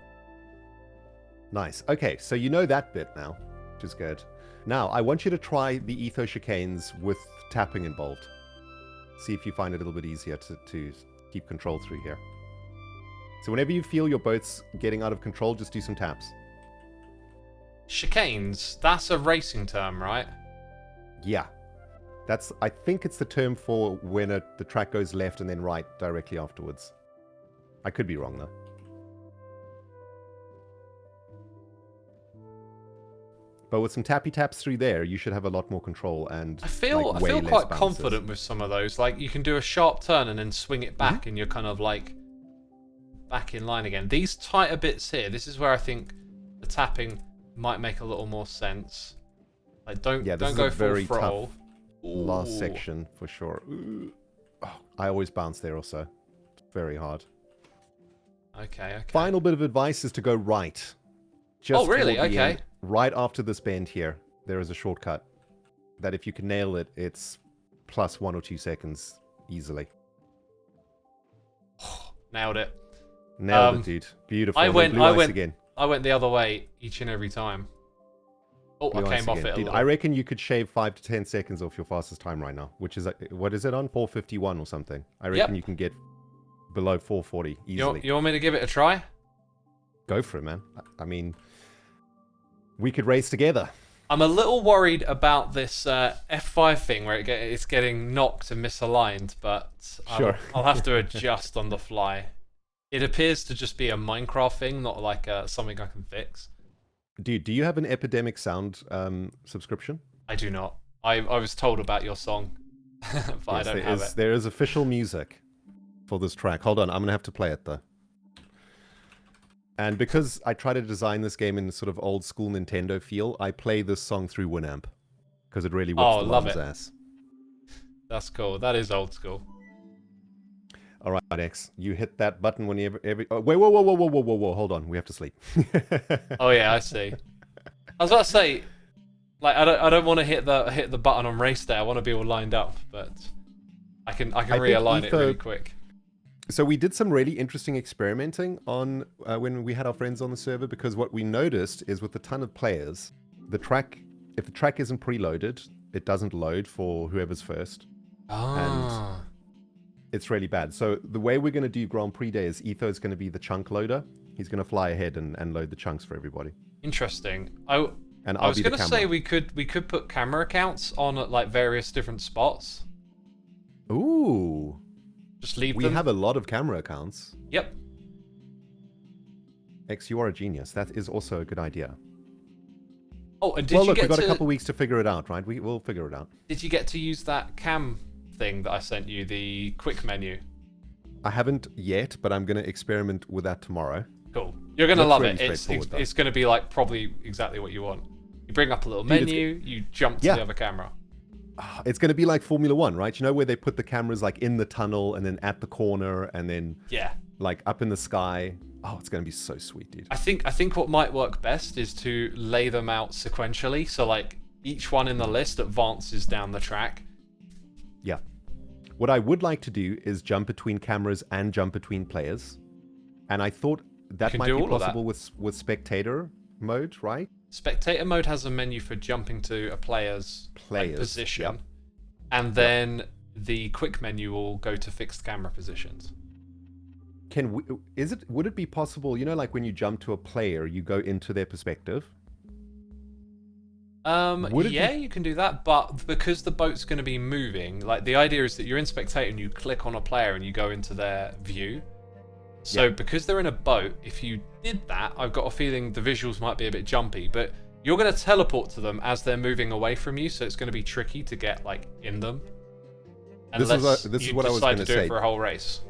Nice. Okay, so you know that bit now, which is good. Now, I want you to try the ethos chicanes with tapping involved. See if you find it a little bit easier to keep control through here. So whenever you feel your boat's getting out of control, just do some taps. Chicanes, that's a racing term, right? Yeah. I think it's the term for when the track goes left and then right directly afterwards. I could be wrong, though. But with some tappy taps through there, you should have a lot more control and I feel quite confident with some of those. Like you can do a sharp turn and then swing it back, and you're kind of like back in line again. These tighter bits here, this is where I think the tapping might make a little more sense. Like, don't this don't is go a full very throttle. tough last section for sure. Oh, I always bounce there also. It's very hard. Okay, okay. Final bit of advice is to go right. Just oh, really? toward the Okay. end, right after this bend here, there is a shortcut that if you can nail it, it's plus 1 or 2 seconds easily. Nailed it. Nailed it, dude. Beautiful. I went again. I went the other way each and every time. Oh, Blue I ice came off again. it a Dude, little. I reckon you could shave 5 to 10 seconds off your fastest time right now, which is, what is it on? 4:51 or something. I reckon you can get below 4:40 easily. You want me to give it a try? Go for it, man. I mean, we could race together. I'm a little worried about this F5 thing where it's getting knocked and misaligned, but Sure. I'll have to adjust on the fly. It appears to just be a Minecraft thing, not like something I can fix. Dude, do you have an Epidemic Sound subscription? I do not. I was told about your song, but I don't have it. There is official music for this track. Hold on, I'm going to have to play it, though. And because I try to design this game in sort of old school Nintendo feel, I play this song through Winamp. Because it really whips the mom's ass. That's cool. That is old school. All right, X. You hit that button whenever... Oh, wait, whoa. Hold on. We have to sleep. Oh, yeah, I see. I was about to say, like, I don't want to hit the button on race day. I want to be all lined up, but I can realign it really quick. So we did some really interesting experimenting on when we had our friends on the server, because what we noticed is with a ton of players, if the track isn't preloaded, it doesn't load for whoever's first. Ah. And it's really bad. So the way we're going to do Grand Prix Day is Etho's going to be the chunk loader. He's going to fly ahead and load the chunks for everybody. Interesting. I was going to say we could put camera accounts on at like various different spots. Ooh. Just leave them. We have a lot of camera accounts. Yep. X, you are a genius. That is also a good idea. Oh, and we've got a couple weeks to figure it out, right? We'll figure it out. Did you get to use that cam thing that I sent you, the quick menu? I haven't yet, but I'm going to experiment with that tomorrow. Cool. You're going to love really it. It's going to be like probably exactly what you want. You bring up a little menu, you jump to the other camera. It's going to be like Formula 1, right? You know where they put the cameras like in the tunnel and then at the corner and then like up in the sky. Oh, it's going to be so sweet, dude. I think what might work best is to lay them out sequentially. So like each one in the list advances down the track. Yeah. What I would like to do is jump between cameras and jump between players. And I thought that might be possible with spectator mode, right? Spectator mode has a menu for jumping to a player's position, and then the quick menu will go to fixed camera positions. Would it be possible, you know, like when you jump to a player, you go into their perspective? You can do that, but because the boat's going to be moving, like the idea is that you're in spectator and you click on a player and you go into their view. So because they're in a boat, if you did that, I've got a feeling the visuals might be a bit jumpy, but you're going to teleport to them as they're moving away from you, so it's going to be tricky to get like in them. Unless this is what I was going to do say. It for a whole race.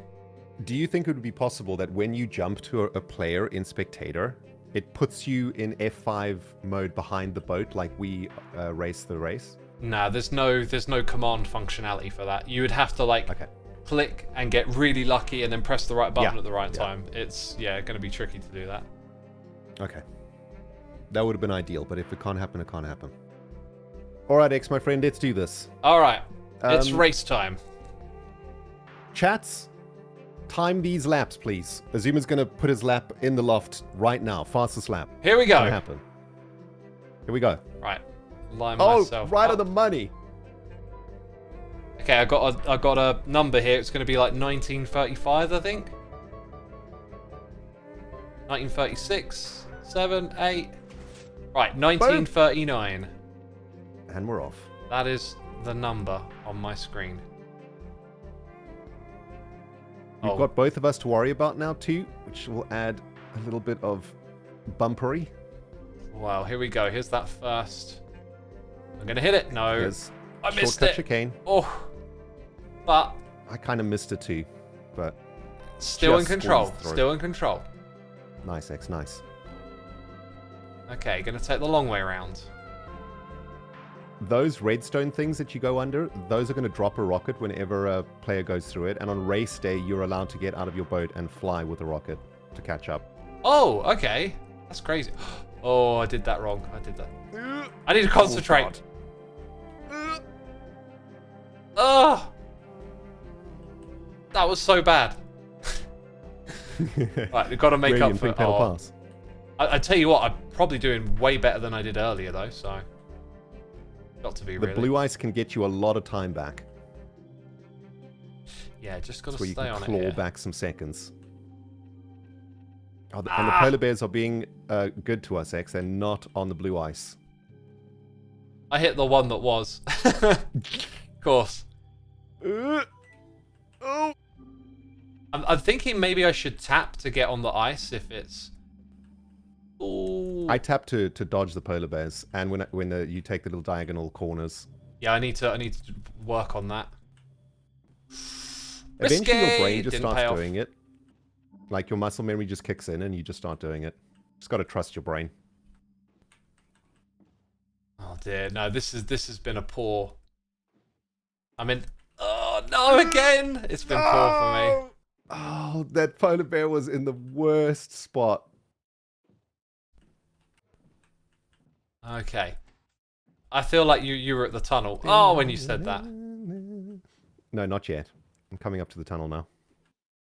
Do you think it would be possible that when you jump to a player in spectator, it puts you in F5 mode behind the boat like we race the race? Nah, there's no command functionality for that. You would have to like click and get really lucky and then press the right button at the right time. It's going to be tricky to do that. Okay. That would have been ideal, but if it can't happen, it can't happen. All right, X, my friend, let's do this. All right. It's race time. Chats, time these laps, please. Xisuma's going to put his lap in the loft right now. Fastest lap. Here we go. It's gonna happen. Here we go. Right. Line myself right up. on the money. Okay, I got a number here. It's going to be like 1935, I think. 1936, 7, 8. Right, 1939. And we're off. That is the number on my screen. We've got both of us to worry about now too, which will add a little bit of bumpery. Wow, here we go. Here's that first. I'm going to hit it. No. I missed shortcut it. Chicane. Oh. But I kind of missed it too, but still in control. Still in control. Nice, X, nice. Okay, gonna take the long way around. Those redstone things that you go under, those are going to drop a rocket whenever a player goes through it. And on race day, you're allowed to get out of your boat and fly with a rocket to catch up. Oh, okay. That's crazy. Oh, I did that wrong. I did that. I need to concentrate. Oh, that was so bad. Right, we've got to make up for it. Oh. I tell you what, I'm probably doing way better than I did earlier, though, so... Got to be the really. blue ice can get you a lot of time back. Yeah, just got to stay on it. Where you can claw back some seconds. Oh, Ah! And the polar bears are being good to us, X. They're not on the blue ice. I hit the one that was. Of course. Oh! I'm thinking maybe I should tap to get on the ice if it's... Ooh. I tap to dodge the polar bears, and when you take the little diagonal corners. Yeah, I need to work on that. Eventually, your brain just starts doing it. Like your muscle memory just kicks in, and you just start doing it. Just got to trust your brain. Oh dear, no, this has been a poor. I mean, oh no, again! It's been poor for me. Oh, that polar bear was in the worst spot. Okay. I feel like you were at the tunnel. Oh, when you said that. No, not yet. I'm coming up to the tunnel now.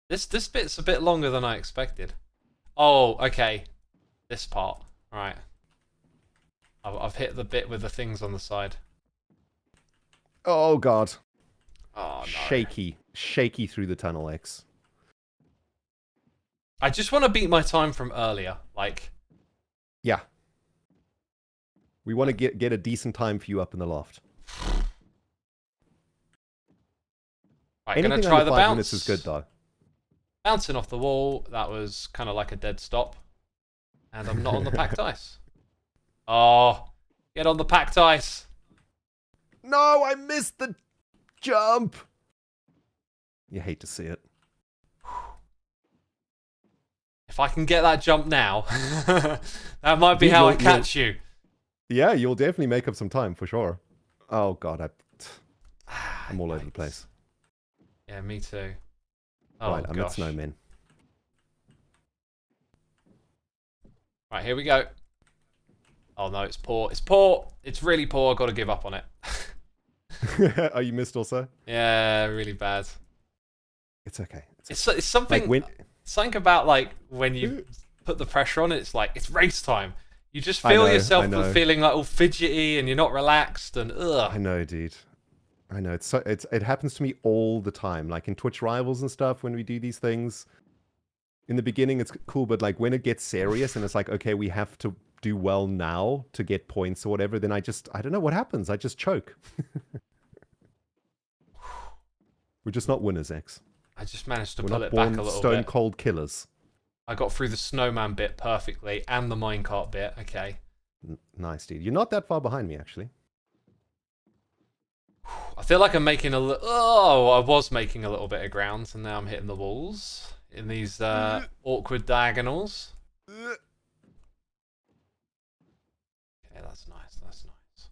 This bit's a bit longer than I expected. Oh, okay. This part. Right. I've hit the bit with the things on the side. Oh, God. Oh, no. Shaky through the tunnel, X. I just want to beat my time from earlier. Like... Yeah. We want to get a decent time for you up in the loft. Right, Anything gonna try under the 5 bounce. minutes is good, though. Bouncing off the wall, that was kind of like a dead stop. And I'm not on the packed ice. Oh, get on the packed ice. No, I missed the jump. You hate to see it. If I can get that jump now, that might be how I catch you. Yeah, you'll definitely make up some time, for sure. Oh, God, I'm all over the place. Yeah, me too. Oh, right, I'm at Snowmen. Right, here we go. Oh, no, it's poor. It's poor. It's really poor. I've got to give up on it. Oh, you missed also? Yeah, really bad. It's okay. It's something... Like something about, like, when you put the pressure on it, it's like, it's race time. You just feel yourself feeling like all fidgety and you're not relaxed and ugh. I know, dude. I know. It happens to me all the time. Like in Twitch Rivals and stuff, when we do these things, in the beginning it's cool, but like when it gets serious and it's like, okay, we have to do well now to get points or whatever, then I don't know what happens. I just choke. We're just not winners, X. I just managed to pull it back a little bit. Stone cold killers. I got through the snowman bit perfectly and the minecart bit. Okay. Nice, dude. You're not that far behind me, actually. I feel like I'm making a little... Oh, I was making a little bit of ground, and now I'm hitting the walls in these awkward diagonals. Okay, that's nice. That's nice.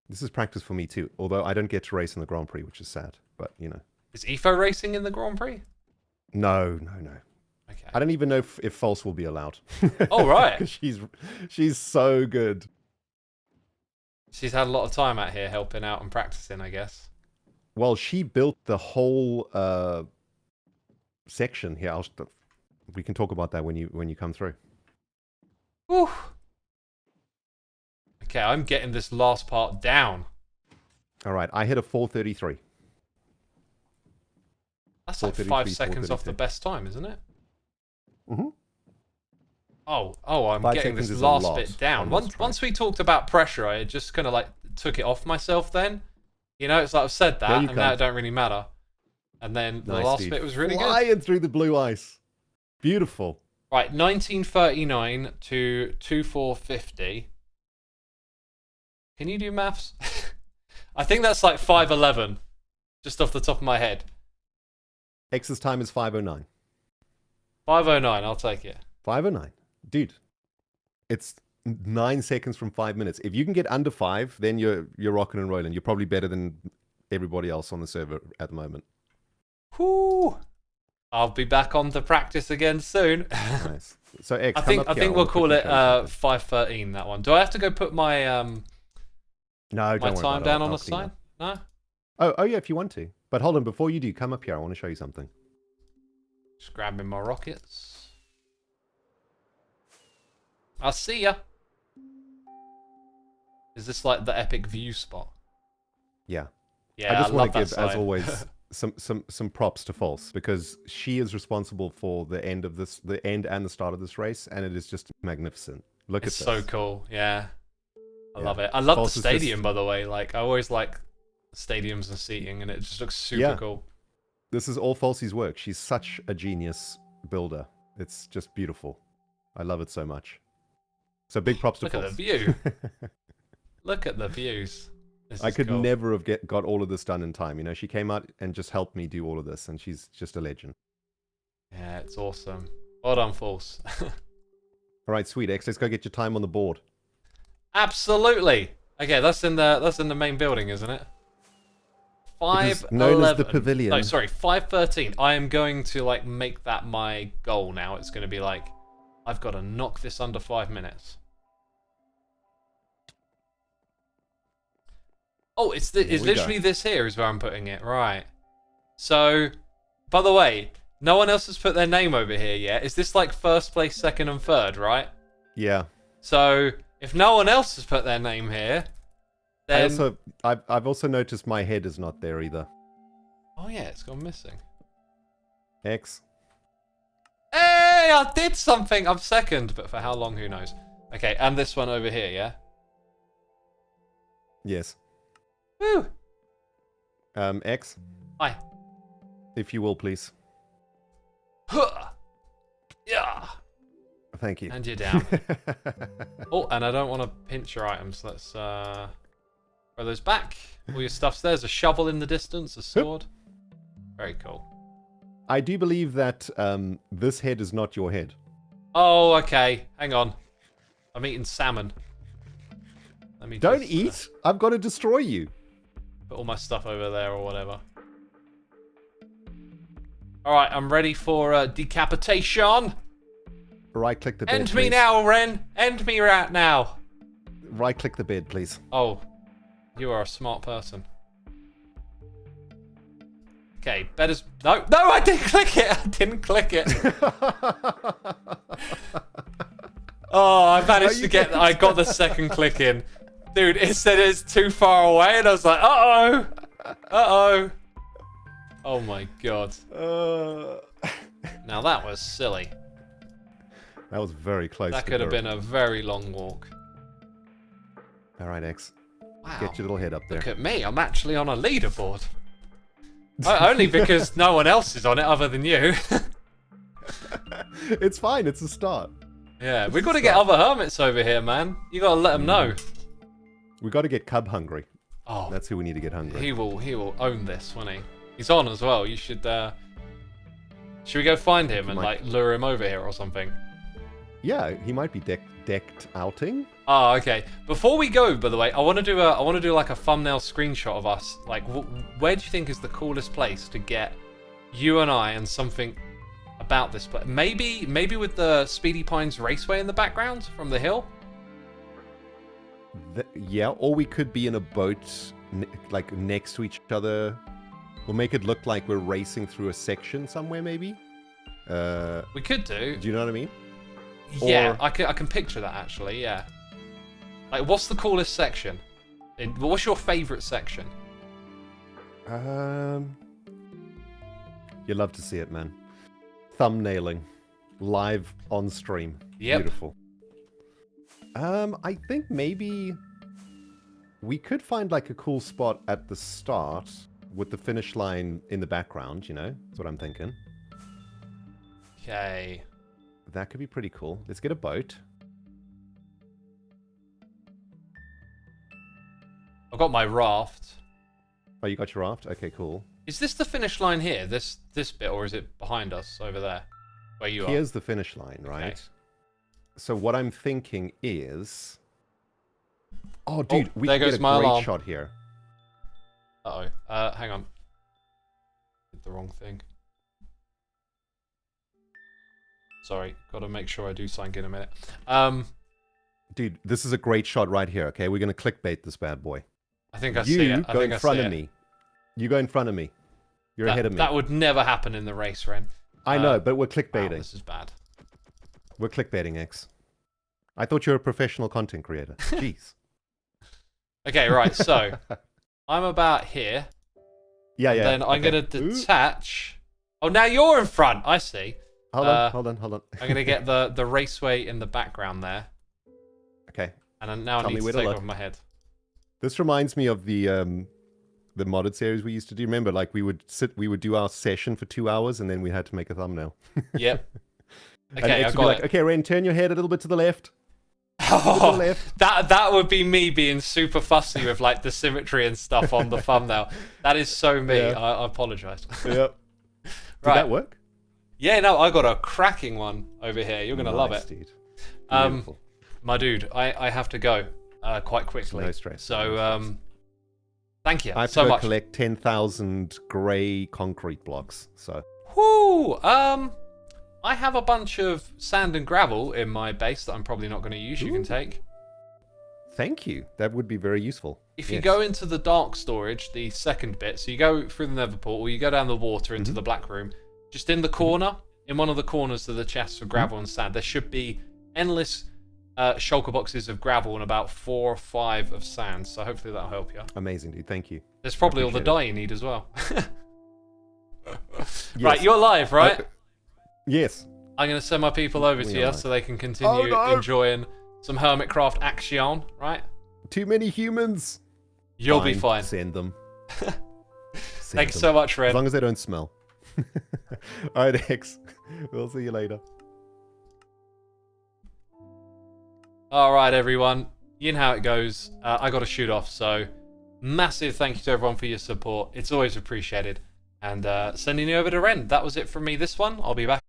This is practice for me, too. Although I don't get to race in the Grand Prix, which is sad. But, you know. Is EFO racing in the Grand Prix? No. Okay. I don't even know if false will be allowed. Oh, right. she's so good. She's had a lot of time out here helping out and practicing, I guess. Well, she built the whole section here. We can talk about that when you come through. Whew. Okay, I'm getting this last part down. All right, I hit a 4:33. That's like 5 seconds off the best time, isn't it? Mm-hmm. Oh, I'm getting this last bit down. Once we talked about pressure, I just kind of like took it off myself then. You know, it's like I've said that, and now it don't really matter. And then the last bit was really good. Flying through the blue ice. Beautiful. Right, 1939 to 2450. Can you do maths? I think that's like 511, just off the top of my head. X's time is 5:09. 509, I'll take it. 5:09. Dude, It's 9 seconds from 5 minutes. If you can get under 5, then you're rocking and rolling. You're probably better than everybody else on the server at the moment. Whoo! I'll be back on to practice again soon. Nice. So X, I think we'll call it 5:13. That one. Do I have to go put my no, my time down on the side? No. Oh yeah, if you want to. But hold on, before you do, come up here. I want to show you something. Just grabbing my rockets. I'll see ya. Is this like the epic view spot? Yeah. Yeah, I just want to give, side. as always, some props to False, because she is responsible for the end and the start of this race, and it is just magnificent. Look at this. It's so cool. Yeah. I love it. I love False the stadium, by the way. Like, I always like stadiums and seating, and it just looks super cool. This is all Falsey's work. She's such a genius builder. It's just beautiful. I love it so much. So big props to False. Look at the view. Look at the views. I could never have got all of this done in time. You know, she came out and just helped me do all of this, and she's just a legend. Yeah, it's awesome. Well done, False. All right, sweet X. Let's go get your time on the board. Absolutely. Okay, that's in the main building, isn't it? 5:11. Known as the pavilion. No, sorry, 5:13. I am going to like make that my goal now. It's going to be like, I've got to knock this under 5 minutes. Oh, it's literally this here is where I'm putting it, right? So, by the way, no one else has put their name over here yet. Is this like first place, second, and third, right? Yeah. So, if no one else has put their name here, then I've also noticed my head is not there either. Oh yeah, it's gone missing. X. Hey, I did something. I'm second, but for how long? Who knows? Okay, and this one over here, yeah. Yes. Woo. X. Hi. If you will, please. Huh. Yeah. Thank you. And you're down. Oh, and I don't want to pinch your items. Let's throw those back. All your stuff's there. There's a shovel in the distance, a sword. Very cool. I do believe that this head is not your head. Oh, okay. Hang on. I'm eating salmon. Let me Don't eat. I've got to destroy you. Put all my stuff over there or whatever. Alright, I'm ready for decapitation. Right-click the bed, End me please. now, Ren. End me right now. Right-click the bed, please. Oh, you are a smart person. Okay, better... No, I didn't click it. I didn't click it. Oh, I managed to get... I got the second click in. Dude, it said it's too far away, and I was like, uh-oh. Uh-oh. Oh, my God. Now, that was silly. That was very close. That could have been a very long walk. All right, X. Wow. Get your little head up there. Look at me. I'm actually on a leaderboard. Only because no one else is on it other than you. It's fine. It's a start. Yeah, we've got to get other hermits over here, man. You got to let them know. We got to get Cub hungry. Oh, that's who we need to get hungry. He will own this, won't he? He's on as well. You should. Should we go find him and like lure him over here or something? Yeah, he might be decked outing. Oh, okay. Before we go, by the way, I want to do like a thumbnail screenshot of us. Like, where do you think is the coolest place to get you and I and something about this place? Maybe with the Speedy Pines Raceway in the background from the hill. Yeah, or we could be in a boat like next to each other. We'll make it look like we're racing through a section somewhere, maybe. We could do. Do you know what I mean? Yeah, I can picture that actually. Yeah. Like, what's the coolest section? What's your favorite section? You'll love to see it, man. Thumbnailing, live on stream. Yep. Beautiful. I think maybe we could find like a cool spot at the start with the finish line in the background, you know? That's what I'm thinking. Okay. That could be pretty cool. Let's get a boat. I've got my raft. Oh, you got your raft? Okay, cool. Is this the finish line here? This bit, or is it behind us over there? Where you are? Here's the finish line, right? Okay. So what I'm thinking is... Oh, dude, we there can get goes a my great alarm. shot here. Uh-oh. Hang on. Did the wrong thing. Sorry, gotta make sure I do something in a minute. Dude, this is a great shot right here, okay? We're going to clickbait this bad boy. I think I see it. You go in front of me. You go in front of me. You're ahead of me. That would never happen in the race, Ren. I know, but we're clickbaiting. Wow, this is bad. We're clickbaiting, X. I thought you were a professional content creator. Jeez. Okay, right, so I'm about here. Yeah. Then I'm going to detach. Oh, now you're in front. I see. Hold on. I'm going to get the raceway in the background there. Okay. And then now I need to take off my head. This reminds me of the modded series we used to do. Remember, like we would do our session for 2 hours and then we had to make a thumbnail. Yep. Okay, I got it. Okay, Ren, turn your head a little bit to the left. Oh, that would be me being super fussy with like the symmetry and stuff on the thumbnail. That is so me. Yeah. I apologize. Yep. Did that work? Yeah, no, I got a cracking one over here. You're gonna love it, dude. My dude, I have to go quite quickly. No stress. So thank you I have so to much. Collect 10,000 grey concrete blocks. So. Whoo! I have a bunch of sand and gravel in my base that I'm probably not going to use. You can take. Thank you. That would be very useful. If you go into the dark storage, the second bit, so you go through the nether portal, you go down the water into the black room, just in the corner, in one of the corners of the chests of gravel and sand, there should be endless shulker boxes of gravel and about 4 or 5 of sand. So hopefully that'll help you. Amazing, dude. Thank you. There's probably all the dye you need as well. Right, you're live, right? Yes. I'm going to send my people over to you so they can continue enjoying some Hermitcraft action, right? Too many humans. You'll be fine. Send them. Thanks so much, Red. As long as they don't smell. All right, X. We'll see you later. All right, everyone. You know how it goes. I got to shoot off, so massive thank you to everyone for your support. It's always appreciated. And sending you over to Ren. That was it from me this one. I'll be back.